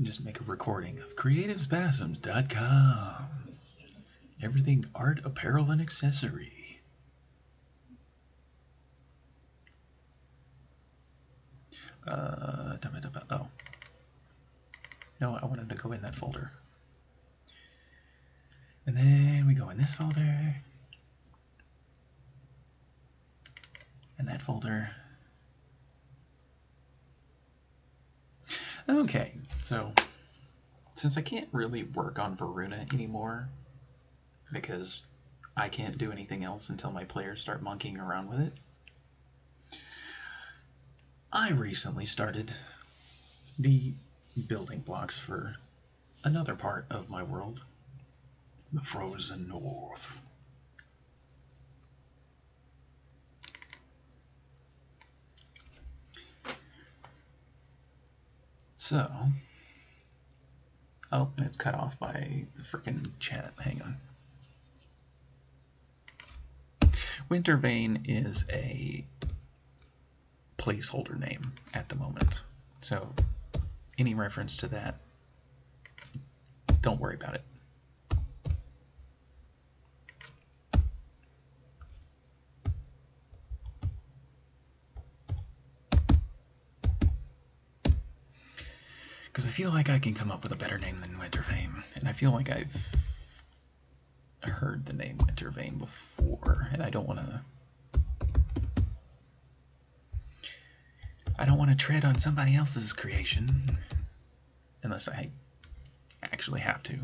Speaker 2: Just make a recording of CreativeSpasms.com. Everything art, apparel, and accessory. Oh. No, I wanted to go in that folder. And then we go in this folder. And that folder. Okay, so since I can't really work on Veruna anymore, because I can't do anything else until my players start monkeying around with it, I recently started the building blocks for another part of my world, the Frozen North. So, oh, and it's cut off by the frickin' chat. Hang on. Wintervein is a placeholder name at the moment. So, any reference to that, don't worry about it. Because I feel like I can come up with a better name than Wintervein, and I feel like I've heard the name Wintervein before, and I don't want to tread on somebody else's creation, unless I actually have to,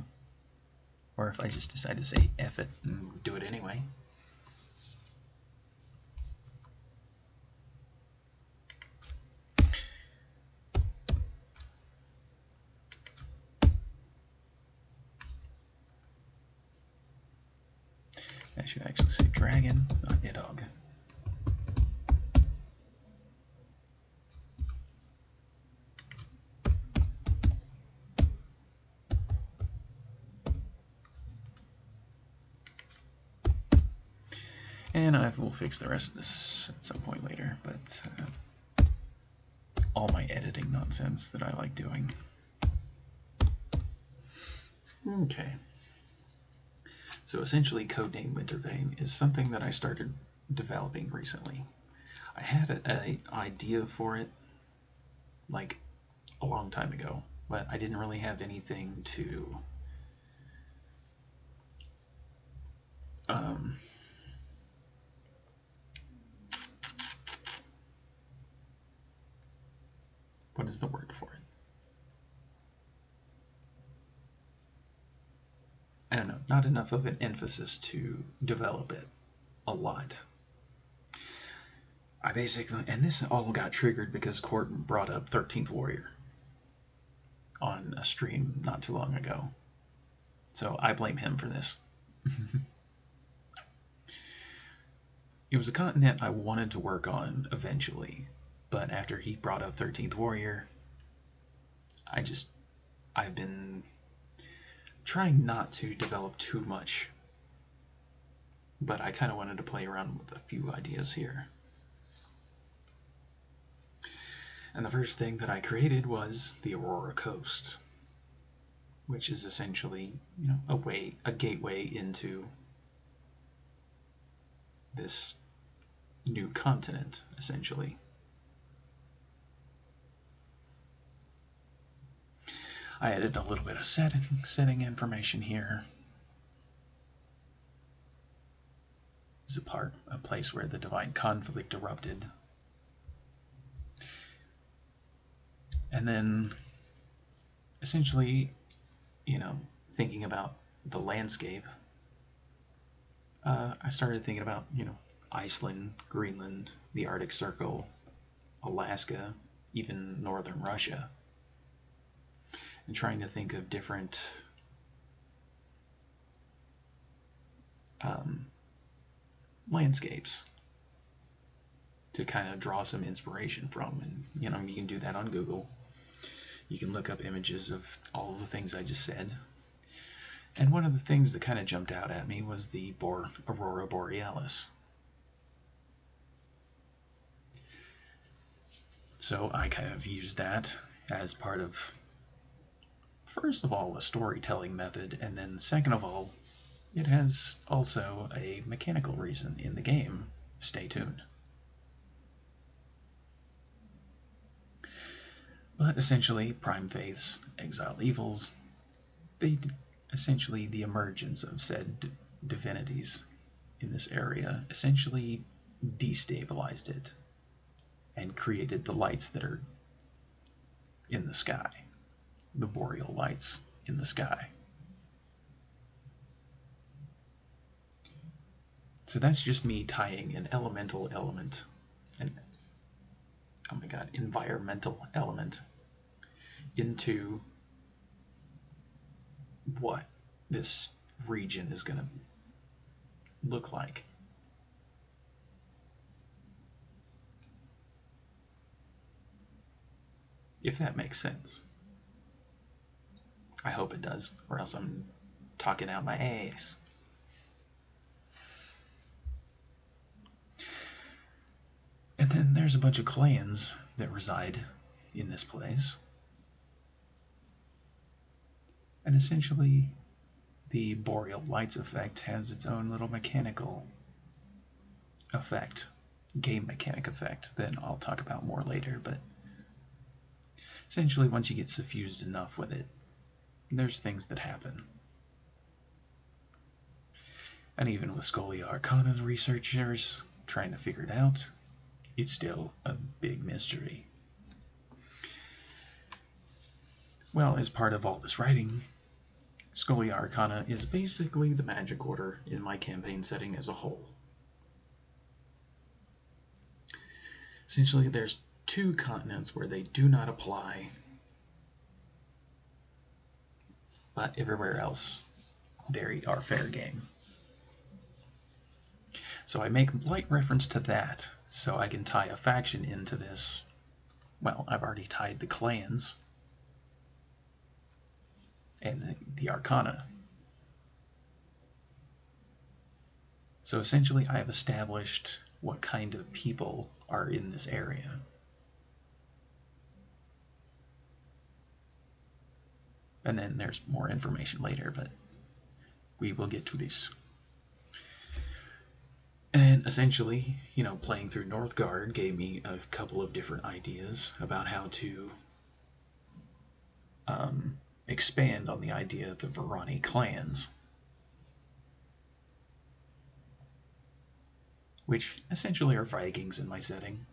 Speaker 2: or if I just decide to say F it and do it anyway. I should actually say dragon, not Nidhogg. And I will fix the rest of this at some point later, but all my editing nonsense that I like doing. Okay. So essentially, Codename Wintervein is something that I started developing recently. I had an idea for it like a long time ago, but I didn't really have anything to what is the word for it? I don't know, not enough of an emphasis to develop it a lot. I basically, and this all got triggered because Court brought up 13th Warrior on a stream not too long ago. So I blame him for this. It was a continent I wanted to work on eventually, but after he brought up 13th Warrior, I've been trying not to develop too much, but I kind of wanted to play around with a few ideas here. And the first thing that I created was the Aurora Coast, which is essentially, a gateway into this new continent, essentially. I added a little bit of setting information here. This is a place where the divine conflict erupted. And then, essentially, thinking about the landscape, I started thinking about, Iceland, Greenland, the Arctic Circle, Alaska, even northern Russia, and trying to think of different landscapes to kind of draw some inspiration from. And, you can do that on Google. You can look up images of all of the things I just said. And one of the things that kind of jumped out at me was the Aurora Borealis. So I kind of used that as part of, first of all, a storytelling method, and then second of all, it has also a mechanical reason in the game. Stay tuned. But essentially, Prime Faiths, Exiled Evils, essentially the emergence of said divinities in this area essentially destabilized it and created the lights that are in the sky, the boreal lights in the sky. So that's just me tying an elemental element, an environmental element, into what this region is going to look like. If that makes sense. I hope it does, or else I'm talking out my ass. And then there's a bunch of clans that reside in this place. And essentially, the Boreal Lights effect has its own little mechanical effect, game mechanic effect, that I'll talk about more later, but essentially once you get suffused enough with it, there's things that happen. And even with Scholia Arcana researchers trying to figure it out, it's still a big mystery. Well, as part of all this writing, Scholia Arcana is basically the magic order in my campaign setting as a whole. Essentially, there's 2 continents where they do not apply, but everywhere else, they are fair game. So I make light reference to that, so I can tie a faction into this. Well, I've already tied the clans and the Arcana. So essentially, I have established what kind of people are in this area. And then there's more information later, but we will get to this. And essentially, playing through Northgard gave me a couple of different ideas about how to expand on the idea of the Varani clans, which essentially are Vikings in my setting.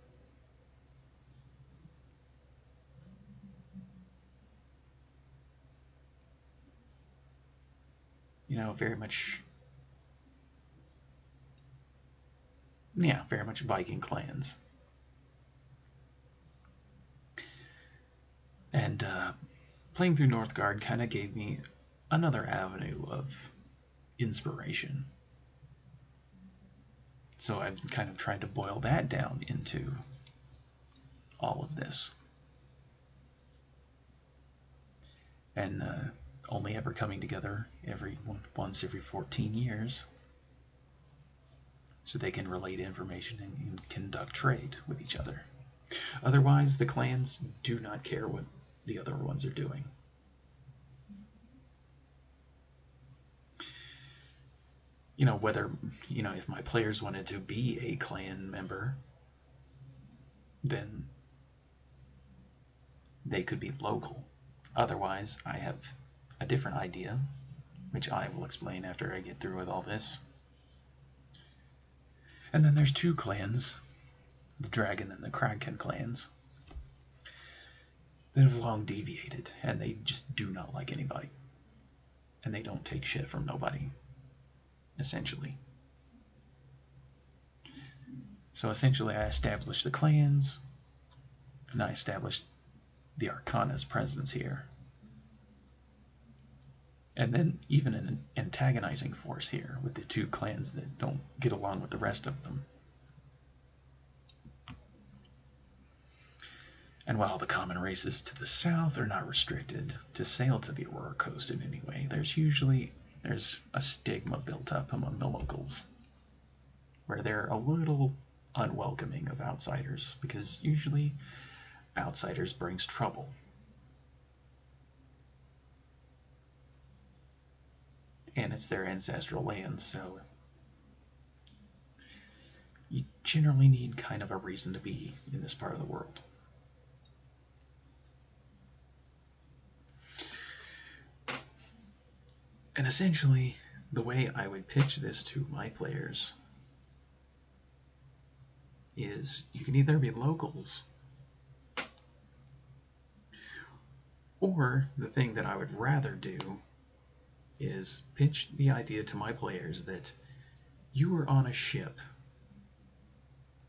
Speaker 2: Very much, yeah, very much Viking clans. And playing through Northgard kind of gave me another avenue of inspiration. So I've kind of tried to boil that down into all of this. And only ever coming together once every 14 years so they can relate information and conduct trade with each other. Otherwise, the clans do not care what the other ones are doing. Whether, if my players wanted to be a clan member, then they could be local. Otherwise, I have a different idea, which I will explain after I get through with all this. And then there's two clans, the Dragon and the Kraken clans, that have long deviated, and they just do not like anybody. And they don't take shit from nobody, essentially. So essentially I established the clans, and I established the Arcana's presence here. And then even an antagonizing force here with the two clans that don't get along with the rest of them. And while the common races to the south are not restricted to sail to the Aurora Coast in any way, there's a stigma built up among the locals where they're a little unwelcoming of outsiders, because usually outsiders brings trouble. And it's their ancestral land, so you generally need kind of a reason to be in this part of the world. And essentially, the way I would pitch this to my players is you can either be locals, or the thing that I would rather do is pitch the idea to my players that you are on a ship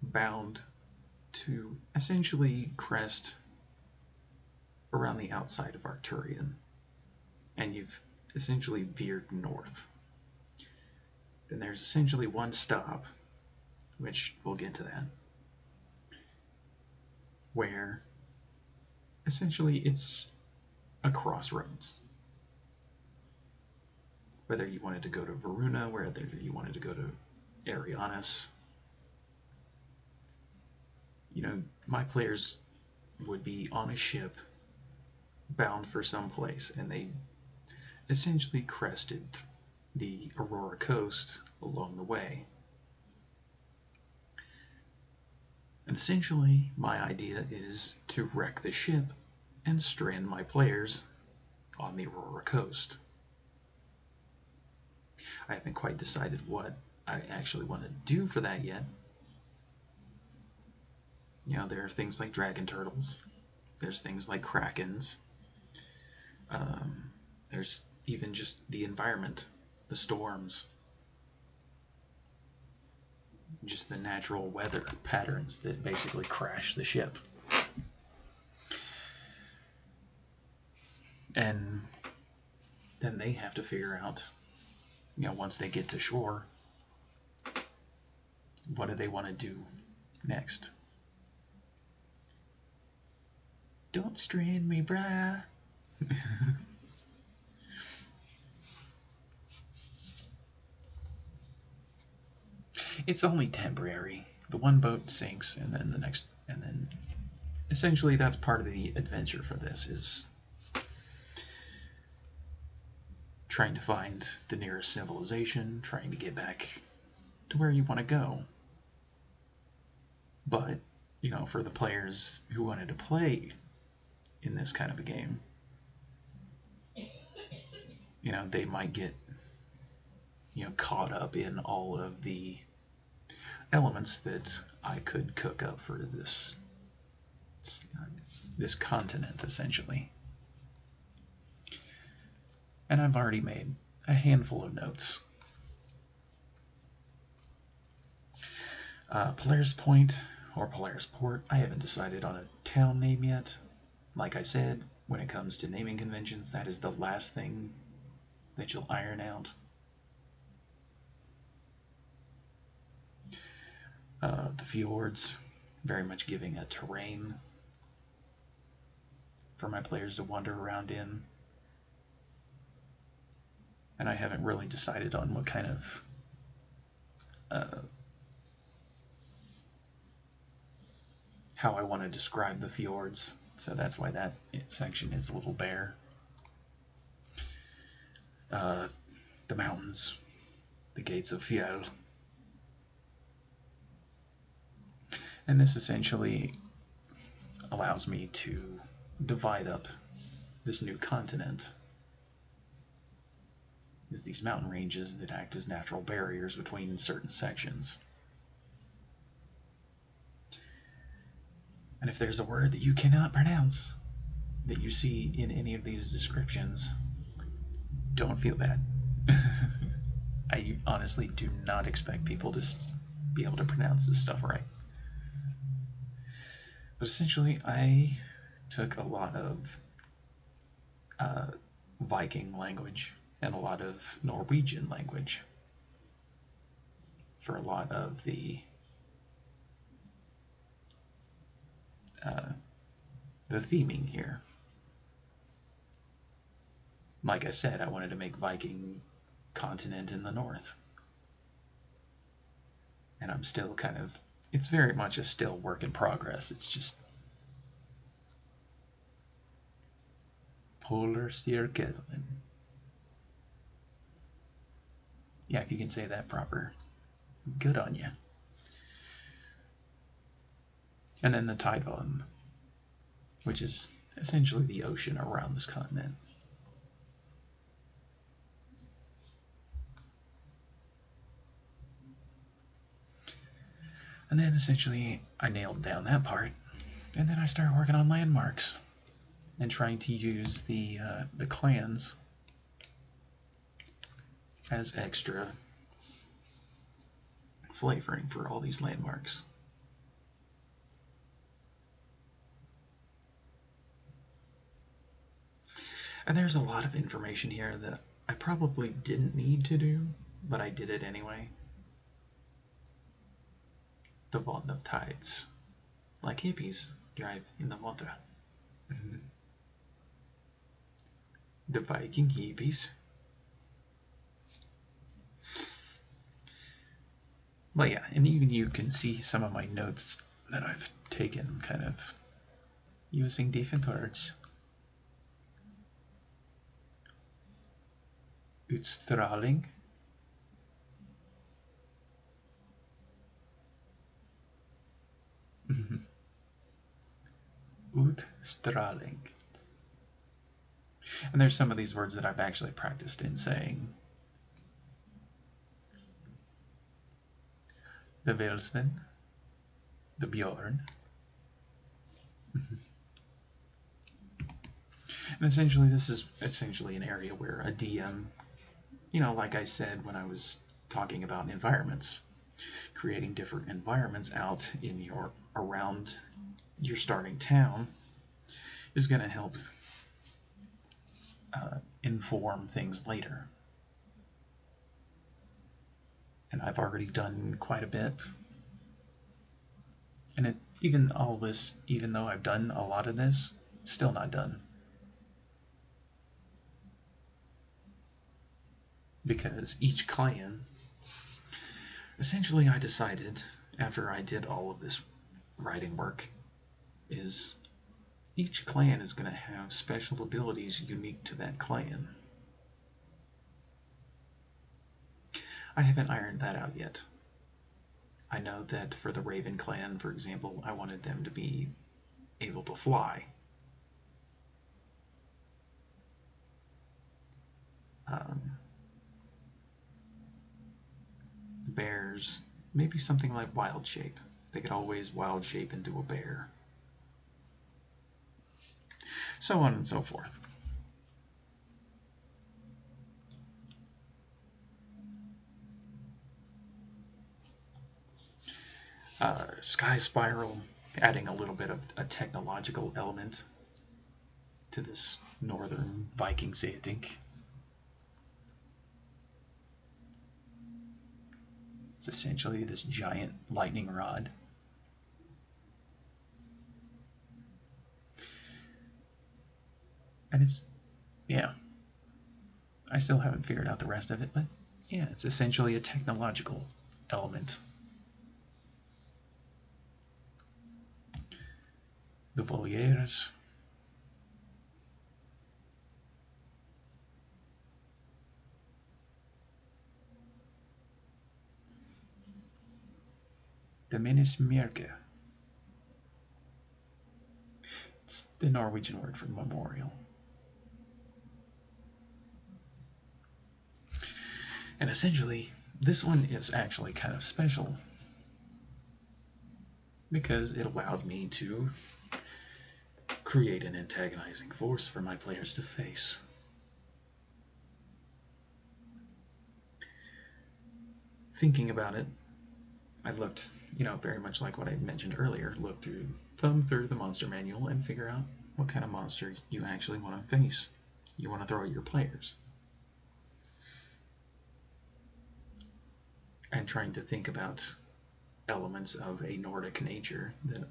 Speaker 2: bound to essentially crest around the outside of Arcturian, and you've essentially veered north. Then there's essentially one stop, which we'll get to that, where essentially it's a crossroads. Whether you wanted to go to Varuna, whether you wanted to go to Arianas, my players would be on a ship bound for some place, and they essentially crested the Aurora Coast along the way. And essentially, my idea is to wreck the ship and strand my players on the Aurora Coast. I haven't quite decided what I actually want to do for that yet. There are things like dragon turtles. There's things like krakens. There's even just the environment, the storms, just the natural weather patterns that basically crash the ship. And then they have to figure out, once they get to shore, what do they want to do next? Don't strand me, brah. It's only temporary. The one boat sinks, and then essentially that's part of the adventure for this, is trying to find the nearest civilization, trying to get back to where you want to go. But, you know, for the players who wanted to play in this kind of a game, you know, they might get, you know, caught up in all of the elements that I could cook up for this continent, essentially. And I've already made a handful of notes. Polaris Point or Polaris Port, I haven't decided on a town name yet. Like I said, when it comes to naming conventions, that is the last thing that you'll iron out. The fjords, very much giving a terrain for my players to wander around in. And I haven't really decided on what kind of how I want to describe the fjords, so that's why that section is a little bare. The mountains, the gates of Fjell. And this essentially allows me to divide up this new continent. Is these mountain ranges that act as natural barriers between certain sections. And if there's a word that you cannot pronounce that you see in any of these descriptions, don't feel bad. I honestly do not expect people to be able to pronounce this stuff right. But essentially, I took a lot of Viking language and a lot of Norwegian language for a lot of the theming here. Like I said, I wanted to make Viking continent in the north. And I'm still kind of, it's very much a still work in progress. It's just Polar Circle. Yeah, if you can say that proper, good on you. And then the Tidevon, which is essentially the ocean around this continent. And then essentially I nailed down that part, and then I started working on landmarks and trying to use the clans as extra flavoring for all these landmarks. And there's a lot of information here that I probably didn't need to do, but I did it anyway. The Vault of Tides. Like hippies drive in the water. The Viking hippies. But yeah, and even you can see some of my notes that I've taken kind of using different words. Utstraling. Utstraling. And there's some of these words that I've actually practiced in saying. The Velsven. The Bjorn. And essentially this is essentially an area where a DM, you know, like I said when I was talking about environments, creating different environments out in your around your starting town is going to help inform things later. And I've already done quite a bit. And even all this, even though I've done a lot of this, still not done. Because each clan, essentially I decided after I did all of this writing work, is each clan is going to have special abilities unique to that clan. I haven't ironed that out yet. I know that for the Raven clan, for example, I wanted them to be able to fly. The bears, maybe something like wild shape. They could always wild shape into a bear. So on and so forth. Sky Spiral, adding a little bit of a technological element to this northern Viking setting. It's essentially this giant lightning rod. And it's, yeah, I still haven't figured out the rest of it, but yeah, it's essentially a technological element. The Voliers. The Minnesmerke. It's the Norwegian word for memorial. And essentially, this one is actually kind of special because it allowed me to create an antagonizing force for my players to face. Thinking about it, I looked, very much like what I mentioned earlier, thumb through the monster manual and figure out what kind of monster you actually want to face. You want to throw at your players. And trying to think about elements of a Nordic nature that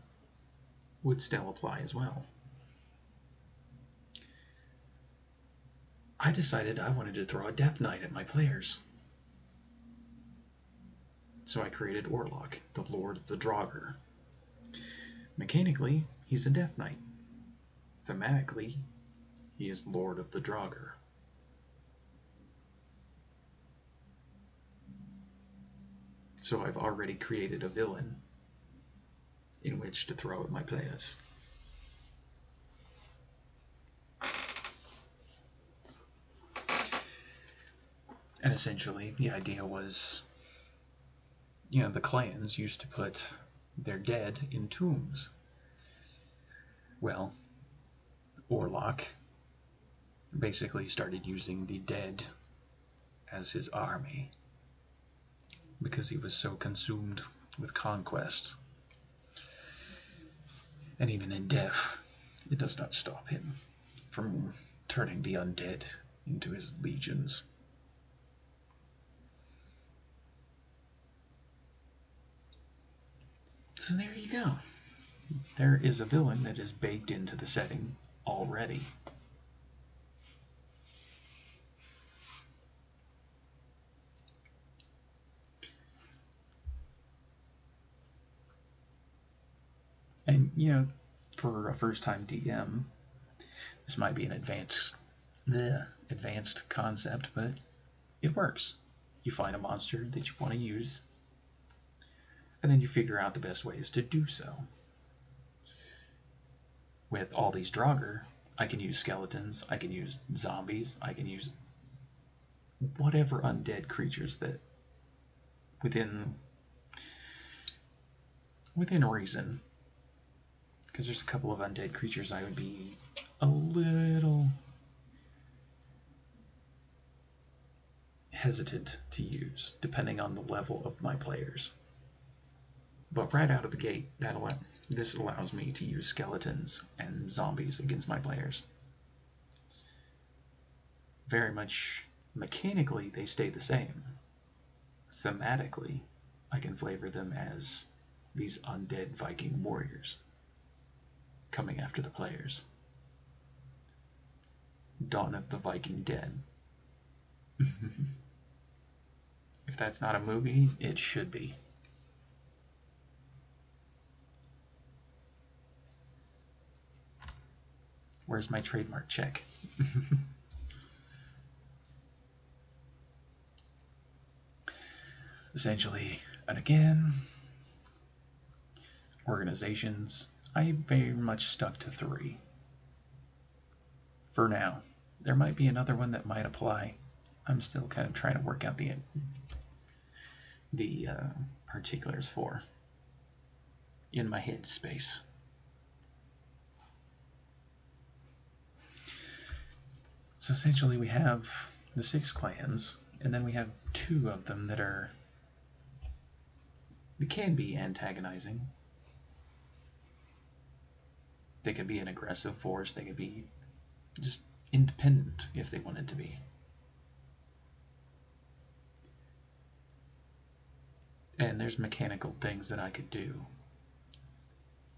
Speaker 2: would still apply as well. I decided I wanted to throw a Death Knight at my players. So I created Orlok, the Lord of the Draugr. Mechanically, he's a Death Knight. Thematically, he is Lord of the Draugr. So I've already created a villain in which to throw at my players. And essentially, the idea was, the clans used to put their dead in tombs. Well, Orlok basically started using the dead as his army because he was so consumed with conquest. And even in death, it does not stop him from turning the undead into his legions. So there you go. There is a villain that is baked into the setting already. And, for a first-time DM, this might be an advanced concept, but it works. You find a monster that you want to use, and then you figure out the best ways to do so. With all these Draugr, I can use skeletons, I can use zombies, I can use whatever undead creatures that within reason. Because there's a couple of undead creatures I would be a little hesitant to use, depending on the level of my players. But right out of the gate, this allows me to use skeletons and zombies against my players. Very much mechanically, they stay the same. Thematically, I can flavor them as these undead Viking warriors coming after the players. Dawn of the Viking Dead. If that's not a movie, it should be. Where's my trademark check? essentially, and again, organizations, I very much stuck to 3. For now. There might be another one that might apply. I'm still kind of trying to work out the particulars for in my head space. So essentially we have the 6 clans, and then we have 2 of them that can be antagonizing. They could be an aggressive force, they could be just independent if they wanted to be. And there's mechanical things that I could do.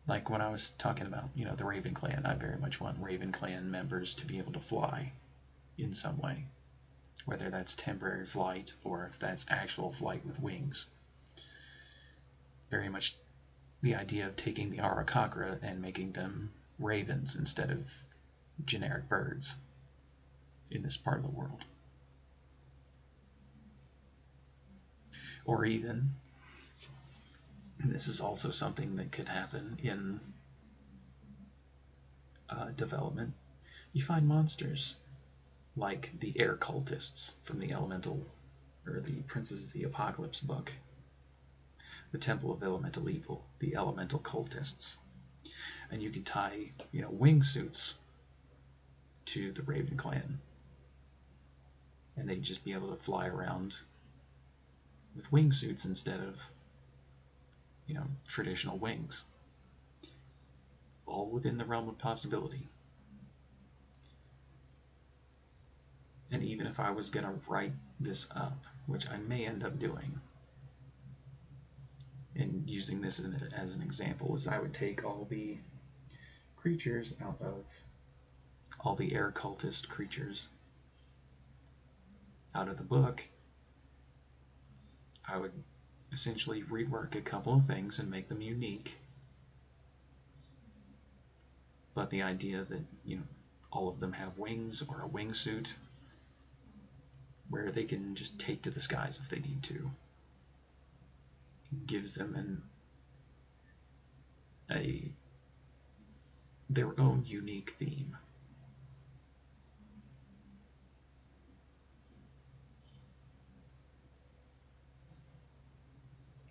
Speaker 2: Like when I was talking about, the Raven Clan, I very much want Raven Clan members to be able to fly in some way. Whether that's temporary flight or if that's actual flight with wings. Very much the idea of taking the Arakakra and making them ravens instead of generic birds in this part of the world. Or even, and this is also something that could happen in development, you find monsters like the air cultists from the Elemental, or the Princes of the Apocalypse book, the Temple of Elemental Evil, the Elemental cultists. And you could tie, wingsuits to the Raven Clan. And they'd just be able to fly around with wingsuits instead of, traditional wings. All within the realm of possibility. And even if I was going to write this up, which I may end up doing, and using this as an example, is I would take all the creatures out of all the air cultist creatures out of the book. I would essentially rework a couple of things and make them unique. But the idea that, all of them have wings or a wingsuit where they can just take to the skies if they need to gives them their own unique theme.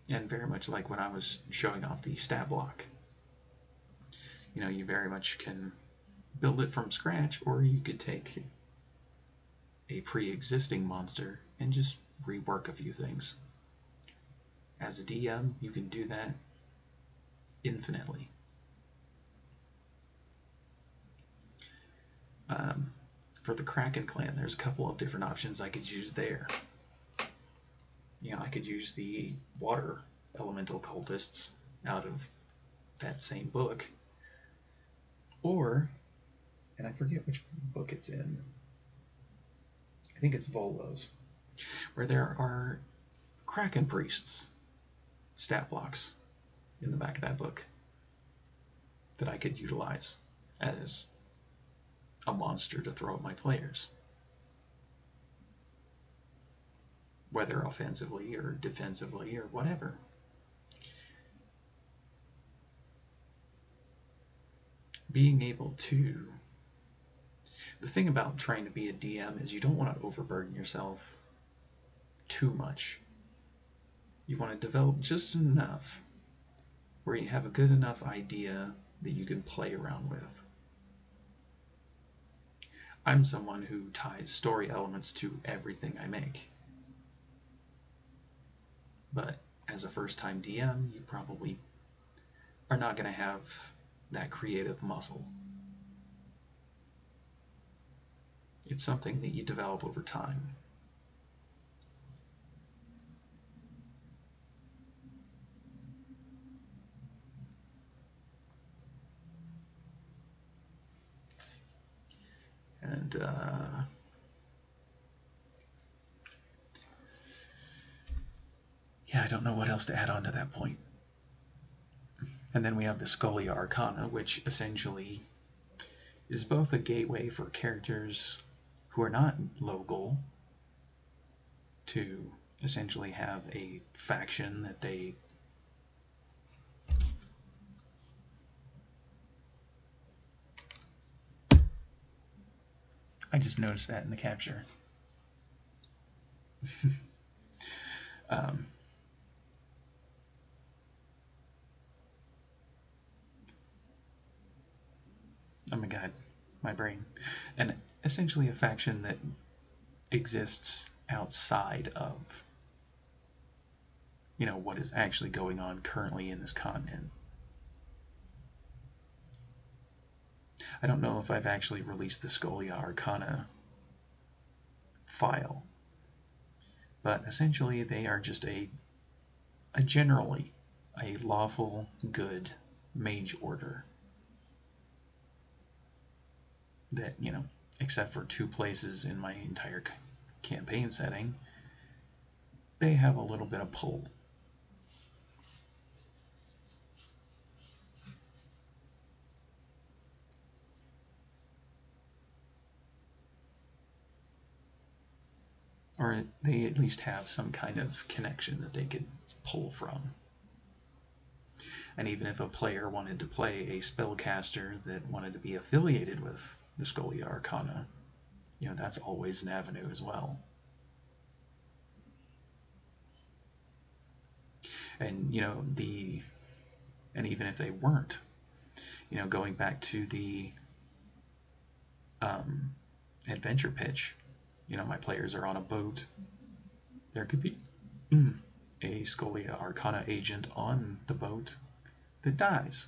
Speaker 2: And very much like when I was showing off the stat block. You very much can build it from scratch, or you could take a pre-existing monster and just rework a few things. As a DM, you can do that infinitely. For the Kraken clan, there's a couple of different options I could use there. I could use the water elemental cultists out of that same book. Or, and I forget which book it's in, I think it's Volo's, where there are Kraken priests stat blocks in the back of that book that I could utilize as a monster to throw at my players. Whether offensively or defensively or whatever. Being able to... The thing about trying to be a DM is you don't want to overburden yourself too much. You want to develop just enough where you have a good enough idea that you can play around with. I'm someone who ties story elements to everything I make. But as a first-time DM, you probably are not going to have that creative muscle. It's something that you develop over time. And yeah, I don't know what else to add on to that point. And then we have the Scholia Arcana, which essentially is both a gateway for characters who are not local to essentially have a faction that they I just noticed that in the capture. um, oh my god, my brain. And essentially a faction that exists outside of, what is actually going on currently in this continent. I don't know if I've actually released the Scholia Arcana file, but essentially they are just a generally a lawful, good mage order that, except for 2 places in my entire campaign setting, they have a little bit of pull. Or they at least have some kind of connection that they could pull from. And even if a player wanted to play a spellcaster that wanted to be affiliated with the Scholia Arcana, that's always an avenue as well. And, and even if they weren't, going back to the adventure pitch, my players are on a boat. There could be a Scholia Arcana agent on the boat that dies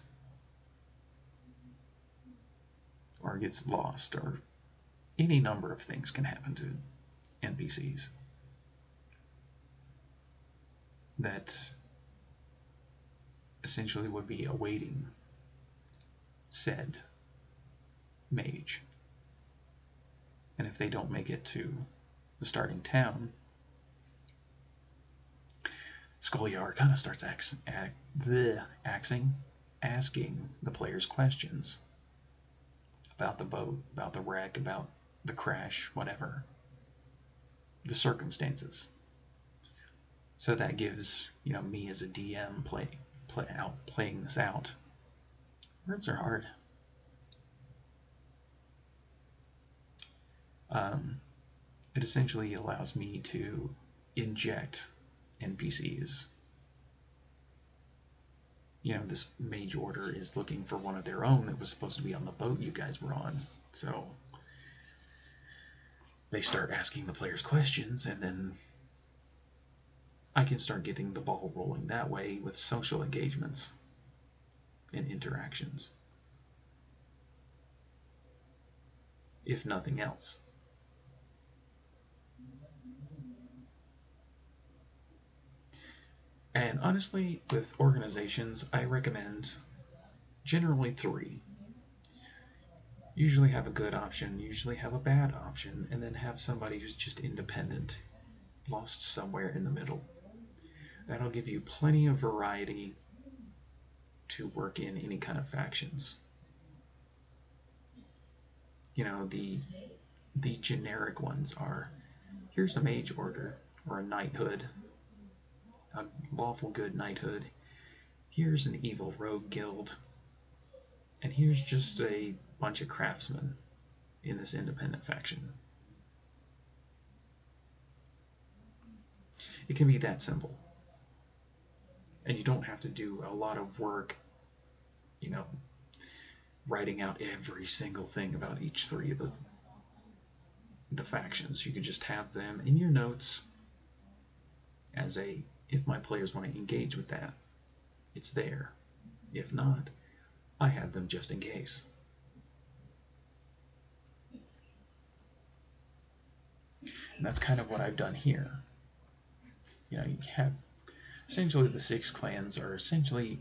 Speaker 2: or gets lost, or any number of things can happen to NPCs that essentially would be awaiting said mage. And if they don't make it to the starting town, Scholia Arcana starts asking the players questions about the boat, about the wreck, about the crash, whatever, the circumstances. So that gives, me as a DM playing this out. Words are hard. It essentially allows me to inject NPCs. This mage order is looking for one of their own that was supposed to be on the boat you guys were on. So they start asking the players questions, and then I can start getting the ball rolling that way with social engagements and interactions, if nothing else. And honestly, with organizations, I recommend generally 3. Usually have a good option, usually have a bad option, and then have somebody who's just independent, lost somewhere in the middle. That'll give you plenty of variety to work in any kind of factions. The generic ones are, here's a mage order or a knighthood, a lawful good knighthood. Here's an evil rogue guild. And here's just a bunch of craftsmen in this independent faction. It can be that simple. And you don't have to do a lot of work, writing out every single thing about each 3 of the factions. You could just have them in your notes as if my players want to engage with that, it's there. If not, I have them just in case. And that's kind of what I've done here. You have essentially the 6 clans are essentially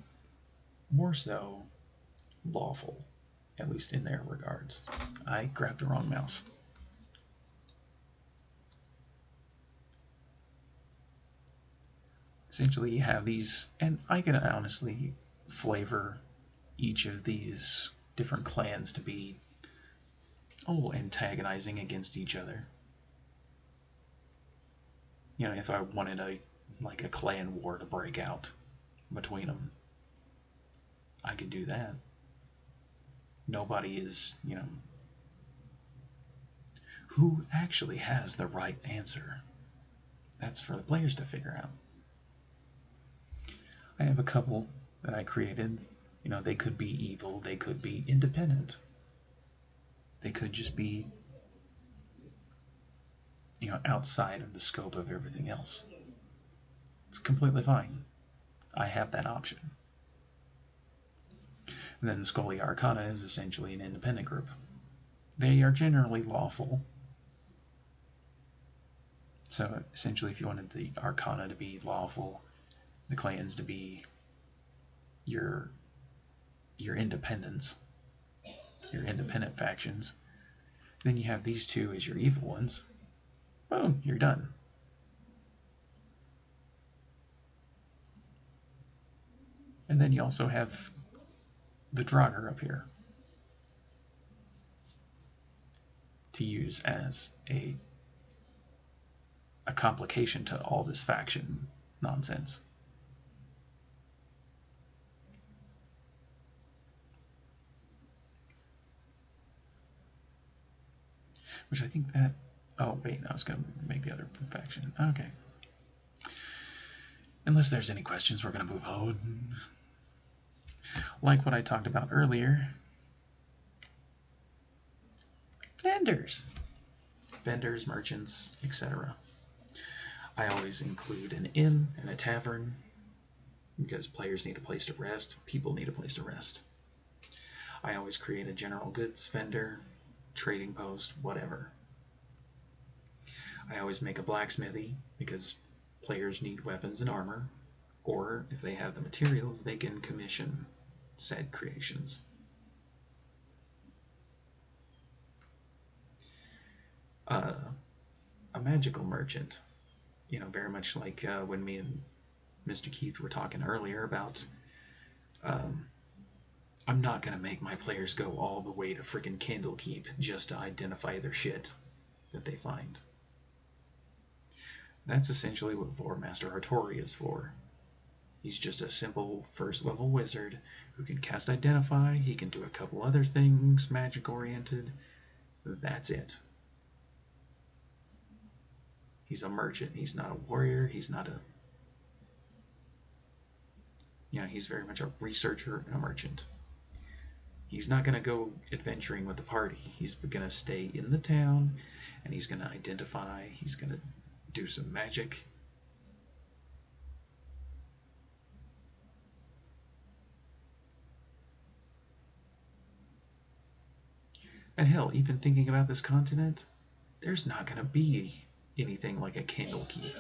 Speaker 2: more so lawful, at least in their regards. I grabbed the wrong mouse. Essentially, you have these, and I can honestly flavor each of these different clans to be antagonizing against each other. You know, if I wanted a clan war to break out between them, I could do that. Nobody is, who actually has the right answer? That's for the players to figure out. I have a couple that I created. They could be evil, they could be independent, they could just be, outside of the scope of everything else. It's completely fine. I have that option. And then Scully Arcana is essentially an independent group. They are generally lawful. So essentially, if you wanted the Arcana to be lawful, the clans to be your independents, your independent factions, then you have these two as your evil ones. Boom, you're done. And then you also have the Draugr up here to use as a complication to all this faction nonsense. Which I think that... Oh, wait, I was going to make the other faction. Okay. Unless there's any questions, we're going to move on. Like what I talked about earlier, vendors. Vendors, merchants, etc. I always include an inn and a tavern because players need a place to rest, people need a place to rest. I always create a general goods vendor, trading post, whatever. I always make a blacksmithy because players need weapons and armor, or if they have the materials, they can commission said creations. A magical merchant, very much like when me and Mr. Keith were talking earlier about I'm not going to make my players go all the way to freaking Candlekeep just to identify their shit that they find. That's essentially what Lore Master Artori is for. He's just a simple first level wizard who can cast Identify, he can do a couple other things magic oriented. That's it. He's a merchant, he's not a warrior, he's not a... he's very much a researcher and a merchant. He's not going to go adventuring with the party. He's going to stay in the town, and he's going to identify, he's going to do some magic. And hell, even thinking about this continent, there's not going to be anything like a Candlekeep.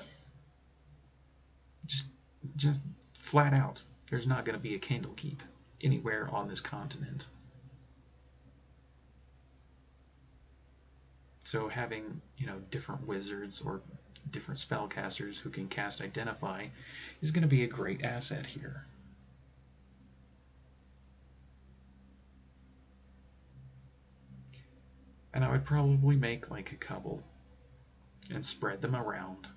Speaker 2: Just flat out, there's not going to be a Candlekeep anywhere on this continent. So having, different wizards or different spellcasters who can cast Identify is going to be a great asset here. And I would probably make like a couple and spread them around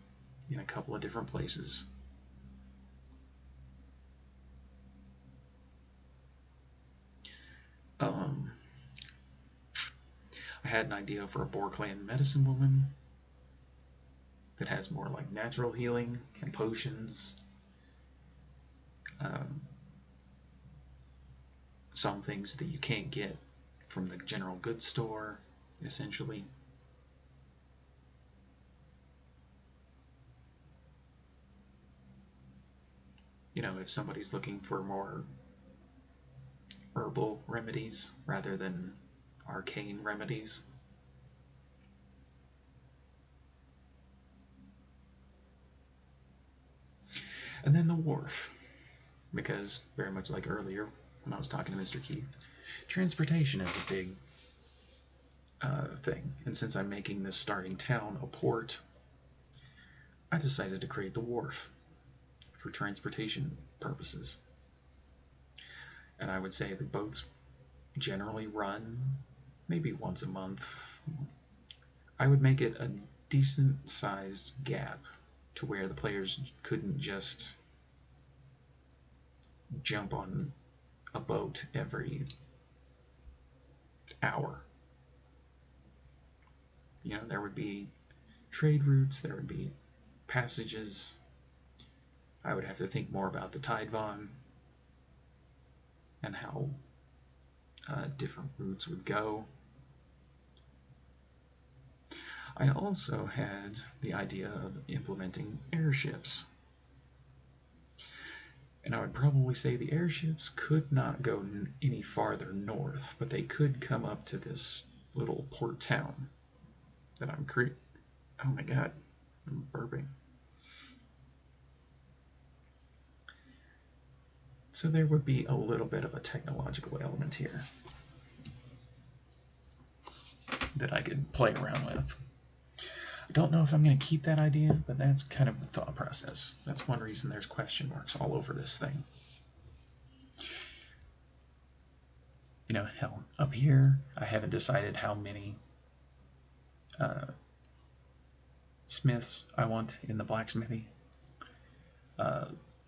Speaker 2: in a couple of different places. I had an idea for a Boar Clan medicine woman that has more like natural healing and potions. Some things that you can't get from the general goods store, essentially. If somebody's looking for more herbal remedies rather than arcane remedies. And then the wharf, because very much like earlier when I was talking to Mr. Keith, transportation is a big thing. And since I'm making this starting town a port, I decided to create the wharf for transportation purposes. And I would say the boats generally run maybe once a month. I would make it a decent sized gap to where the players couldn't just jump on a boat every hour. You know, there would be trade routes, there would be passages. I would have to think more about the Tidevon and how different routes would go. I also had the idea of implementing airships. And I would probably say the airships could not go any farther north, but they could come up to this little port town that I'm creating. Oh my god, I'm burping. So there would be a little bit of a technological element here that I could play around with. I don't know if I'm going to keep that idea, but that's kind of the thought process. That's one reason there's question marks all over this thing. You know, hell, up here, I haven't decided how many smiths I want in the blacksmithy.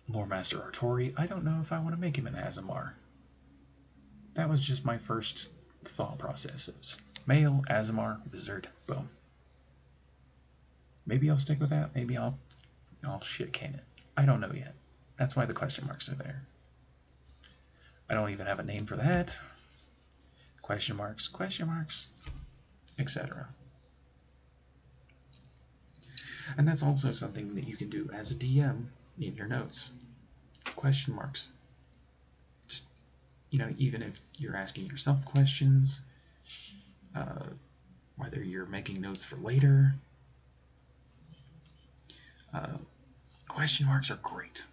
Speaker 2: Lore Master Artori, I don't know if I want to make him an Azamar. That was just my first thought process. It's male, Azamar, wizard, boom. Maybe I'll stick with that. Maybe I'll shit can it. I don't know yet. That's why the question marks are there. I don't even have a name for that. Question marks, etc. And that's also something that you can do as a DM in your notes. Question marks. Just, you know, even if you're asking yourself questions, whether you're making notes for later, question marks are great.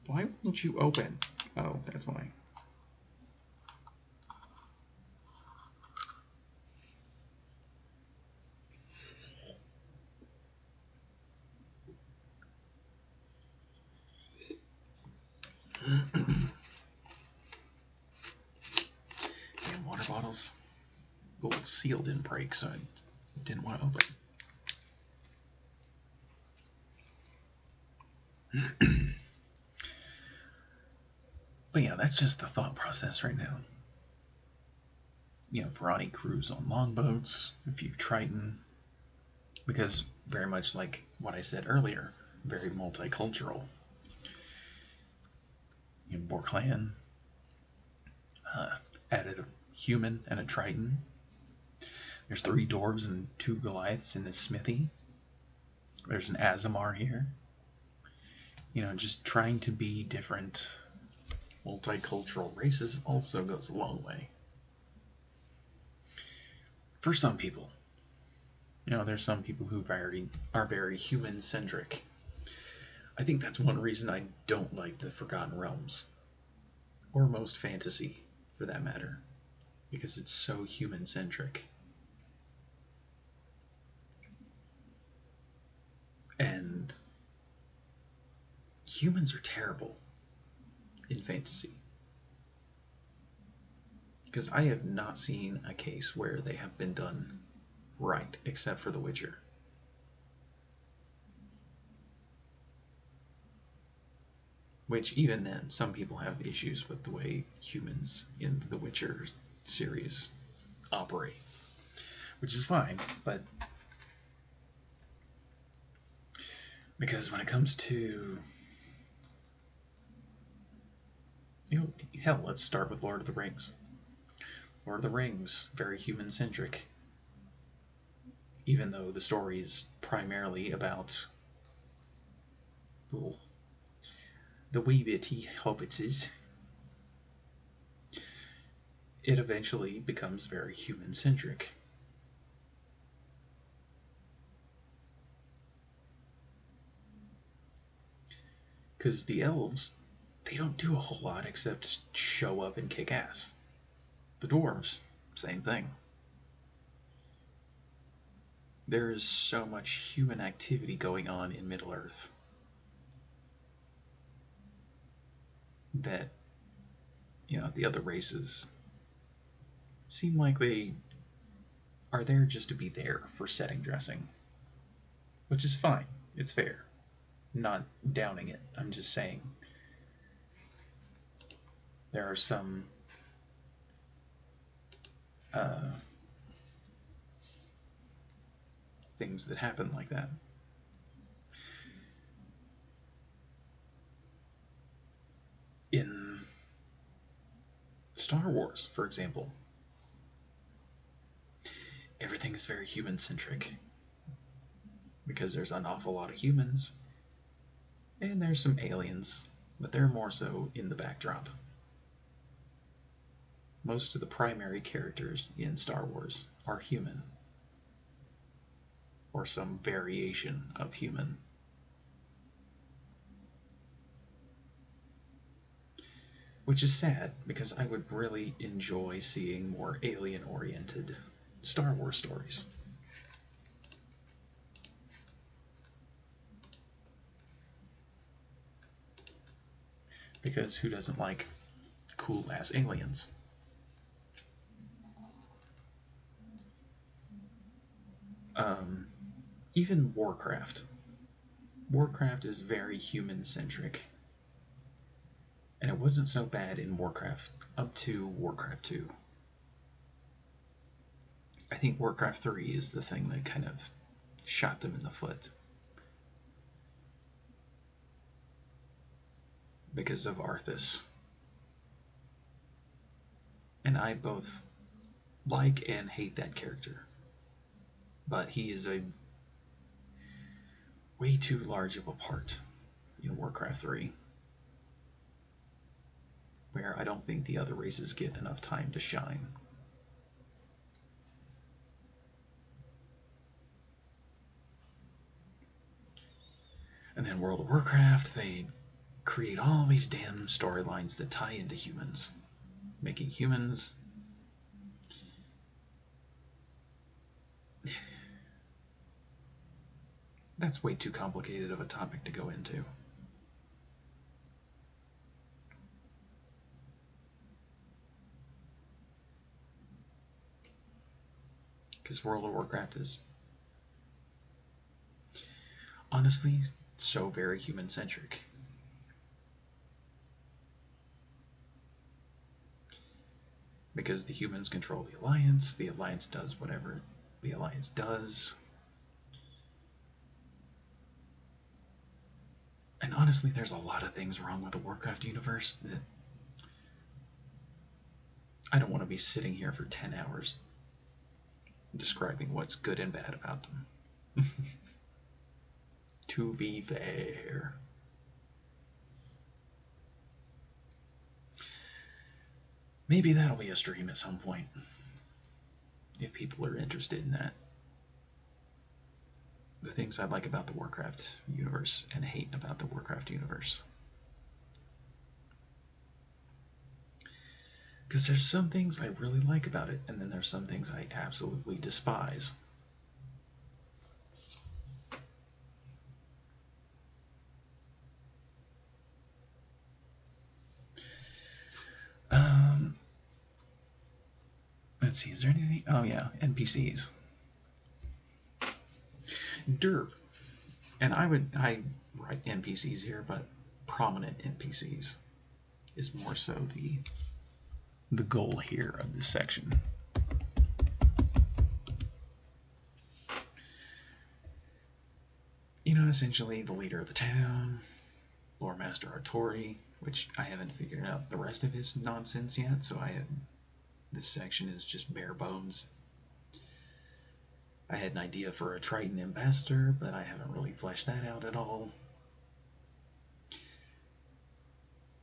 Speaker 2: Why won't you open? Oh, that's why. Damn water bottles. Well, the seal didn't break, so I didn't want to open. But yeah, that's just the thought process right now. You know, Pirani crews on longboats, a few Triton, because very much like what I said earlier, very multicultural. You know, Borclan added a human and a Triton. There's 3 dwarves and 2 Goliaths in this smithy. There's an Azamar here. You know, just trying to be different multicultural races also goes a long way. For some people. You know, there's some people who are very human-centric. I think that's one reason I don't like the Forgotten Realms. Or most fantasy, for that matter. Because it's so human-centric. And humans are terrible in fantasy. Because I have not seen a case where they have been done right, except for The Witcher. Which, even then, some people have issues with the way humans in the Witcher series operate. Which is fine, but because when it comes to, you know, hell, let's start with Lord of the Rings. Lord of the Rings, very human-centric. Even though the story is primarily about the wee bitty hobbitses, it eventually becomes very human-centric. Because the elves, they don't do a whole lot except show up and kick ass. The dwarves, same thing. There is so much human activity going on in Middle-earth that, you know, the other races seem like they are there just to be there for setting dressing. Which is fine. It's fair. not downing it. I'm just saying there are some things that happen like that. In Star Wars, for example, everything is very human centric because there's an awful lot of humans and there's some aliens, but they're more so in the backdrop. Most of the primary characters in Star Wars are human or some variation of human. Which is sad because I would really enjoy seeing more alien oriented Star Wars stories. Because who doesn't like cool ass aliens? Even Warcraft. Warcraft is very human centric. And it wasn't so bad in Warcraft up to Warcraft 2. I think Warcraft 3 is the thing that kind of shot them in the foot. Because of Arthas. And I both like and hate that character. But he is a way too large of a part in Warcraft 3. Where I don't think the other races get enough time to shine. And then World of Warcraft, they create all these damn storylines that tie into humans, making humans that's way too complicated of a topic to go into. Because World of Warcraft is honestly so very human centric. Because the humans control the Alliance does whatever the Alliance does. And honestly, there's a lot of things wrong with the Warcraft universe that I don't want to be sitting here for 10 hours describing what's good and bad about them. To be fair. Maybe that'll be a stream at some point. If people are interested in that. The things I like about the Warcraft universe and hate about the Warcraft universe. Because there's some things I really like about it, and then there's some things I absolutely despise. Let's see, is there anything? Oh yeah, NPCs. Derp. And I write NPCs here, but prominent NPCs is more so the goal here of this section. You know, essentially the leader of the town, Lore Master Artori, which I haven't figured out the rest of his nonsense yet, so this section is just bare bones. I had an idea for a Triton ambassador, but I haven't really fleshed that out at all.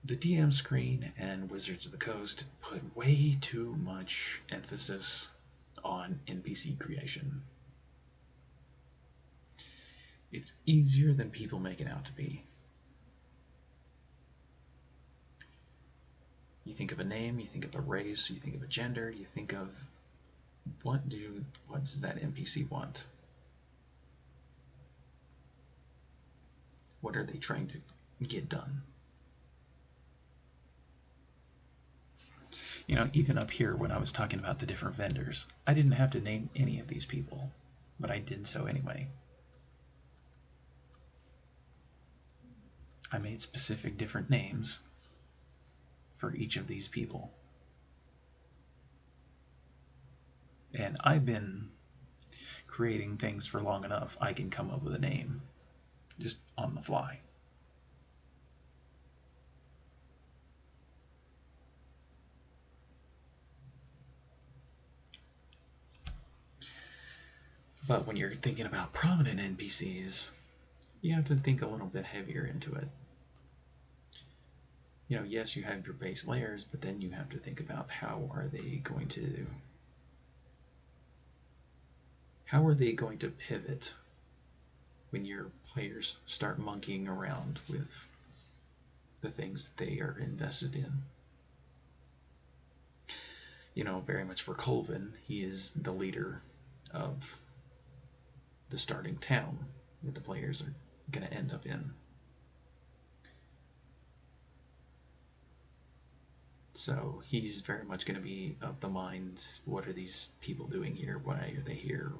Speaker 2: The DM screen and Wizards of the Coast put way too much emphasis on NPC creation. It's easier than people make it out to be. You think of a name, you think of a race, you think of a gender, you think of what does that NPC want? What are they trying to get done? You know, even up here when I was talking about the different vendors, I didn't have to name any of these people, but I did so anyway. I made specific different names for each of these people. And I've been creating things for long enough, I can come up with a name just on the fly. But when you're thinking about prominent NPCs, you have to think a little bit heavier into it. You know, yes, you have your base layers, but then you have to think about how are they going to pivot when your players start monkeying around with the things that they are invested in. You know, very much for Colvin, he is the leader of the starting town that the players are going to end up in. So he's very much going to be of the mind, what are these people doing here? Why are they here?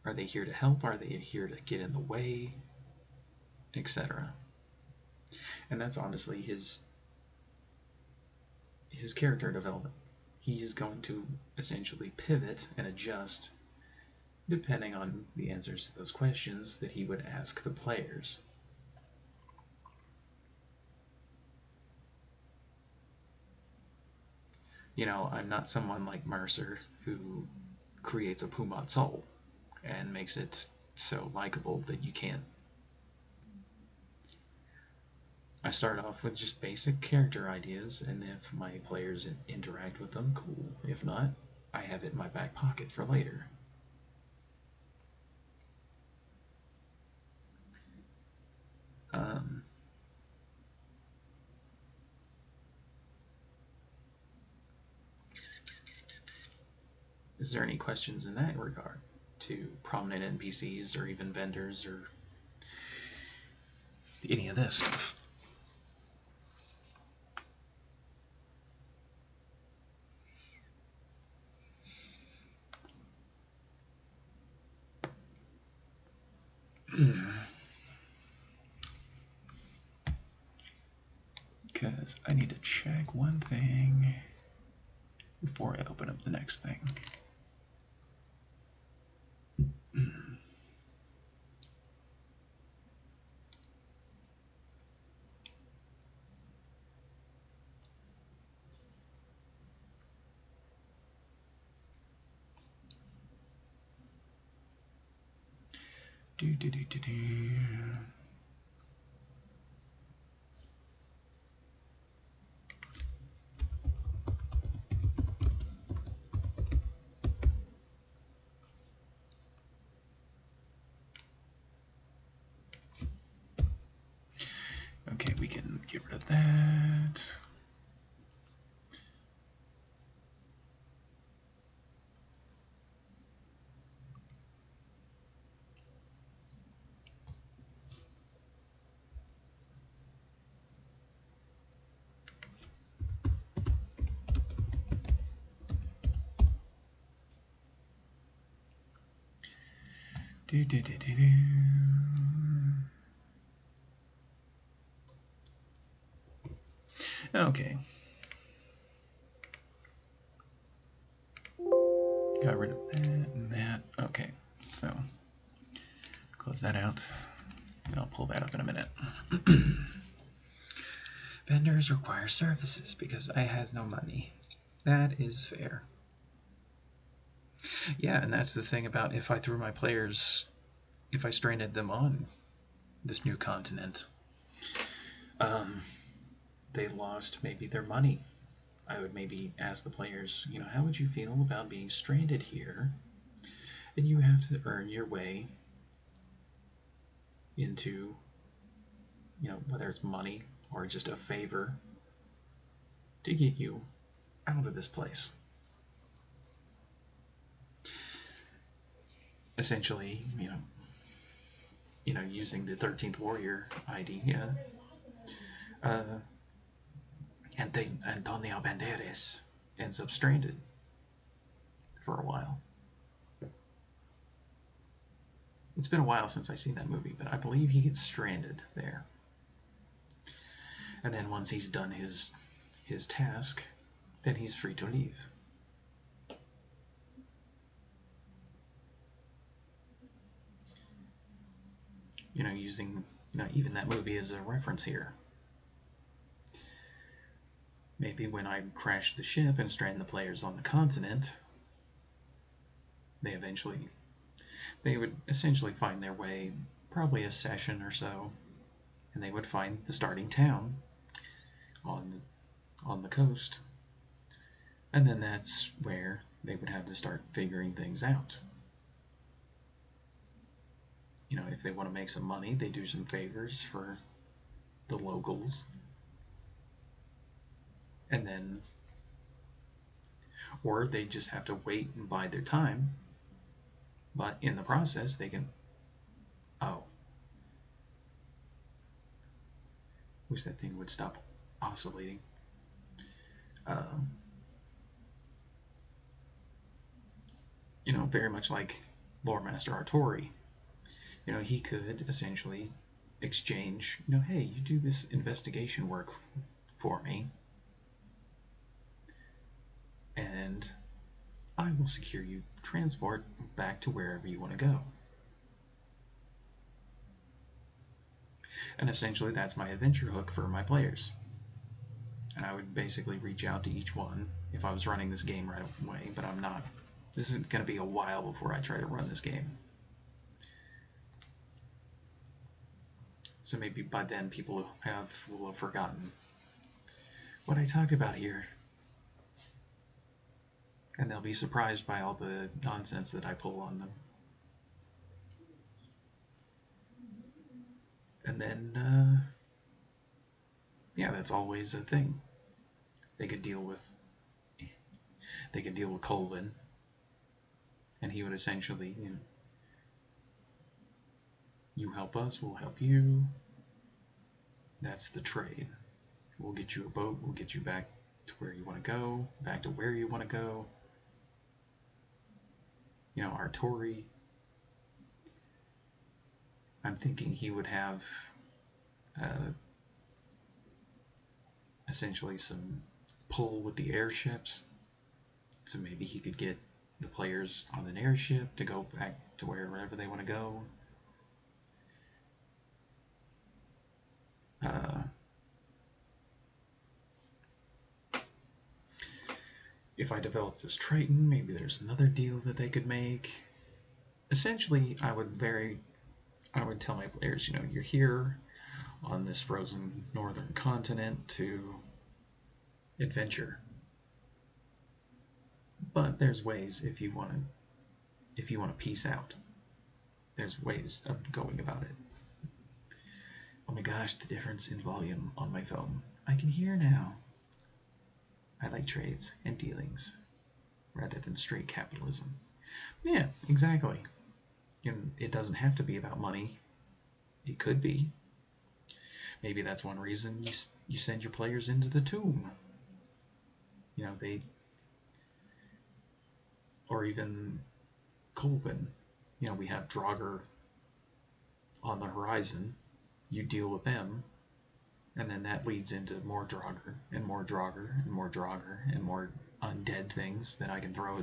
Speaker 2: Are they here to help? Are they here to get in the way? Etc. And that's honestly his character development. He is going to essentially pivot and adjust depending on the answers to those questions that he would ask the players. You know, I'm not someone like Mercer who creates a Pumat soul and makes it so likable that you can't. I start off with just basic character ideas, and if my players interact with them, cool. If not, I have it in my back pocket for later. Is there any questions in that regard to prominent NPCs or even vendors or any of this stuff? Because I need to check one thing before I open up the next thing. Okay, we can get rid of that. Okay. Got rid of that and that. Okay, so close that out. And I'll pull that up in a minute. Vendors require services because I has no money. That is fair. Yeah, and that's the thing about if I threw my players, if I stranded them on this new continent, they lost maybe their money. I would maybe ask the players, you know, how would you feel about being stranded here? And you have to earn your way into, you know, whether it's money or just a favor to get you out of this place. Essentially, using the 13th Warrior idea, Antonio Banderas ends up stranded for a while. It's been a while since I've seen that movie, but I believe he gets stranded there. And then once he's done his task, then he's free to leave. Using even that movie as a reference here. Maybe when I crash the ship and strand the players on the continent, they would essentially find their way, probably a session or so, and they would find the starting town on the coast, and then that's where they would have to start figuring things out. If they want to make some money, they do some favors for the locals, and then, or they just have to wait and bide their time, but in the process they can, wish that thing would stop oscillating. Very much like Lore Master Artori. He could essentially exchange, hey, you do this investigation work for me, and I will secure you transport back to wherever you want to go. And essentially that's my adventure hook for my players. And I would basically reach out to each one if I was running this game right away, but I'm not. This is going to be a while before I try to run this game. So maybe by then people will have forgotten what I talked about here. And they'll be surprised by all the nonsense that I pull on them. And then, yeah, that's always a thing. They could deal with Colvin, and he would essentially, you help us, we'll help you. That's the trade. We'll get you a boat, we'll get you back to where you want to go, back to where you want to go. Artori, I'm thinking he would have essentially some pull with the airships. So maybe he could get the players on an airship to go back to wherever they want to go. If I develop this Triton, maybe there's another deal that they could make. Essentially, I would tell my players, you're here on this frozen northern continent to adventure. But there's ways if you want to peace out. There's ways of going about it. Oh my gosh, the difference in volume on my phone. I can hear now. I like trades and dealings rather than straight capitalism. Yeah, exactly. It doesn't have to be about money. It could be. Maybe that's one reason you send your players into the tomb. Or even Colvin. We have Draugr on the horizon. You deal with them, and then that leads into more Draugr, and more Draugr, and more Draugr, and more undead things that I can throw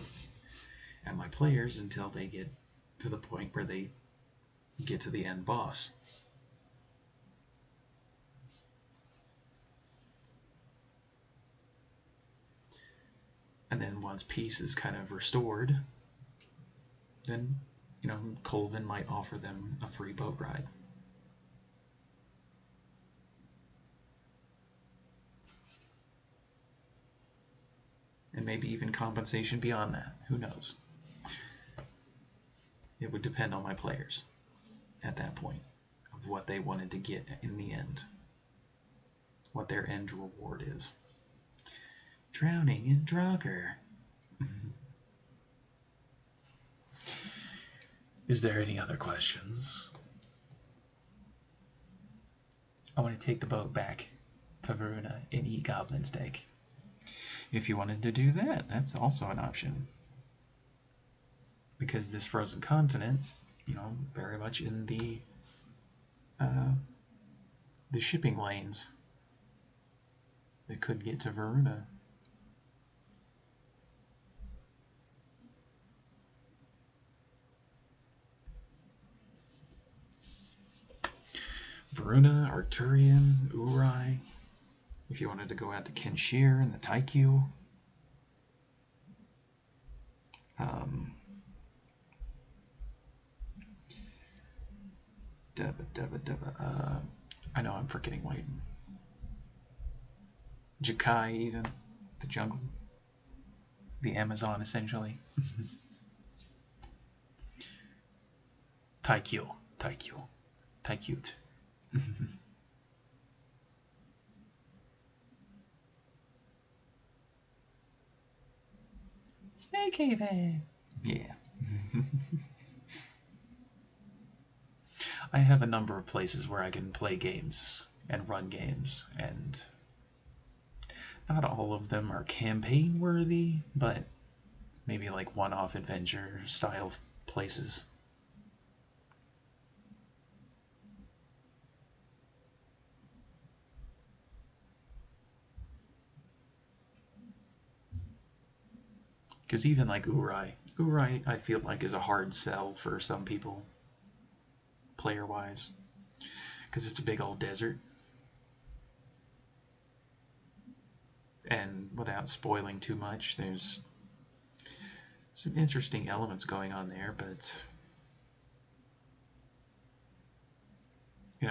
Speaker 2: at my players until they get to the point where they get to the end boss. And then once peace is kind of restored, then, Colvin might offer them a free boat ride. And maybe even compensation beyond that. Who knows? It would depend on my players at that point of what they wanted to get in the end. What their end reward is. Drowning in Draugr. Is there any other questions? I want to take the boat back to Veruna and eat goblin steak. If you wanted to do that, that's also an option. Because this frozen continent very much in the shipping lanes that could get to Varuna. Varuna, Arturian, Urai. If you wanted to go out to Kenshir and the Taikyu. I know I'm forgetting White. Jakai, even. The jungle. The Amazon, essentially. Taikyu. Taikyu. Snake Haven! Yeah. I have a number of places where I can play games and run games, and not all of them are campaign worthy, but maybe like one-off adventure style places. Because even like Urai I feel like is a hard sell for some people, player-wise, because it's a big old desert. And without spoiling too much, there's some interesting elements going on there, but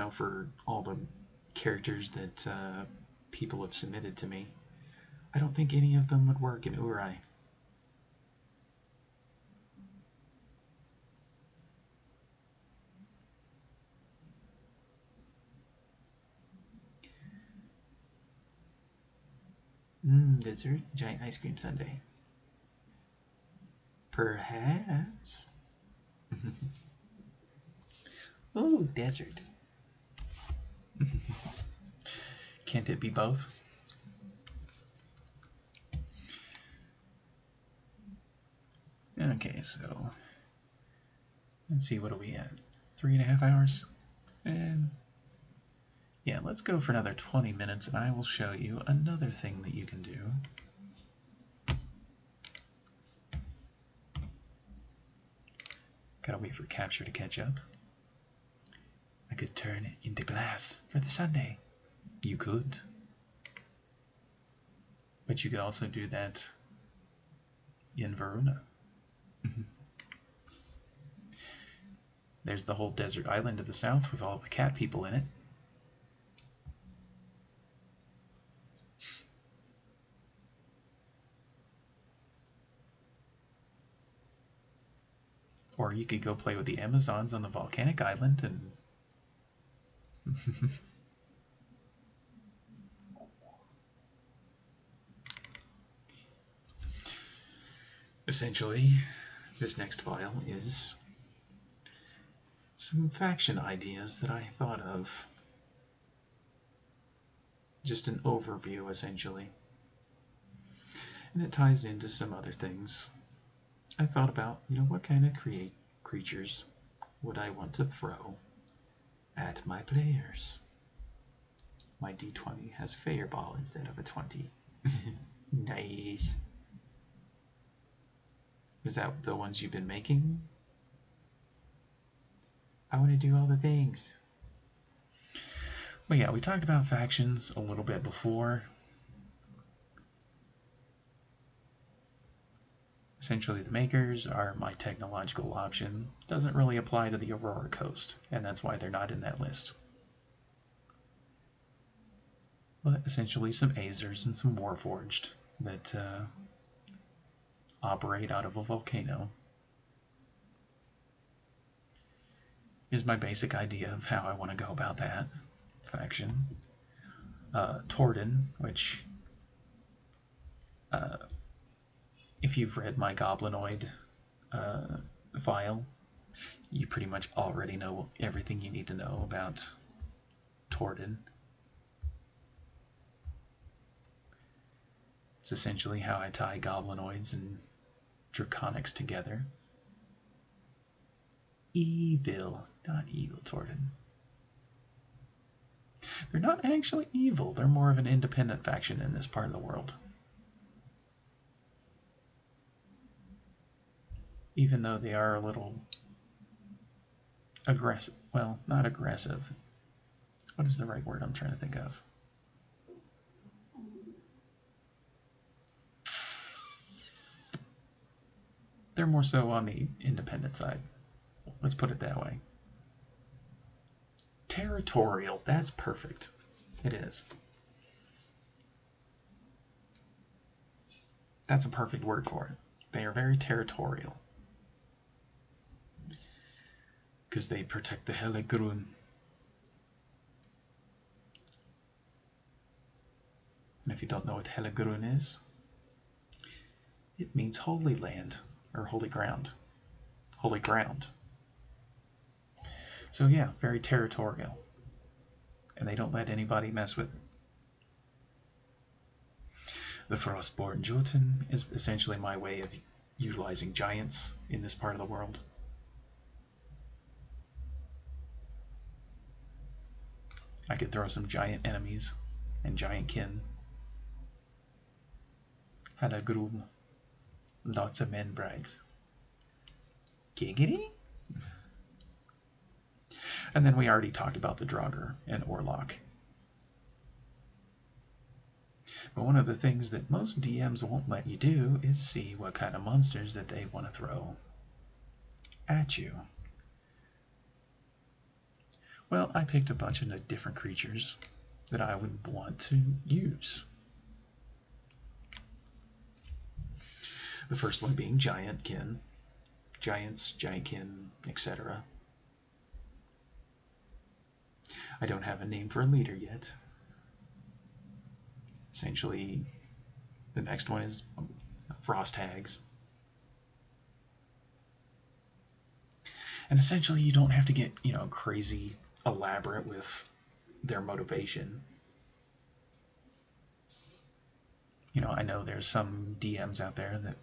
Speaker 2: for all the characters that people have submitted to me, I don't think any of them would work in Urai. Dessert, giant ice cream sundae. Perhaps. Ooh, desert. Can't it be both? Okay, so let's see, what are we at? 3.5 hours? And yeah, let's go for another 20 minutes and I will show you another thing that you can do. Gotta wait for capture to catch up. I could turn it into glass for the sundae. You could. But you could also do that in Varuna. There's the whole desert island to the south with all the cat people in it. Or you could go play with the Amazons on the volcanic island and essentially, this next file is some faction ideas that I thought of. Just an overview, essentially. And it ties into some other things. I thought about, what kind of creatures would I want to throw at my players? My D20 has Fireball instead of a 20. Nice. Is that the ones you've been making? I want to do all the things. Well, yeah, we talked about factions a little bit before. Essentially, the makers are my technological option. Doesn't really apply to the Aurora Coast, and that's why they're not in that list. But essentially some Azers and some Warforged that operate out of a volcano is my basic idea of how I want to go about that faction. Torden, which if you've read my Goblinoid file, you pretty much already know everything you need to know about Torden. It's essentially how I tie Goblinoids and Draconics together. Evil, not evil, Torten. They're not actually evil. They're more of an independent faction in this part of the world. Even though they are a little aggressive. Well, not aggressive. What is the right word I'm trying to think of? They're more so on the independent side. Let's put it that way. Territorial. That's perfect. It is. That's a perfect word for it. They are very territorial. Because they protect the Hellegrun. And if you don't know what Hellegrun is, it means holy land, or holy ground. Holy ground. So yeah, very territorial. And they don't let anybody mess with it. The Frostborn Jotun is essentially my way of utilizing giants in this part of the world. I could throw some giant enemies and giant kin. Halagroom. Lots of men brides. Giggity? And then we already talked about the Draugr and Orlok. But one of the things that most DMs won't let you do is see what kind of monsters that they want to throw at you. Well, I picked a bunch of different creatures that I would want to use. The first one being giantkin. Giants, giantkin, etc. I don't have a name for a leader yet. Essentially, the next one is frost hags. And essentially, you don't have to get, crazy elaborate with their motivation. I know there's some DMs out there that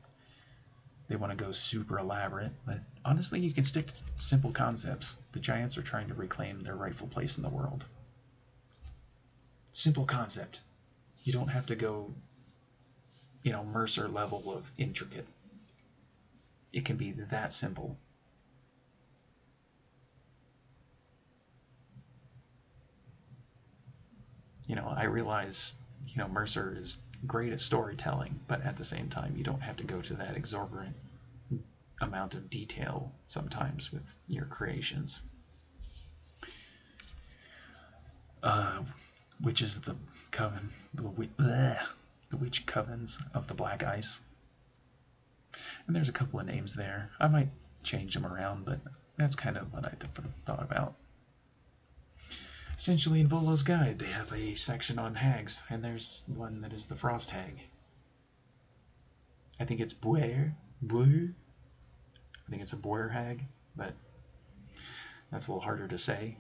Speaker 2: they want to go super elaborate, but honestly, you can stick to simple concepts. The giants are trying to reclaim their rightful place in the world. Simple concept. You don't have to go, Mercer level of intricate. It can be that simple. I realize, Mercer is great at storytelling, but at the same time, you don't have to go to that exorbitant amount of detail sometimes with your creations. Which is the coven, the witch covens of the Black Ice. And there's a couple of names there. I might change them around, but that's kind of what I thought about. Essentially, in Volo's Guide, they have a section on hags, and there's one that is the Frost Hag. I think it's Buer. I think it's a Buer hag, but that's a little harder to say.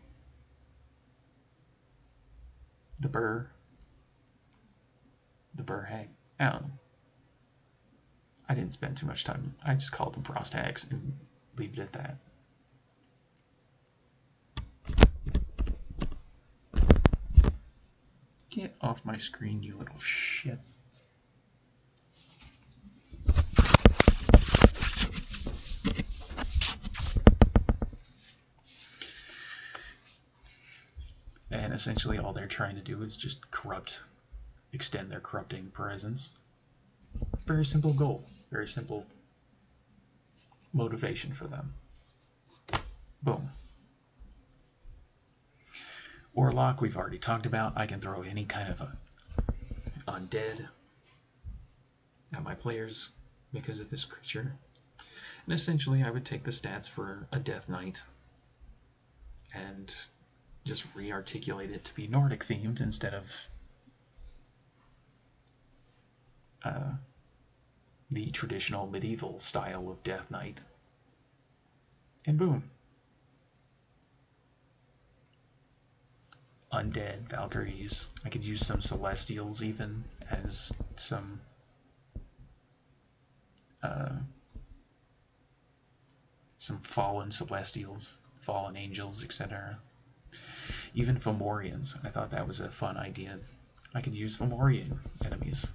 Speaker 2: The Burr hag. I don't know. I didn't spend too much time. I just called them Frost hags and leave it at that. Get off my screen, you little shit. And essentially all they're trying to do is just extend their corrupting presence. Very simple goal. Very simple motivation for them. Boom. Orlok, we've already talked about. I can throw any kind of undead at my players because of this creature. And essentially, I would take the stats for a Death Knight and just re-articulate it to be Nordic themed instead of the traditional medieval style of Death Knight. And boom. Undead, Valkyries. I could use some Celestials even as some fallen celestials, fallen angels, etc. Even Fomorians. I thought that was a fun idea. I could use Fomorian enemies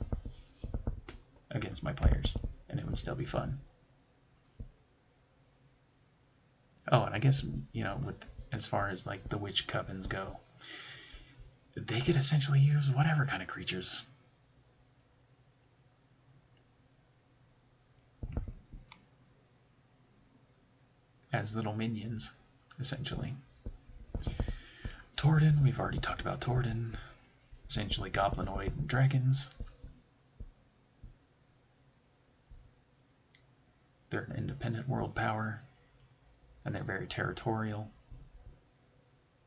Speaker 2: against my players, and it would still be fun. Oh, and I guess, you know, with as far as like the witch covens go, they could essentially use whatever kind of creatures. As little minions, essentially. Torden, we've already talked about Torden. Essentially goblinoid dragons. They're an independent world power, and they're very territorial.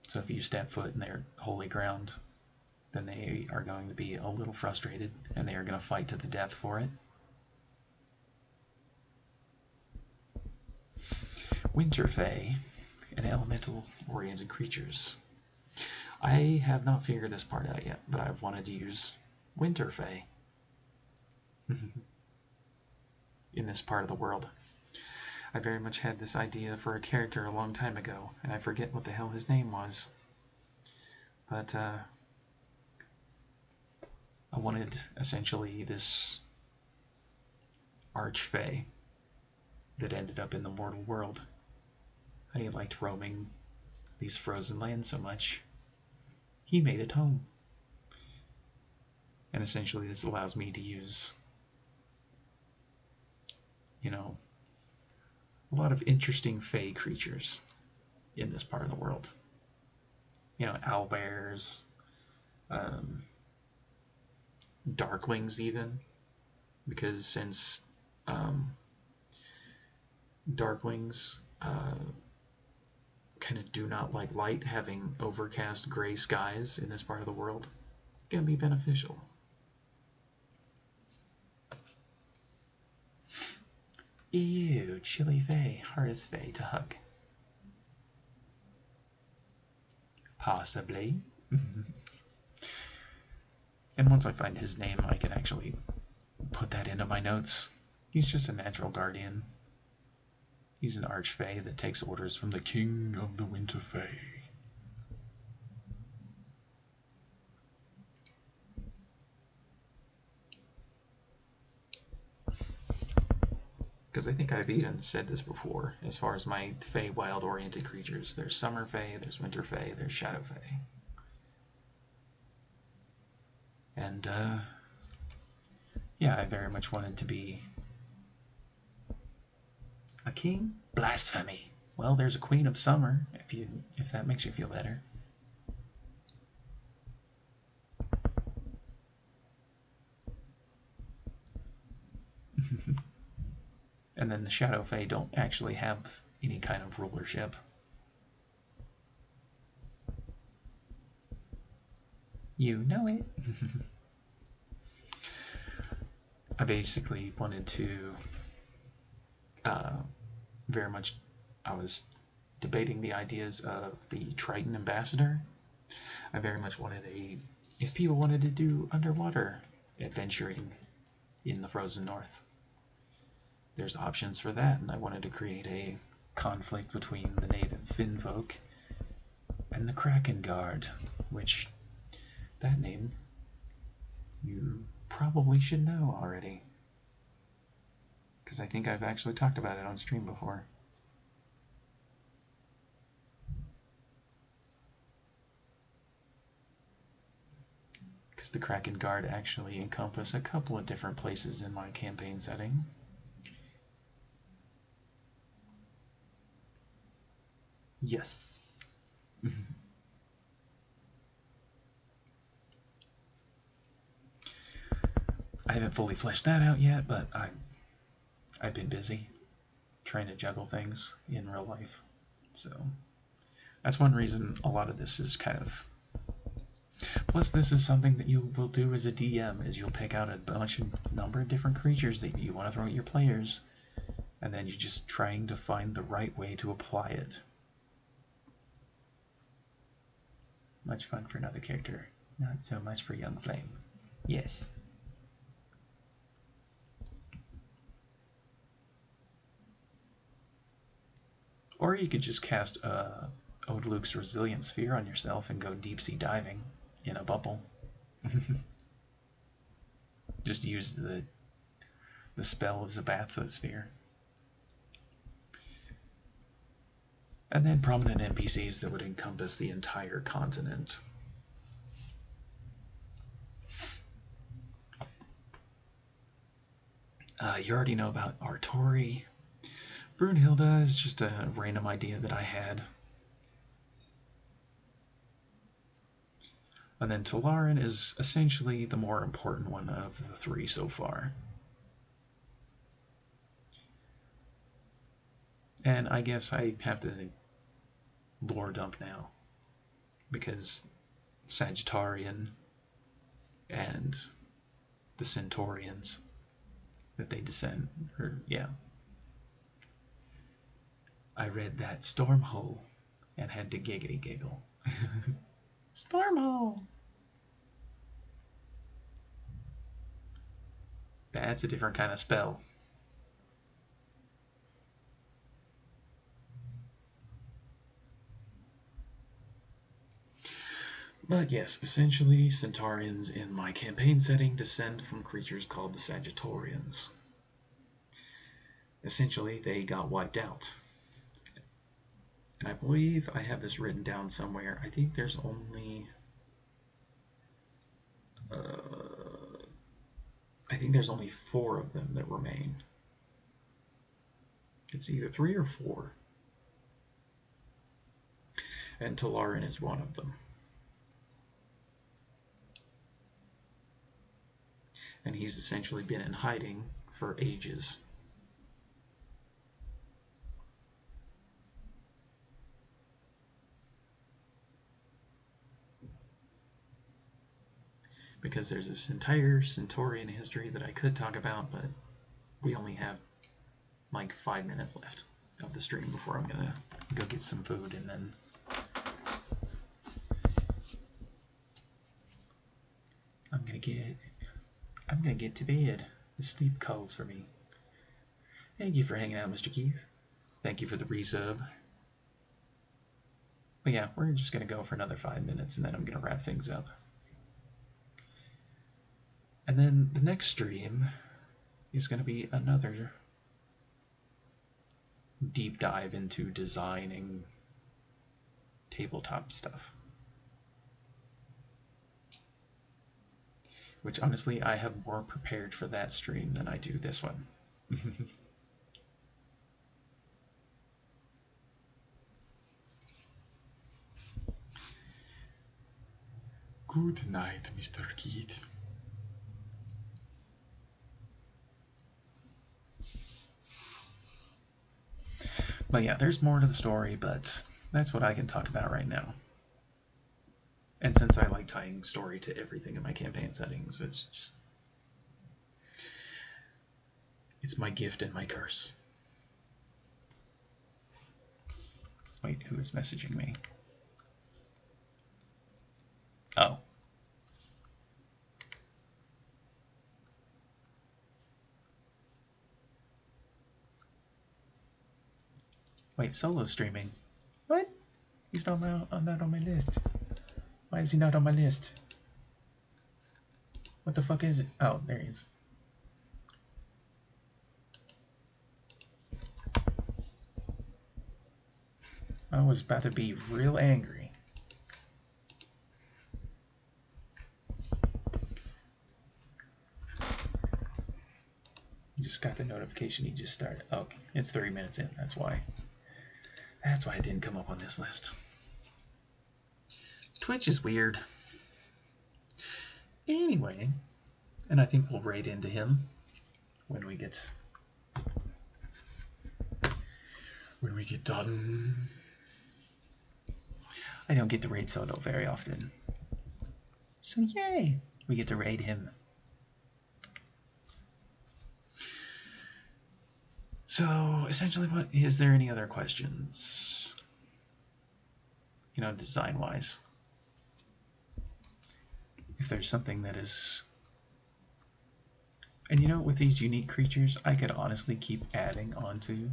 Speaker 2: So if you step foot in their holy ground, then they are going to be a little frustrated, and they are going to fight to the death for it. Winter Fae, and elemental-oriented creatures. I have not figured this part out yet, but I've wanted to use Winter Fae in this part of the world. I very much had this idea for a character a long time ago, and I forget what the hell his name was. But I wanted essentially this Archfey that ended up in the mortal world. And he liked roaming these frozen lands so much, he made it home. And essentially this allows me to use, you know, a lot of interesting Fey creatures in this part of the world. You know, owlbears, darklings even, because since darklings kind of do not like light, having overcast gray skies in this part of the world can be beneficial. Ew, chilly Fae, hardest Fae to hug. Possibly. And once I find his name, I can actually put that into my notes. He's just a natural guardian. He's an Archfey that takes orders from the King of the Winter Fae. Because I think I've even said this before, as far as my Fae wild-oriented creatures. There's Summer Fae, there's Winter Fae, there's Shadow Fae. And, yeah, I very much wanted to be a king? Blasphemy. Well, there's a Queen of Summer, if that makes you feel better. And then the Shadow Fae don't actually have any kind of rulership. You know it. I basically wanted to very much, I was debating the ideas of the Triton Ambassador. I very much wanted if people wanted to do underwater adventuring in the Frozen North, there's options for that, and I wanted to create a conflict between the native Finfolk and the Kraken Guard, which, that name, you probably should know already, because I think I've actually talked about it on stream before. Because the Kraken Guard actually encompass a couple of different places in my campaign setting. Yes. I haven't fully fleshed that out yet, but I've been busy trying to juggle things in real life. So that's one reason a lot of this is kind of... Plus, this is something that you will do as a DM, is you'll pick out a number of different creatures that you want to throw at your players, and then you're just trying to find the right way to apply it. Much fun for another character, not so much for Young Flame. Yes. Or you could just cast Ode Luke's Resilient Sphere on yourself and go deep sea diving in a bubble. Just use the spell as a bathysphere. And then prominent NPCs that would encompass the entire continent. You already know about Artori. Brunhilde is just a random idea that I had. And then Tolarin is essentially the more important one of the three so far. And I guess I have to lore dump now, because Sagittarian and the Centaurians that they descend, or yeah. I read that Stormhole and had to giggity giggle. Stormhole! That's a different kind of spell. But yes, essentially, Centaurians in my campaign setting descend from creatures called the Sagittarians. Essentially, they got wiped out. And I believe I have this written down somewhere. I think there's only... I think there's only 4 of them that remain. It's either 3 or 4. And Tolarin is one of them. And he's essentially been in hiding for ages. Because there's this entire Centaurian history that I could talk about, but we only have like 5 minutes left of the stream before I'm gonna go get some food, and then I'm gonna get to bed. The sleep calls for me. Thank you for hanging out, Mr. Keith. Thank you for the resub. But yeah, we're just gonna go for another 5 minutes, and then I'm gonna wrap things up. And then the next stream is gonna be another deep dive into designing tabletop stuff. Which honestly, I have more prepared for that stream than I do this one. Good night, Mr. Keith. But yeah, there's more to the story, but that's what I can talk about right now. And since I like tying story to everything in my campaign settings, it's my gift and my curse. Wait, who is messaging me? Oh. Wait, solo streaming. What? He's not on my list. Why is he not on my list? What the fuck is it? Oh, there he is. I was about to be real angry. Just got the notification he just started. Oh, okay, it's 30 minutes in. That's why. That's why it didn't come up on this list. Twitch is weird. Anyway, and I think we'll raid into him when we get done. I don't get to raid solo very often, so yay, we get to raid him. So essentially, what is there any other questions? You know, design wise. If there's something that is... And you know, with these unique creatures, I could honestly keep adding onto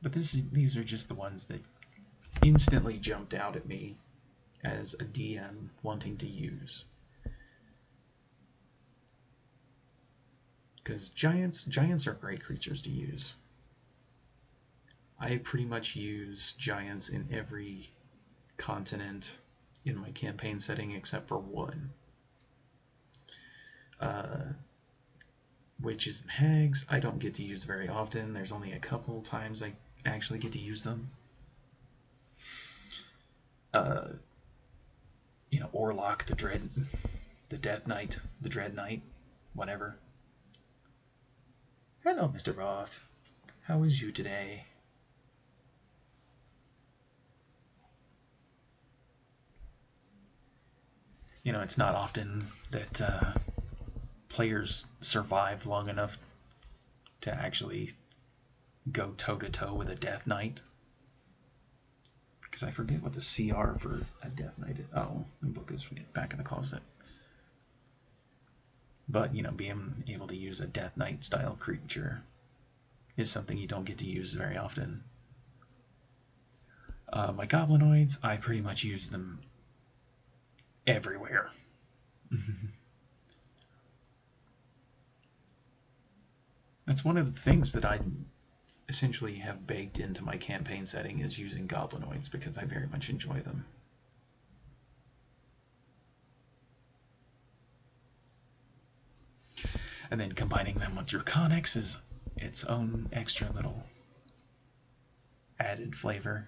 Speaker 2: But these are just the ones that instantly jumped out at me as a DM wanting to use. Because giants are great creatures to use. I pretty much use giants in every continent in my campaign setting except for one. Witches and hags, I don't get to use very often. There's only a couple times I actually get to use them. Orlok, the Death Knight, the Dread Knight, whatever. Hello, Mr. Roth. How is you today? It's not often that players survive long enough to actually go toe-to-toe with a Death Knight. Because I forget what the CR for a Death Knight is. Oh, the book is back in the closet. But, being able to use a Death Knight style creature is something you don't get to use very often. My Goblinoids, I pretty much use them everywhere. That's one of the things that I essentially have baked into my campaign setting is using Goblinoids because I very much enjoy them. And then combining them with Draconics is its own extra little added flavor.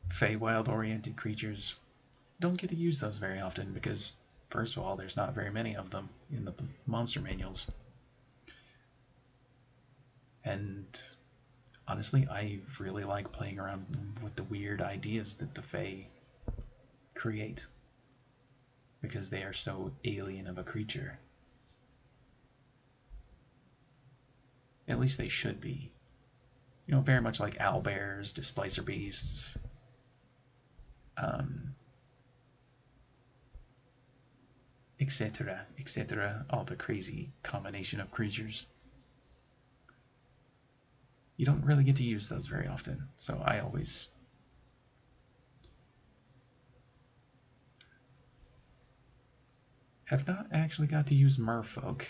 Speaker 2: Feywild-oriented creatures, don't get to use those very often because, first of all, there's not very many of them in the monster manuals. And honestly, I really like playing around with the weird ideas that the Fey create because they are so alien of a creature. At least they should be. Very much like owlbears, displacer beasts, etc., etc., all the crazy combination of creatures. You don't really get to use those very often, so I always have not actually got to use merfolk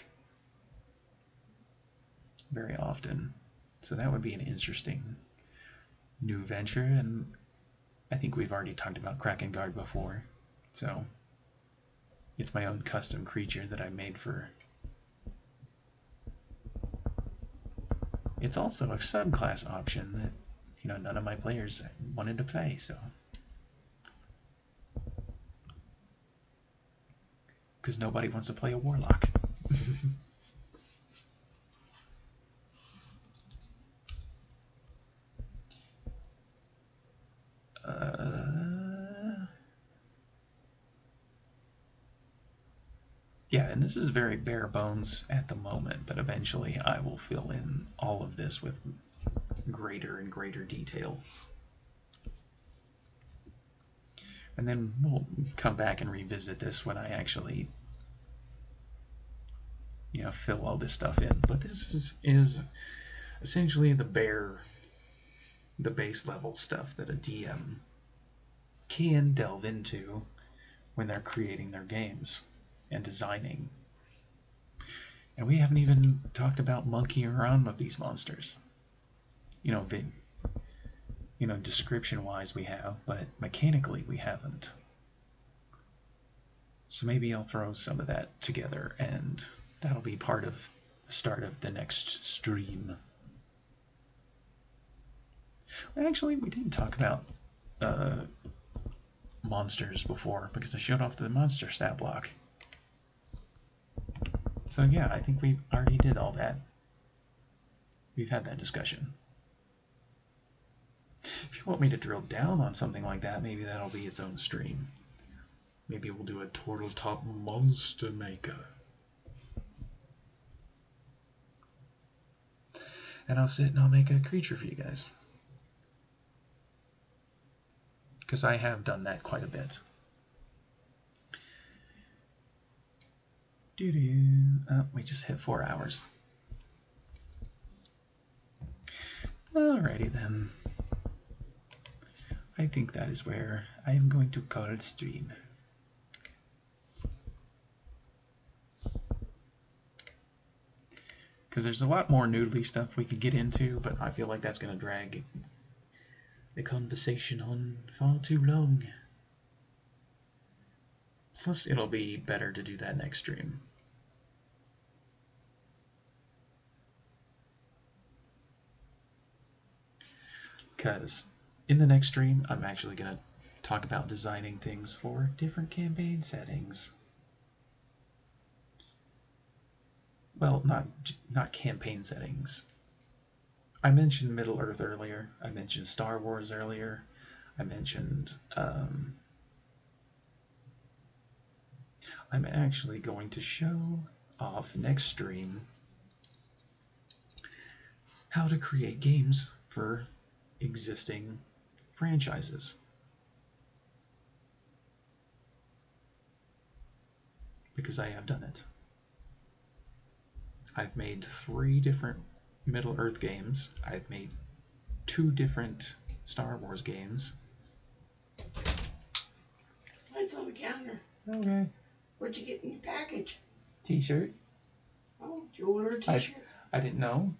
Speaker 2: very often, so that would be an interesting new venture, and I think we've already talked about Krakengard before, so it's my own custom creature that I made for. It's also a subclass option that none of my players wanted to play, so because nobody wants to play a warlock. Yeah, and this is very bare bones at the moment, but eventually I will fill in all of this with greater and greater detail. And then we'll come back and revisit this when I actually, fill all this stuff in. But this is essentially the base level stuff that a DM can delve into when they're creating their games and designing. And we haven't even talked about monkeying around with these monsters. Description-wise we have, but mechanically we haven't. So maybe I'll throw some of that together, and that'll be part of the start of the next stream. Actually, we didn't talk about monsters before, because I showed off the monster stat block. So yeah, I think we already did all that. We've had that discussion. If you want me to drill down on something like that, maybe that'll be its own stream. Maybe we'll do a Tortletop Monster Maker. And I'll sit and I'll make a creature for you guys. Because I have done that quite a bit. Oh, we just hit 4 hours. Alrighty then. I think that is where I am going to call it stream. Because there's a lot more noodly stuff we could get into, but I feel like that's going to drag the conversation on far too long. Plus, it'll be better to do that next stream. Because in the next stream, I'm actually going to talk about designing things for different campaign settings. Well, not campaign settings. I mentioned Middle-earth earlier. I mentioned Star Wars earlier. I mentioned... I'm actually going to show off next stream how to create games for existing franchises. Because I have done it. I've made 3 different Middle-earth games. I've made 2 different Star Wars games.
Speaker 3: It's on the counter.
Speaker 2: Okay.
Speaker 3: What'd you get in your package?
Speaker 2: T-shirt.
Speaker 3: Oh, did you order a t-shirt?
Speaker 2: I didn't know.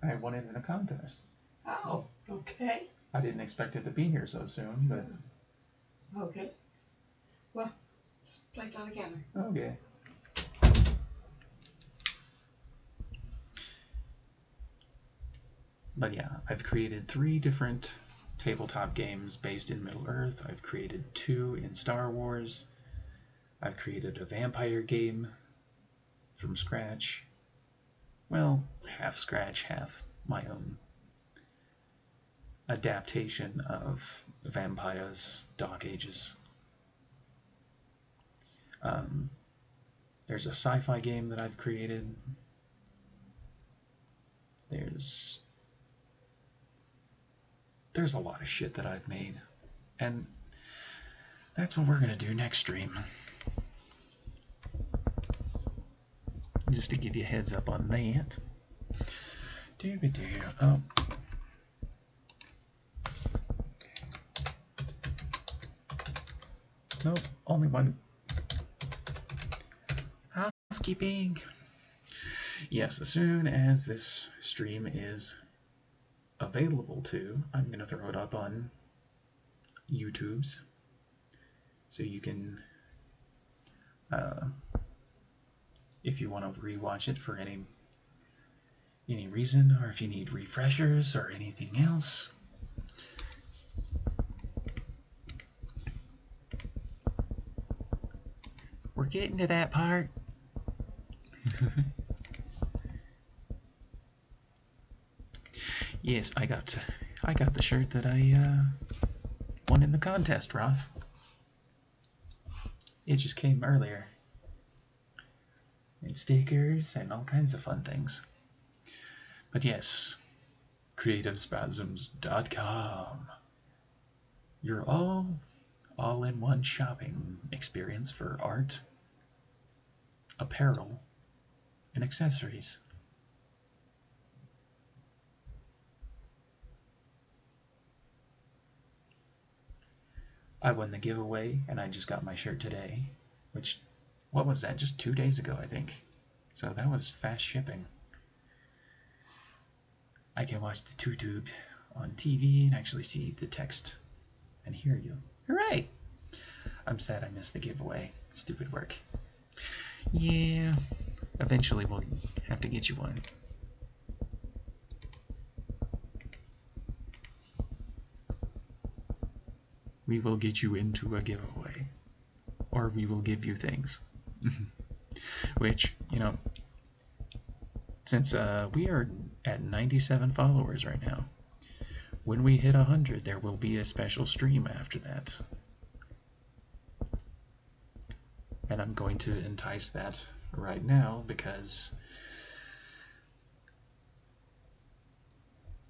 Speaker 2: I won it in a contest.
Speaker 3: Oh, okay.
Speaker 2: I didn't expect it to be here so soon, but...
Speaker 3: Okay. Well, plate's on the counter.
Speaker 2: Okay. But yeah, I've created 3 different tabletop games based in Middle-earth. I've created 2 in Star Wars. I've created a vampire game from scratch. Well, half scratch, half my own adaptation of Vampires Dark Ages. There's a sci-fi game that I've created. There's a lot of shit that I've made. And that's what we're going to do next stream. Just to give you a heads up on that. Oh. Nope, only one. Housekeeping. Yes, as soon as this stream is available to, I'm going to throw it up on YouTube's. So you can, if you want to rewatch it for any reason, or if you need refreshers or anything else. We're getting to that part. Yes, I got the shirt that I won in the contest, Roth. It just came earlier. And stickers and all kinds of fun things. But yes, creativespasms.com. Your all-in-one shopping experience for art, apparel, and accessories. I won the giveaway, and I just got my shirt today, which, what was that, just 2 days ago, I think. So that was fast shipping. I can watch the TuTube on TV and actually see the text and hear you. Hooray! I'm sad I missed the giveaway. Stupid work. Yeah, eventually we'll have to get you one. We will get you into a giveaway. Or we will give you things. Which, you know, since we are at 97 followers right now, when we hit 100, there will be a special stream after that. And I'm going to entice that right now because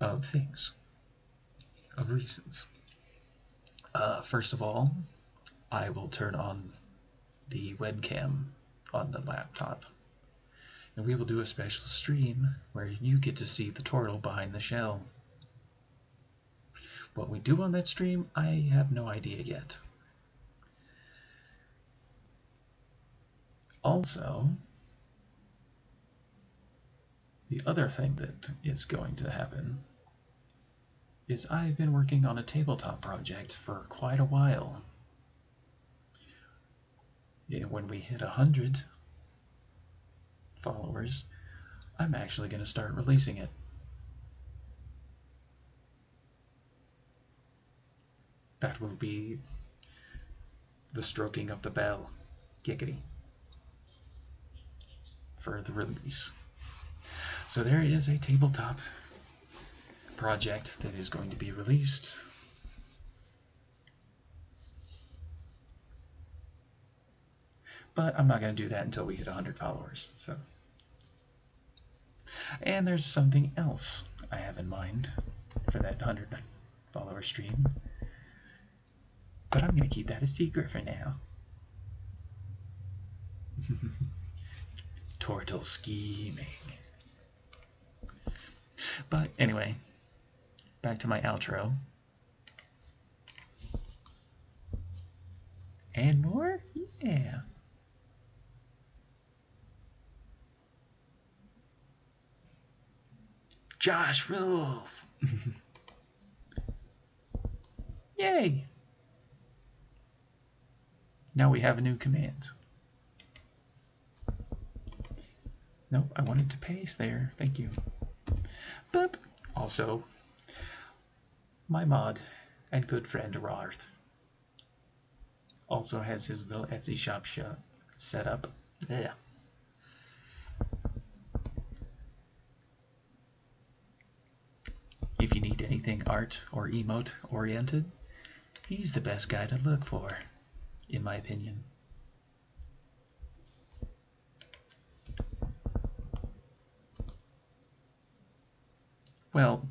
Speaker 2: of things, of reasons. First of all, I will turn on the webcam on the laptop, and we will do a special stream where you get to see the turtle behind the shell. What we do on that stream, I have no idea yet. Also, the other thing that is going to happen is I've been working on a tabletop project for quite a while. When we hit 100 followers, I'm actually going to start releasing it. That will be the stroking of the bell, giggity, for the release. So there is a tabletop project that is going to be released. But I'm not going to do that until we hit 100 followers. So, and there's something else I have in mind for that 100 follower stream. But I'm going to keep that a secret for now. Tortle scheming. But anyway, back to my outro. And more? Yeah. Josh rules! Yay! Now we have a new command. Nope, I wanted to paste there. Thank you. Boop. Also, my mod and good friend Rarth also has his little Etsy shop set up. Yeah. If you need anything art or emote oriented, he's the best guy to look for, in my opinion. Well,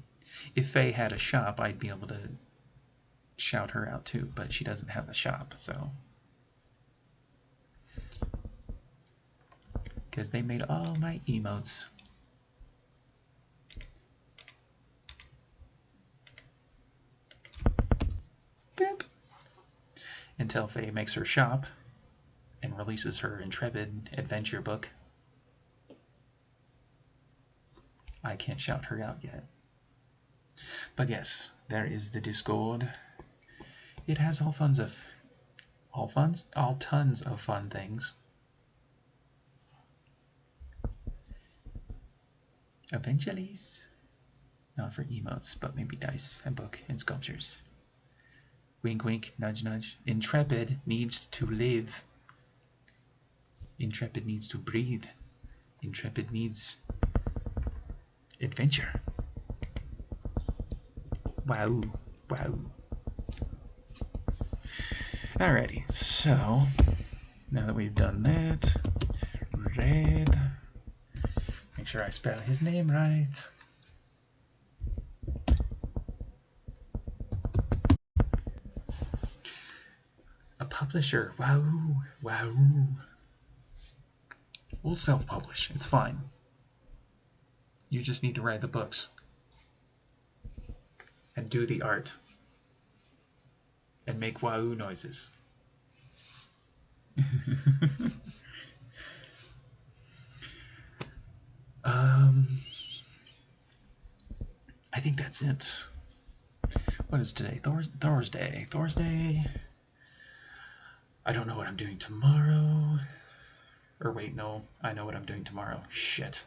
Speaker 2: if Faye had a shop, I'd be able to shout her out too, but she doesn't have a shop, so. Because they made all my emotes. Boop. Until Faye makes her shop and releases her Intrepid adventure book. I can't shout her out yet. But yes, there is the Discord. It has all tons of fun things. Eventually, not for emotes, but maybe dice and book and sculptures. Wink wink, nudge nudge. Intrepid needs to live. Intrepid needs to breathe. Intrepid needs adventure. Wow, wow. Alrighty, so now that we've done that, Red, make sure I spell his name right. A publisher, wow, wow. We'll self-publish, it's fine. You just need to write the books and do the art and make wahoo noises. I think that's it. What is today? Thursday. Thursday. I don't know what I'm doing tomorrow. Or wait, no. I know what I'm doing tomorrow. Shit.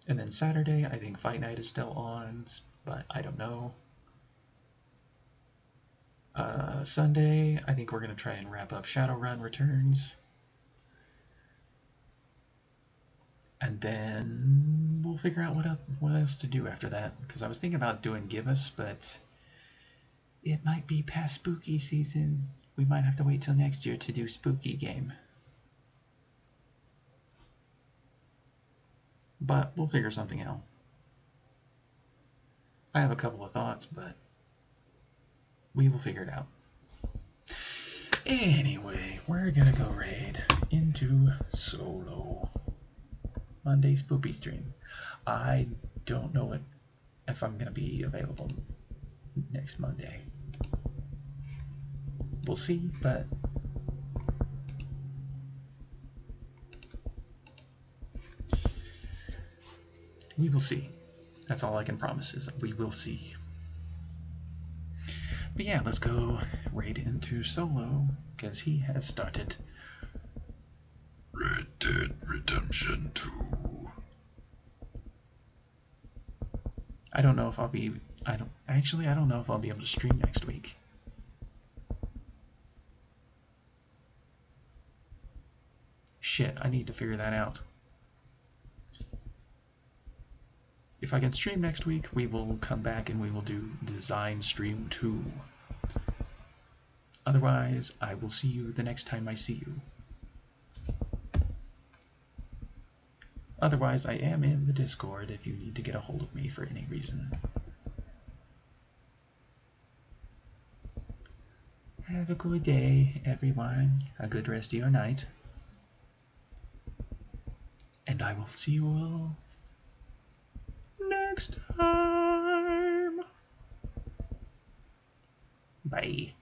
Speaker 2: And then Saturday, I think Fight Night is still on, but I don't know. Sunday, I think we're going to try and wrap up Shadowrun Returns. And then we'll figure out what else to do after that. Because I was thinking about doing Give Us, but it might be past spooky season. We might have to wait till next year to do spooky game. But we'll figure something out. I have a couple of thoughts, but we will figure it out. Anyway, we're gonna go raid into solo. Monday spoopy stream. I don't know what if I'm going to be available next Monday. We'll see, but we will see. That's all I can promise, is that we will see. But yeah, let's go right into solo, because he has started.
Speaker 4: Red Dead Redemption 2.
Speaker 2: I don't know if I'll be... I don't know if I'll be able to stream next week. Shit, I need to figure that out. If I can stream next week, we will come back and we will do Design Stream 2. Otherwise, I will see you the next time I see you. Otherwise, I am in the Discord if you need to get a hold of me for any reason. Have a good day, everyone. A good rest of your night. And I will see you all next time. Bye.